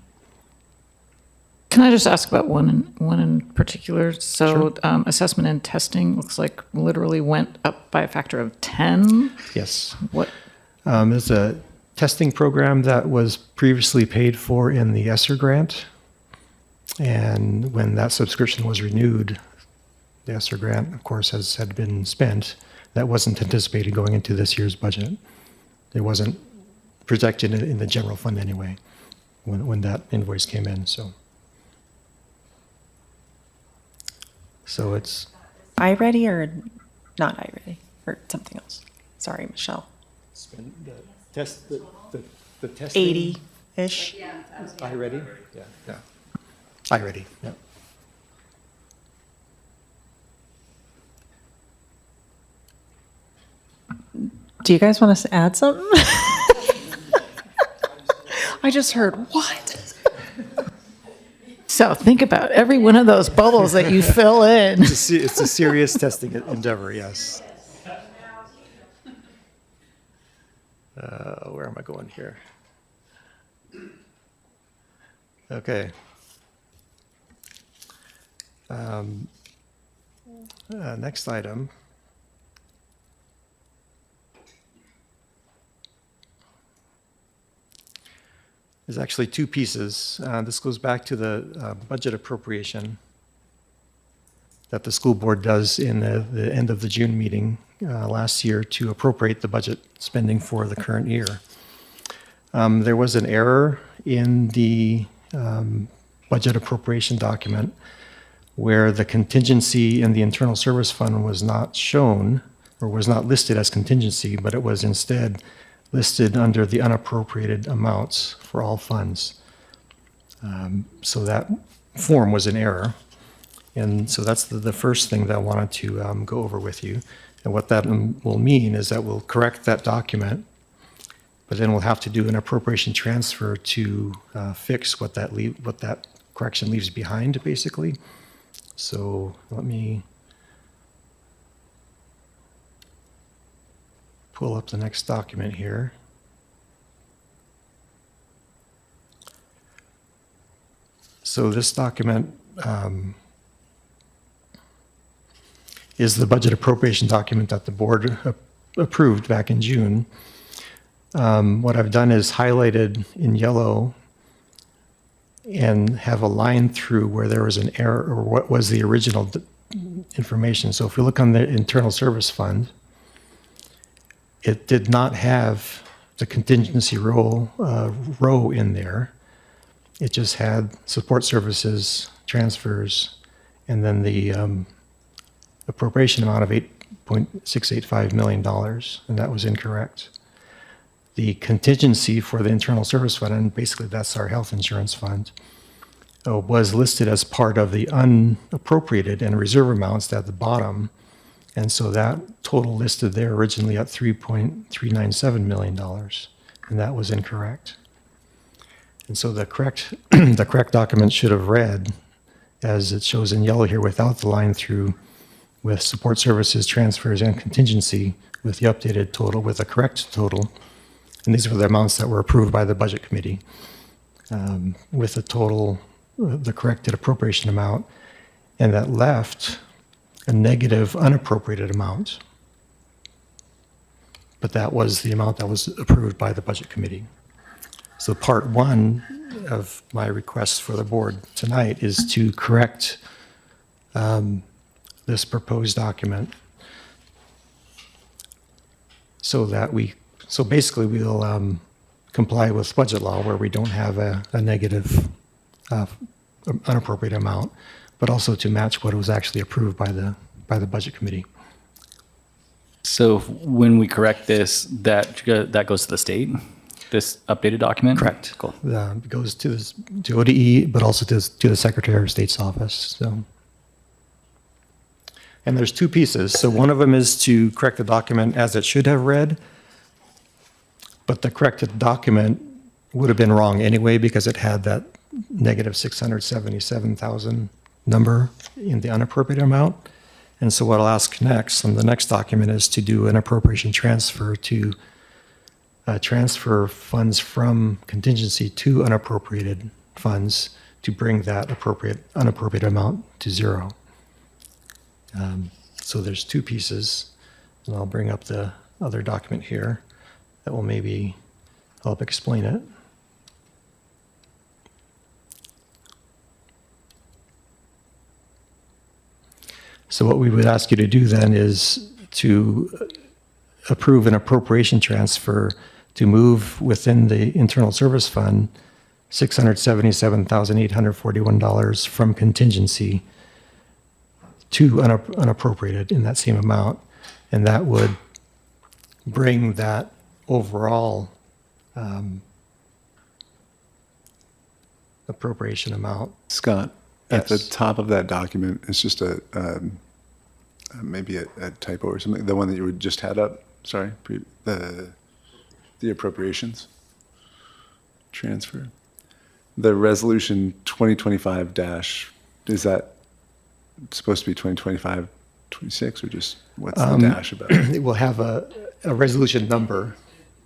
Can I just ask about one in particular? So assessment and testing looks like literally went up by a factor of 10. Yes. What? There's a testing program that was previously paid for in the ESSER grant. And when that subscription was renewed, the ESSER grant, of course, had been spent. That wasn't anticipated going into this year's budget. It wasn't projected in the general fund anyway, when that invoice came in. So it's iReady or not iReady or something else? Sorry, Michelle. spend the testing. 80-ish. iReady? Yeah. iReady, yeah. Do you guys want us to add something? I just heard, what? So think about every one of those bubbles that you fill in. It's a serious testing endeavor, yes. Where am I going here? Okay. Next item. There's actually two pieces. This goes back to the budget appropriation that the school board does in the end of the June meeting last year to appropriate the budget spending for the current year. There was an error in the budget appropriation document where the contingency in the internal service fund was not shown or was not listed as contingency, but it was instead listed under the unappropriated amounts for all funds. So that form was in error. And so that's the first thing that I wanted to go over with you. And what that will mean is that we'll correct that document, but then we'll have to do an appropriation transfer to fix what that correction leaves behind, basically. So let me pull up the next document here. So this document is the budget appropriation document that the board approved back in June. What I've done is highlighted in yellow and have a line through where there was an error or what was the original information. So if we look on the internal service fund, it did not have the contingency row in there. It just had support services, transfers, and then the appropriation amount of $8.685 million, and that was incorrect. The contingency for the internal service fund, and basically that's our health insurance fund, was listed as part of the unappropriated and reserve amounts at the bottom. And so that total listed there originally at $3.397 million, and that was incorrect. And so the correct document should have read, as it shows in yellow here without the line through, with support services, transfers, and contingency, with the updated total, with a correct total. And these were the amounts that were approved by the budget committee, with the total, the corrected appropriation amount, and that left a negative unappropriated amount. But that was the amount that was approved by the budget committee. So part one of my request for the board tonight is to correct this proposed document so that so basically we'll comply with budget law where we don't have a negative unappropriate amount, but also to match what was actually approved by the budget committee. So when we correct this, that goes to the state, this updated document? Correct. Cool. It goes to ODE, but also to the Secretary of State's office. So, and there's two pieces. So one of them is to correct the document as it should have read, but the corrected document would have been wrong anyway because it had that negative 677,000 number in the unappropriated amount. And so what I'll ask next on the next document is to do an appropriation transfer to transfer funds from contingency to unappropriated funds to bring that unappropriated amount to zero. So there's two pieces, and I'll bring up the other document here that will maybe help explain it. So what we would ask you to do then is to approve an appropriation transfer to move within the internal service fund $677,841 from contingency to unappropriated in that same amount. And that would bring that overall appropriation amount. Scott, at the Yes. top of that document, it's just maybe a typo or something. The one that you just had up, sorry, the appropriations transfer. The resolution 2025 dash, is that supposed to be 2025-26 or just what's the dash about? It will have a resolution number.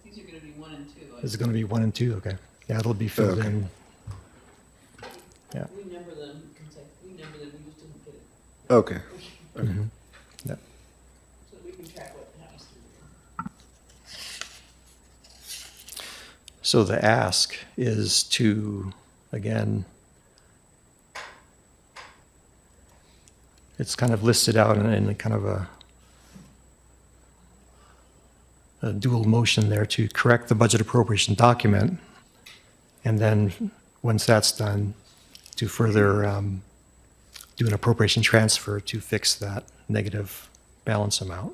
These are going to be 1 and 2. Is it going to be 1 and 2? Okay. Yeah, it'll be filled Okay. in. Yeah. We number them, we just didn't get it. Okay. Mhm. Yep. So we can track what happens through So the ask is to, again, it's kind of listed out in a kind of a dual motion there to correct the budget appropriation document. And then once that's done, to further do an appropriation transfer to fix that negative balance amount.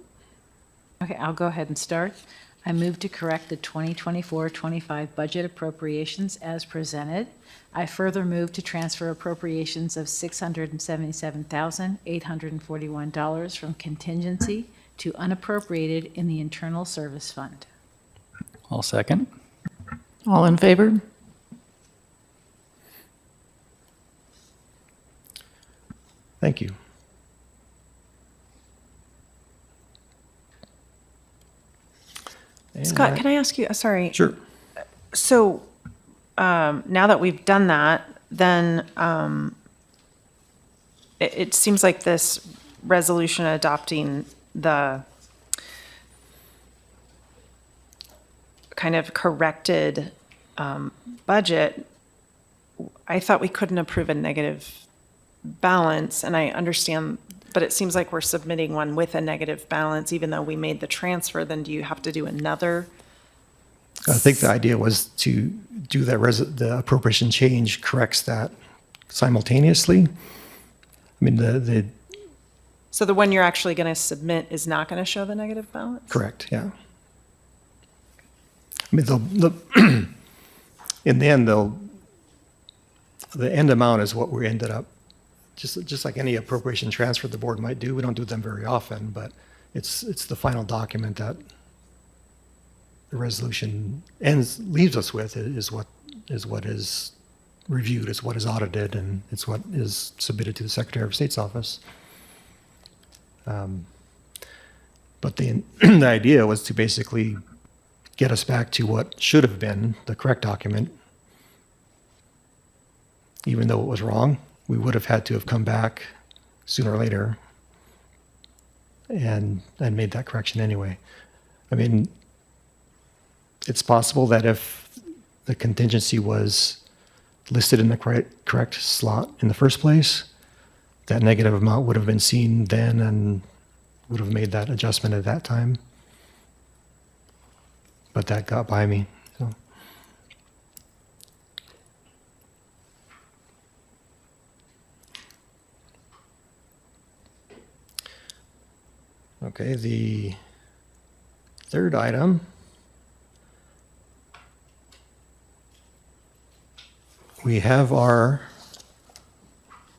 Okay, I'll go ahead and start. I move to correct the 2024-25 budget appropriations as presented. I further move to transfer appropriations of $677,841 from contingency to unappropriated in the Internal Service Fund. I'll second. All in favor? Thank you. Scott, can I ask you, sorry. Sure. So now that we've done that, then it seems like this resolution adopting the kind of corrected budget, I thought we couldn't approve a negative balance, and I understand, but it seems like we're submitting one with a negative balance, even though we made the transfer. Then do you have to do another? I think the idea was to do that, the appropriation change corrects that simultaneously. I mean, So the one you're actually going to submit is not going to show the negative balance? correct, yeah. I mean, in the end, the end amount is what we ended up, just like any appropriation transfer the board might do. We don't do them very often, but it's the final document that the resolution leaves us with is what is reviewed, is what is audited, and it's what is submitted to the Secretary of State's office. But the idea was to basically get us back to what should have been the correct document. Even though it was wrong, we would have had to have come back sooner or later and made that correction anyway. I mean, it's possible that if the contingency was listed in the correct slot in the first place, that negative amount would have been seen then and would have made that adjustment at that time. But that got by me. So. Okay, the third item we have our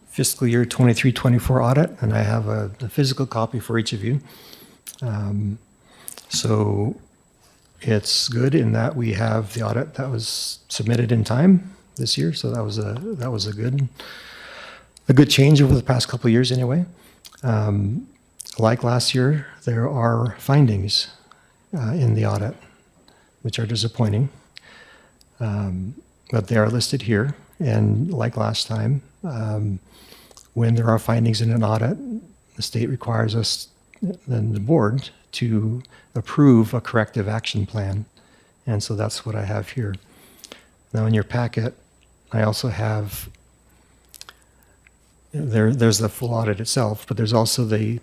fiscal year 23-24 audit, and I have a physical copy for each of you. So it's good in that we have the audit that was submitted in time this year. So that was a good change over the past couple of years anyway. Like last year, there are findings in the audit, which are disappointing. But they are listed here. And like last time, when there are findings in an audit, the state requires us, then the board, to approve a corrective action plan. And so that's what I have here. Now in your packet, I also have, there's the full audit itself, but there's also the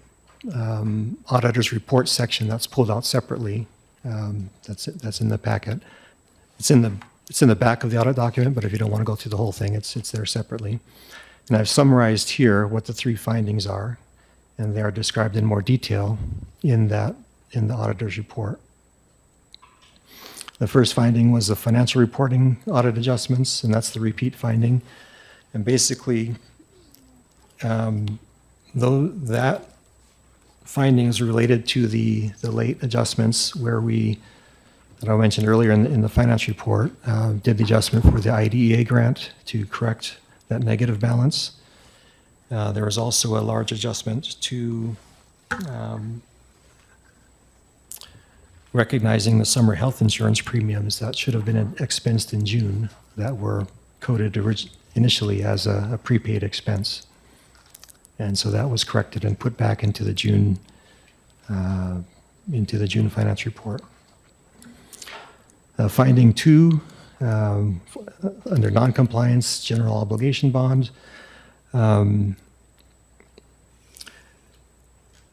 auditor's report section that's pulled out separately. That's in the packet. It's in the back of the audit document, but if you don't want to go through the whole thing, it's there separately. And I've summarized here what the three findings are, and they are described in more detail in the auditor's report. The first finding was the financial reporting audit adjustments, and that's the repeat finding. And basically, though that finding is related to the late adjustments where that I mentioned earlier in the finance report, did the adjustment for the IDEA grant to correct that negative balance. There was also a large adjustment to recognizing the summer health insurance premiums that should have been expensed in June that were coded initially as a prepaid expense. And so that was corrected and put back into the June finance report. Finding 2, under noncompliance, general obligation bond.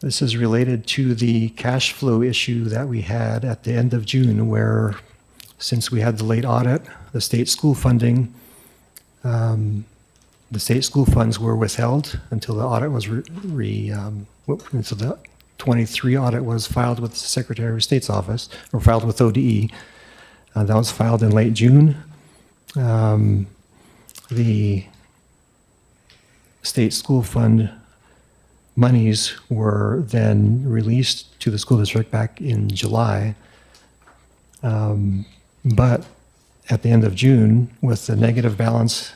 This is related to the cash flow issue that we had at the end of June, where since we had the late audit, the state school funding The state school funds were withheld until the audit was until the 23 audit was filed with the Secretary of State's office, or filed with ODE. That was filed in late June. The state school fund monies were then released to the school district back in July. But at the end of June, with the negative balance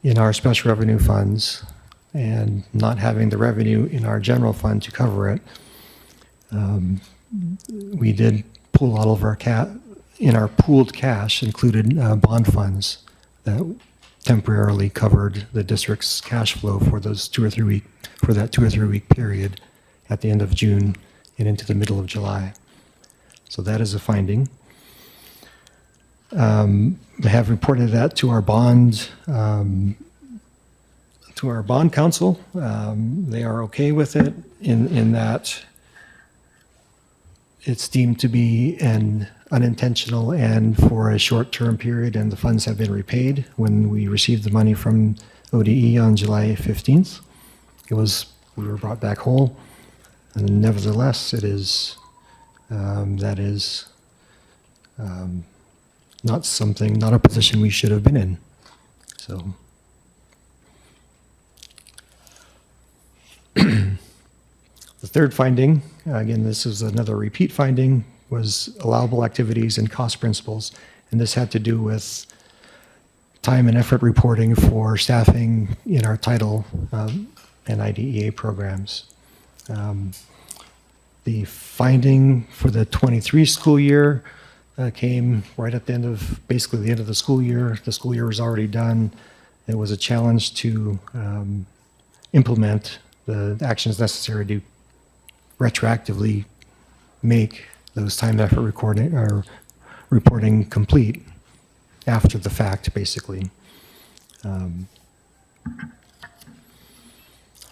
in our special revenue funds and not having the revenue in our general fund to cover it, we did pull all of our in our pooled cash included bond funds that temporarily covered the district's cash flow for those that 2 or 3 week period at the end of June and into the middle of July. So that is a finding. I have reported that to our bond council. They are okay with it in that it's deemed to be an unintentional and for a short-term period, and the funds have been repaid. When we received the money from ODE on July 15th, we were brought back whole. And nevertheless, it is not a position we should have been in. So. The third finding, again, this is another repeat finding, was allowable activities and cost principles. And this had to do with time and effort reporting for staffing in our title and IDEA programs. The finding for the 23 school year came right at the end of, basically the end of the school year. The school year was already done. It was a challenge to implement the actions necessary to retroactively make those time and effort reporting complete after the fact, basically.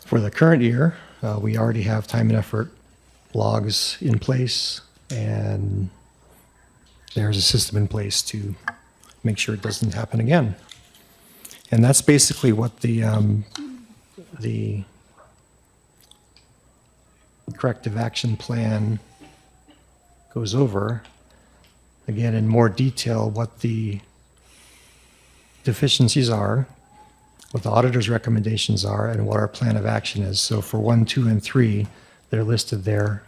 For the current year, we already have time and effort logs in place, and there's a system in place to make sure it doesn't happen again. And that's basically what the corrective action plan goes over. Again, in more detail, what the deficiencies are, what the auditor's recommendations are, and what our plan of action is. So for 1, 2, and 3, they're listed there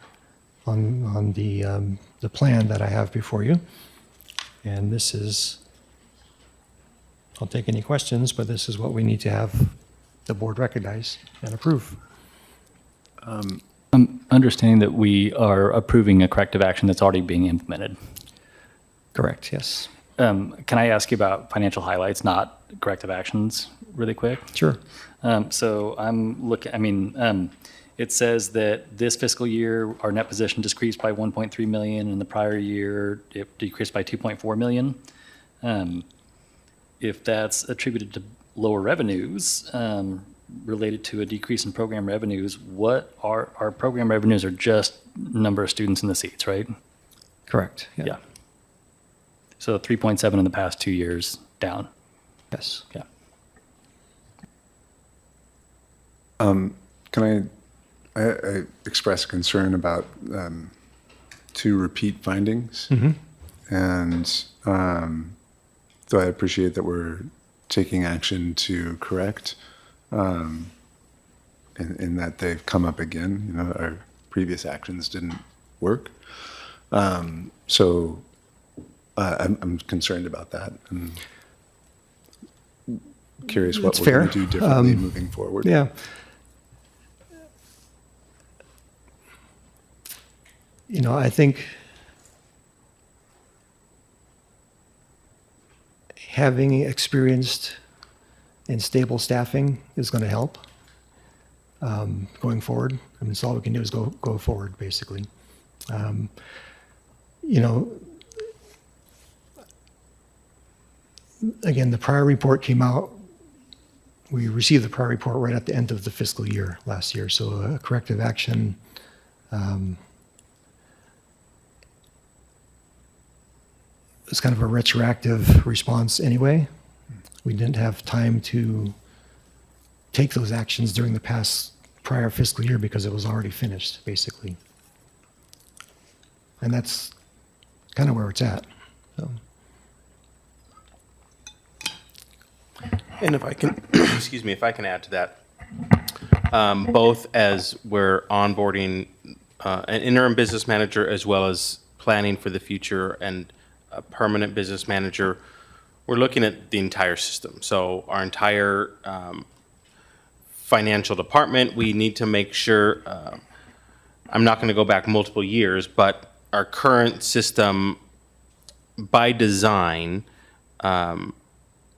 on the plan that I have before you. And this is, I'll take any questions, but this is what we need to have the board recognize and approve. I'm understanding that we are approving a corrective action that's already being implemented. Correct, yes. Can I ask you about financial highlights, not corrective actions, really quick? Sure. So I'm looking, it says that this fiscal year, our net position decreased by 1.3 million. In the prior year, it decreased by 2.4 million. If that's attributed to lower revenues, related to a decrease in program revenues, what are our program revenues are just number of students in the seats, right? Correct. Yeah. So 3.7 in the past 2 years down. Yes. Yeah. Can I express concern about 2 repeat findings? Mm-hmm. And though I appreciate that we're taking action to correct, in that they've come up again. You know, our previous actions didn't work. So I'm concerned about that. I'm curious what That's we're going fair. to do differently moving forward. Yeah. You know, I think having experienced and stable staffing is going to help going forward. I mean, so all we can do is go forward, basically. You know, again, the prior report came out. We received the prior report right at the end of the fiscal year last year. So a corrective action is kind of a retroactive response anyway. We didn't have time to take those actions during the prior fiscal year because it was already finished, basically. And that's kind of where it's at. So. And if I can, excuse me, if I can add to that, both as we're onboarding an interim business manager as well as planning for the future and a permanent business manager, we're looking at the entire system. So our entire financial department, we need to make sure, I'm not going to go back multiple years, but our current system by design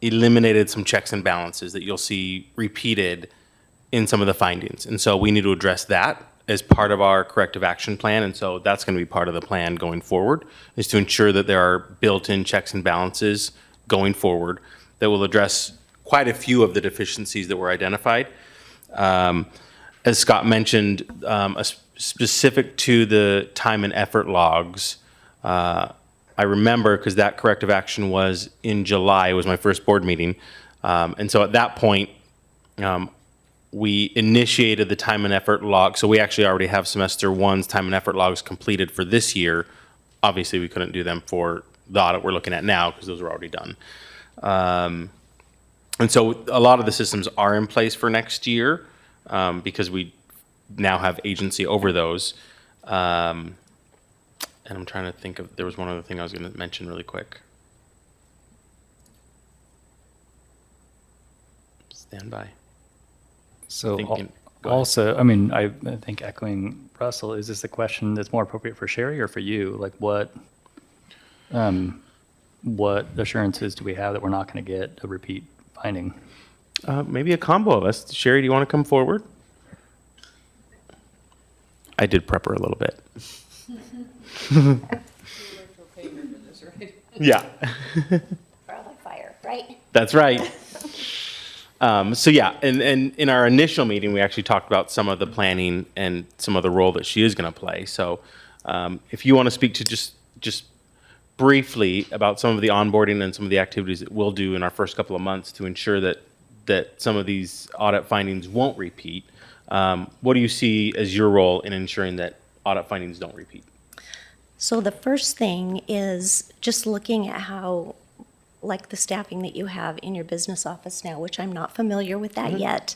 eliminated some checks and balances that you'll see repeated in some of the findings. And so we need to address that as part of our corrective action plan. And so that's going to be part of the plan going forward, is to ensure that there are built-in checks and balances going forward that will address quite a few of the deficiencies that were identified. As Scott mentioned, specific to the time and effort logs, I remember because that corrective action was in July. It was my first board meeting. And so at that point, we initiated the time and effort log. So we actually already have semester one's time and effort logs completed for this year. Obviously, we couldn't do them for the audit we're looking at now because those were already done. And so a lot of the systems are in place for next year because we now have agency over those. And I'm trying to think of, there was one other thing I was going to mention really quick. Stand by. So Thinking- go ahead. also, I mean, I think echoing Russell, is this a question that's more appropriate for Sherry or for you? Like what assurances do we have that we're not going to get a repeat finding? Maybe a combo of us. Sherry, do you want to come forward? I did prep her a little bit. Yeah. Trial by fire, right? That's right. So yeah, and in our initial meeting, we actually talked about some of the planning and some of the role that she is going to play. So if you want to speak to just briefly about some of the onboarding and some of the activities that we'll do in our first couple of months to ensure that some of these audit findings won't repeat, what do you see as your role in ensuring that audit findings don't repeat? So the first thing is just looking at how, like the staffing that you have in your business office now, which I'm not familiar with that yet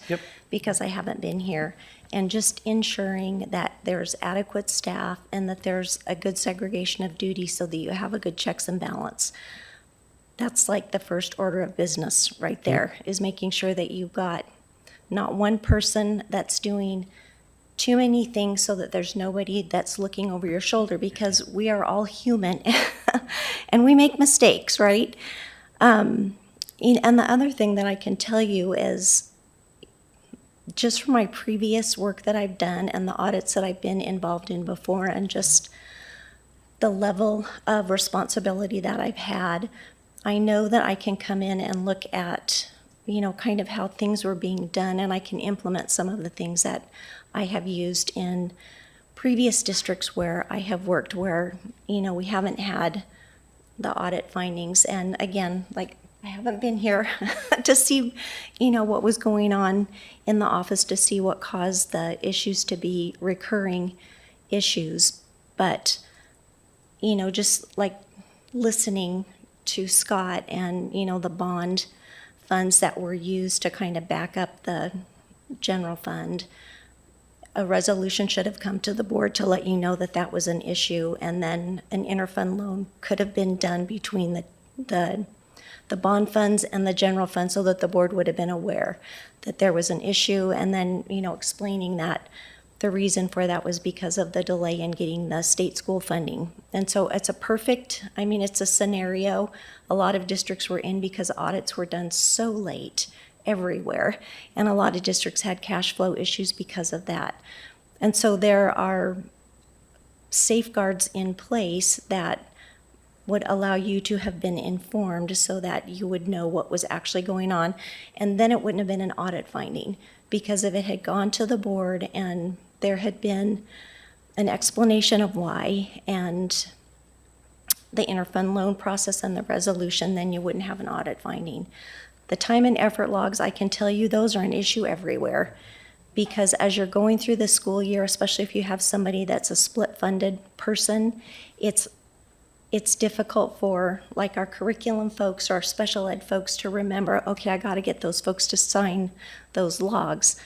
because I haven't been here, and just ensuring that there's adequate staff and that there's a good segregation of duties so that you have a good checks and balance. That's like the first order of business right there, is making sure that you've got not one person that's doing too many things so that there's nobody that's looking over your shoulder, because we are all human and we make mistakes, right? And the other thing that I can tell you is just from my previous work that I've done and the audits that I've been involved in before, and just the level of responsibility that I've had, I know that I can come in and look at, kind of how things were being done, and I can implement some of the things that I have used in previous districts where I have worked, where, we haven't had the audit findings. And again, like, I haven't been here to see, what was going on in the office, to see what caused the issues to be recurring issues. But, just like listening to Scott and, the bond funds that were used to kind of back up the general fund, a resolution should have come to the board to let you know that that was an issue, and then an interfund loan could have been done between the bond funds and the general fund, so that the board would have been aware that there was an issue, and then, explaining that the reason for that was because of the delay in getting the state school funding. And so it's it's a scenario a lot of districts were in because audits were done so late everywhere, and a lot of districts had cash flow issues because of that. And so there are safeguards in place that would allow you to have been informed so that you would know what was actually going on, and then it wouldn't have been an audit finding, because if it had gone to the board and there had been an explanation of why and the interfund loan process and the resolution, then you wouldn't have an audit finding. The time and effort logs, I can tell you, those are an issue everywhere. Because as you're going through the school year, especially if you have somebody that's a split-funded person, it's difficult for like our curriculum folks or our special ed folks to remember, okay, I got to get those folks to sign those logs.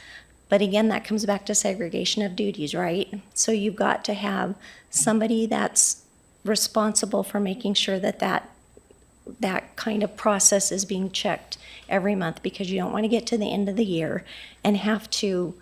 But again, that comes back to segregation of duties, right? So you've got to have somebody that's responsible for making sure that kind of process is being checked every month, because you don't want to get to the end of the year and have to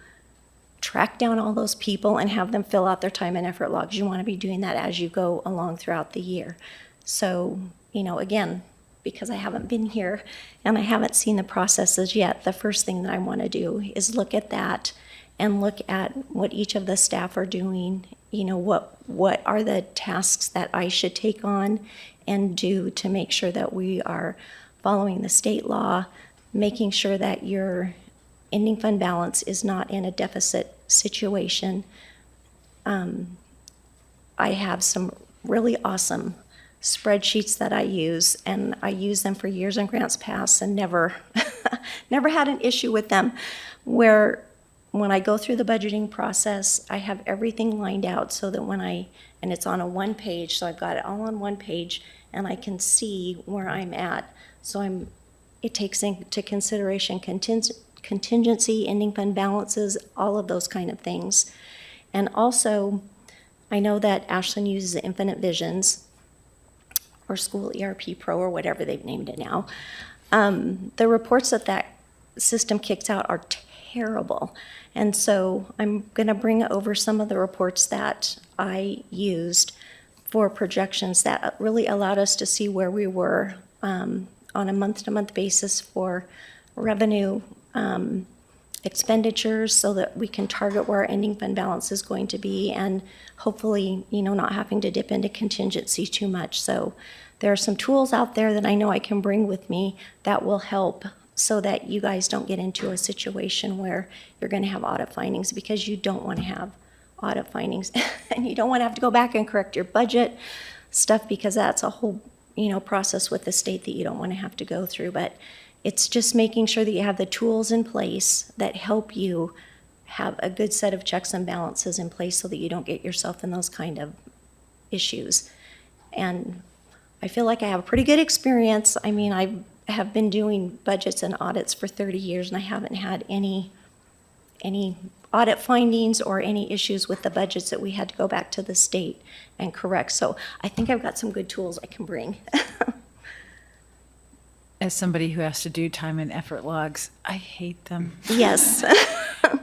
track down all those people and have them fill out their time and effort logs. You want to be doing that as you go along throughout the year. So, again, because I haven't been here and I haven't seen the processes yet, the first thing that I want to do is look at that and look at what each of the staff are doing. What are the tasks that I should take on and do to make sure that we are following the state law, making sure that your ending fund balance is not in a deficit situation. I have some really awesome spreadsheets that I use, and I use them for years in grants past and never had an issue with them, where when I go through the budgeting process, I have everything lined out so that and it's on a one page, so I've got it all on one page and I can see where I'm at. So it takes into consideration contingency, ending fund balances, all of those kind of things. And also, I know that Ashland uses Infinite Visions or School ERP Pro or whatever they've named it now. The reports that system kicks out are terrible. And so I'm going to bring over some of the reports that I used for projections that really allowed us to see where we were on a month-to-month basis for revenue, expenditures, so that we can target where our ending fund balance is going to be, and hopefully, not having to dip into contingency too much. So there are some tools out there that I know I can bring with me that will help, so that you guys don't get into a situation where you're going to have audit findings, because you don't want to have audit findings and you don't want to have to go back and correct your budget stuff, because that's a whole process with the state that you don't want to have to go through. But it's just making sure that you have the tools in place that help you have a good set of checks and balances in place, so that you don't get yourself in those kind of issues. And I feel like I have a pretty good experience. I mean, I have been doing budgets and audits for 30 years, and I haven't had any audit findings or any issues with the budgets that we had to go back to the state and correct. So I think I've got some good tools I can bring. As somebody who has to do time and effort logs, I hate them. Yes.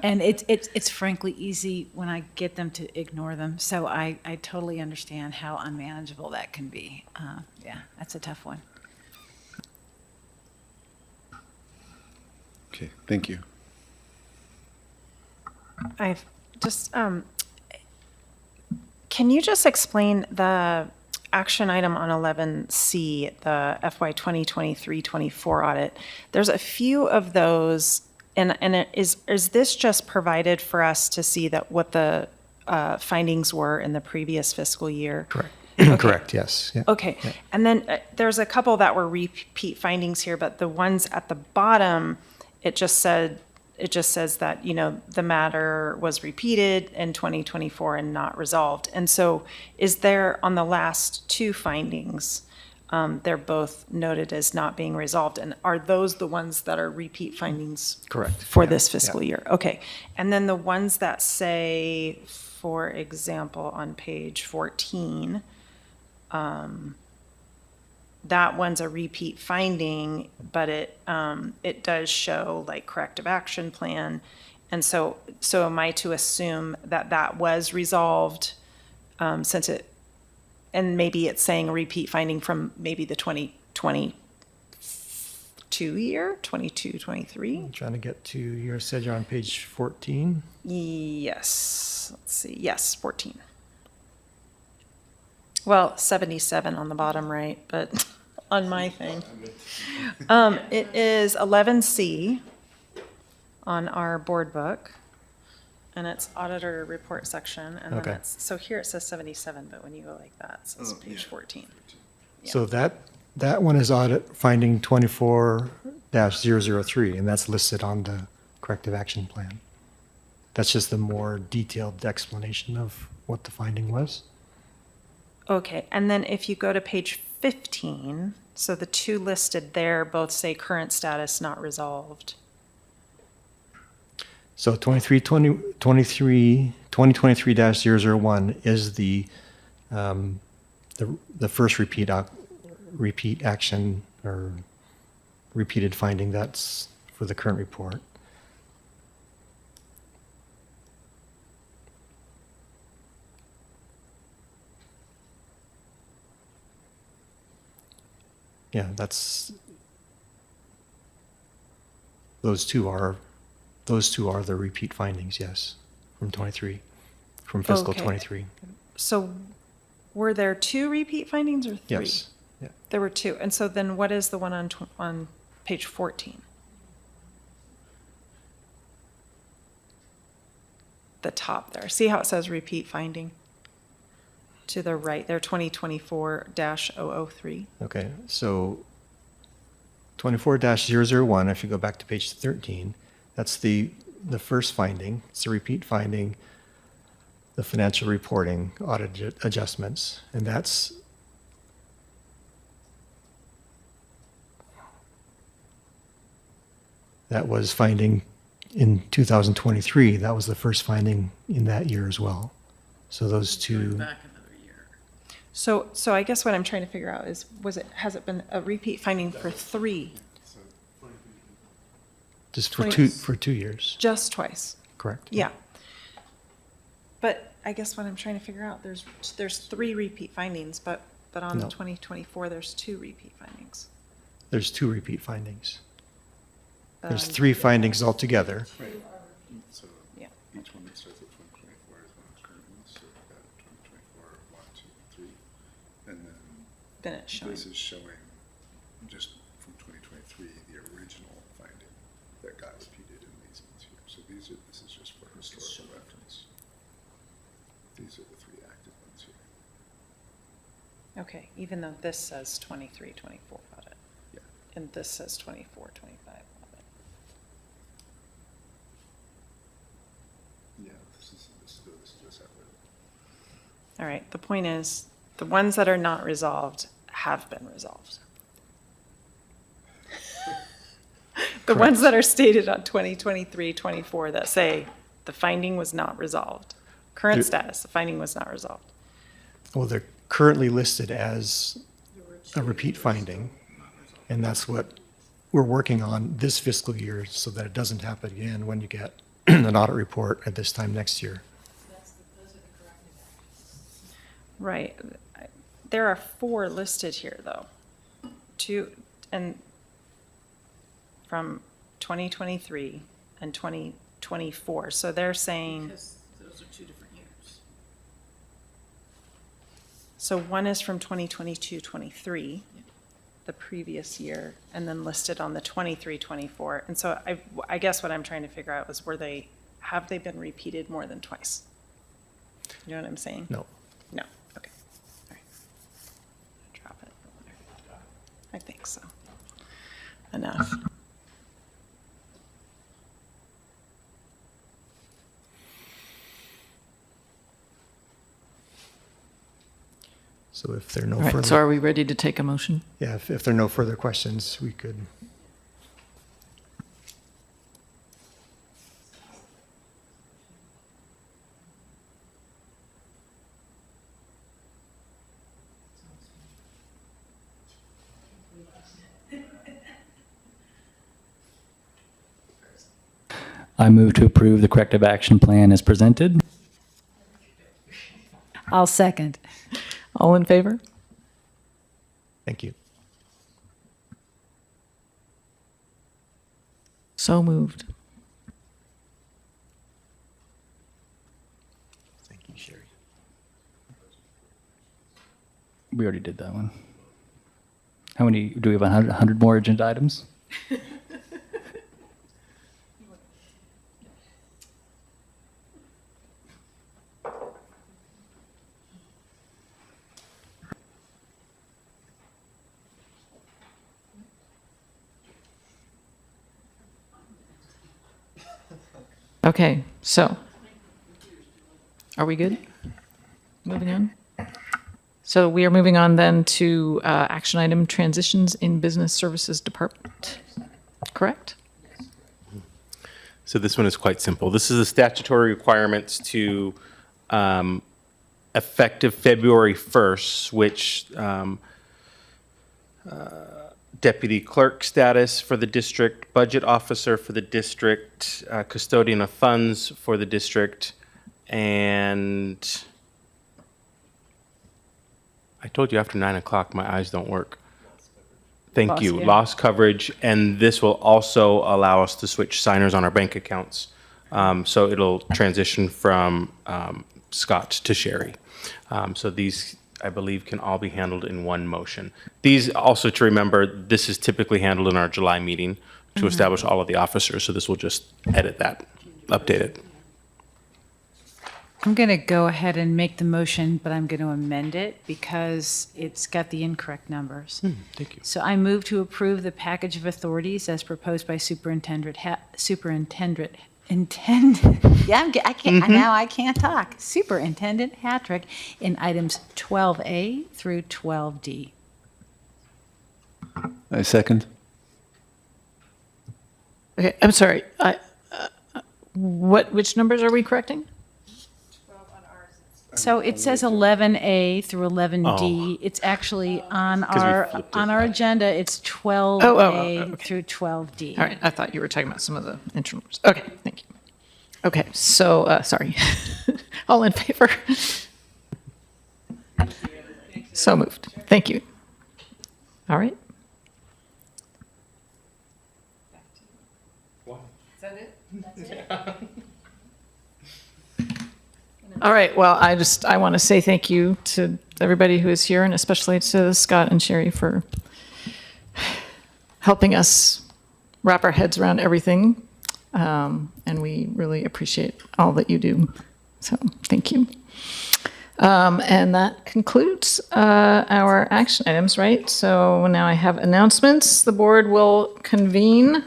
And it's frankly easy when I get them to ignore them. So I totally understand how unmanageable that can be. Yeah, that's a tough one. Okay, thank you. I've just, can you just explain the action item on 11C, the FY 2023-24 audit? There's a few of those, and is this just provided for us to see that what the findings were in the previous fiscal year? Correct. Okay. Correct, yes. Yeah. Okay, Yeah. and then there's a couple that were repeat findings here, but the ones at the bottom, it just says that, the matter was repeated in 2024 and not resolved. And so is there, on the last two findings, they're both noted as not being resolved, and are those the ones that are repeat findings? Correct. For Yeah, this fiscal yeah. year? Okay, and then the ones that say, for example, on page 14, that one's a repeat finding, but it does show like corrective action plan. And so am I to assume that was resolved, since and maybe it's saying a repeat finding from maybe the 2022 year, 22, 23? I'm trying to get to, you said you're on page 14. Yes, let's see, yes, 14. Well, 77 on the bottom right, but on my thing. It is 11C on our board book, and it's auditor report section, and Okay. then so here it says 77, but when you go like that, it says page 14. So that one is audit finding 24 24-003, and that's listed on the corrective action plan. That's just a more detailed explanation of what the finding was. Okay, and then if you go to page 15, so the two listed there both say current status not resolved. So 2023-001 is the first repeat action or repeated finding that's for the current report. Yeah, those two are the repeat findings, yes, from fiscal Okay. 23. So were there two repeat findings or three? Yes. Yeah. There were two. And so then what is the one on page 14? The top there. See how it says repeat finding? To the right there, 2024-003. Okay, so 24-001, if you go back to page 13, that's the first finding. It's a repeat finding, the financial reporting audit adjustments, and that was finding in 2023. That was the first finding in that year as well. So those two. So I guess what I'm trying to figure out is, has it been a repeat finding for three? Just for 2 years. Just twice? Correct. Yeah. But I guess what I'm trying to figure out, there's three repeat findings, but on the No. 2024, there's two repeat findings. There's 2 repeat findings. There's 3 findings altogether. Right. So Yeah. each one that starts at 2024 is one of the current ones. So we've got 2024, 1, 2, 3. And Then it's showing. this is showing just from 2023, the original finding that got repeated in these ones here. So this is just for historical reference. These are the 3 active ones here. Okay, even though this says 23-24 audit. Yeah. And this says 24-25 audit. Yeah, this is a separate. All right, the point is, the ones that are not resolved have been resolved. The ones that are stated on 2023-24 that say the finding was not resolved. Current status, the finding was not resolved. Well, they're currently listed as a repeat finding, and that's what we're working on this fiscal year so that it doesn't happen again when you get an audit report at this time next year. Right. There are 4 listed here, though. 2, and from 2023 and 2024. So they're saying, Because those are 2 different years. so one is from 2022-23, the previous year, and then listed on the 23-24. And so I guess what I'm trying to figure out was, have they been repeated more than twice? You know what I'm saying? No. No, okay. All right. Drop it. I think so. Enough. So if there are no All right, further. so are we ready to take a motion? Yeah, if there are no further questions, we could. I move to approve the corrective action plan as presented. I'll second. All in favor? Thank you. So moved. Thank you, Sherry. We already did that one. How many, do we have 100 more agenda items? Okay, so are we good? Moving on? So we are moving on then to action item transitions in business services department, correct? So this one is quite simple. This is the statutory requirements to effective February 1st, switch deputy clerk status for the district, budget officer for the district, custodian of funds for the district, and I told you after 9 o'clock, my eyes don't work. Thank Loss, you. yeah. Loss coverage, and this will also allow us to switch signers on our bank accounts. So it'll transition from Scott to Sherry. So these, I believe, can all be handled in one motion. These also to remember, this is typically handled in our July meeting to establish all of the officers. So this will just edit that, update it. I'm going to go ahead and make the motion, but I'm going to amend it because it's got the incorrect numbers. Thank you. So I move to approve the package of authorities as proposed by yeah, now I can't talk. Superintendent Hattrick in items 12A through 12D. I second. Okay, I'm sorry. Which numbers are we correcting? So it says 11A through 11D. It's actually on our agenda, it's 12A okay. through 12D. All right, I thought you were talking about some of the interim numbers. Okay, thank you. Okay, so, sorry. All in favor? So moved. Thank you. All right. Is that it? All right, well, I want to say thank you to everybody who is here, and especially to Scott and Sherry for helping us wrap our heads around everything. And we really appreciate all that you do. So thank you. And that concludes our action items, right? So now I have announcements. The board will convene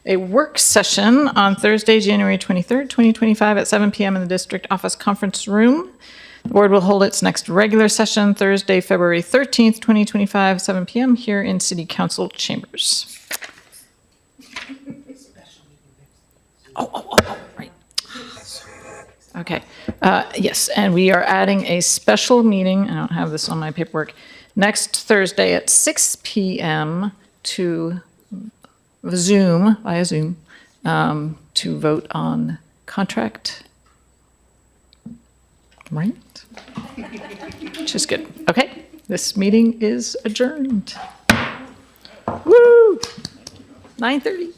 a work session on Thursday, January 23rd, 2025 at 7 p.m. in the district office conference room. The board will hold its next regular session Thursday, February 13th, 2025, 7 p.m. here in City Council chambers. Right. Okay. Yes, and we are adding a special meeting. I don't have this on my paperwork. Next Thursday at 6 p.m. to via Zoom, to vote on contract. Right? Which is good. Okay, this meeting is adjourned. Woo! 9:30.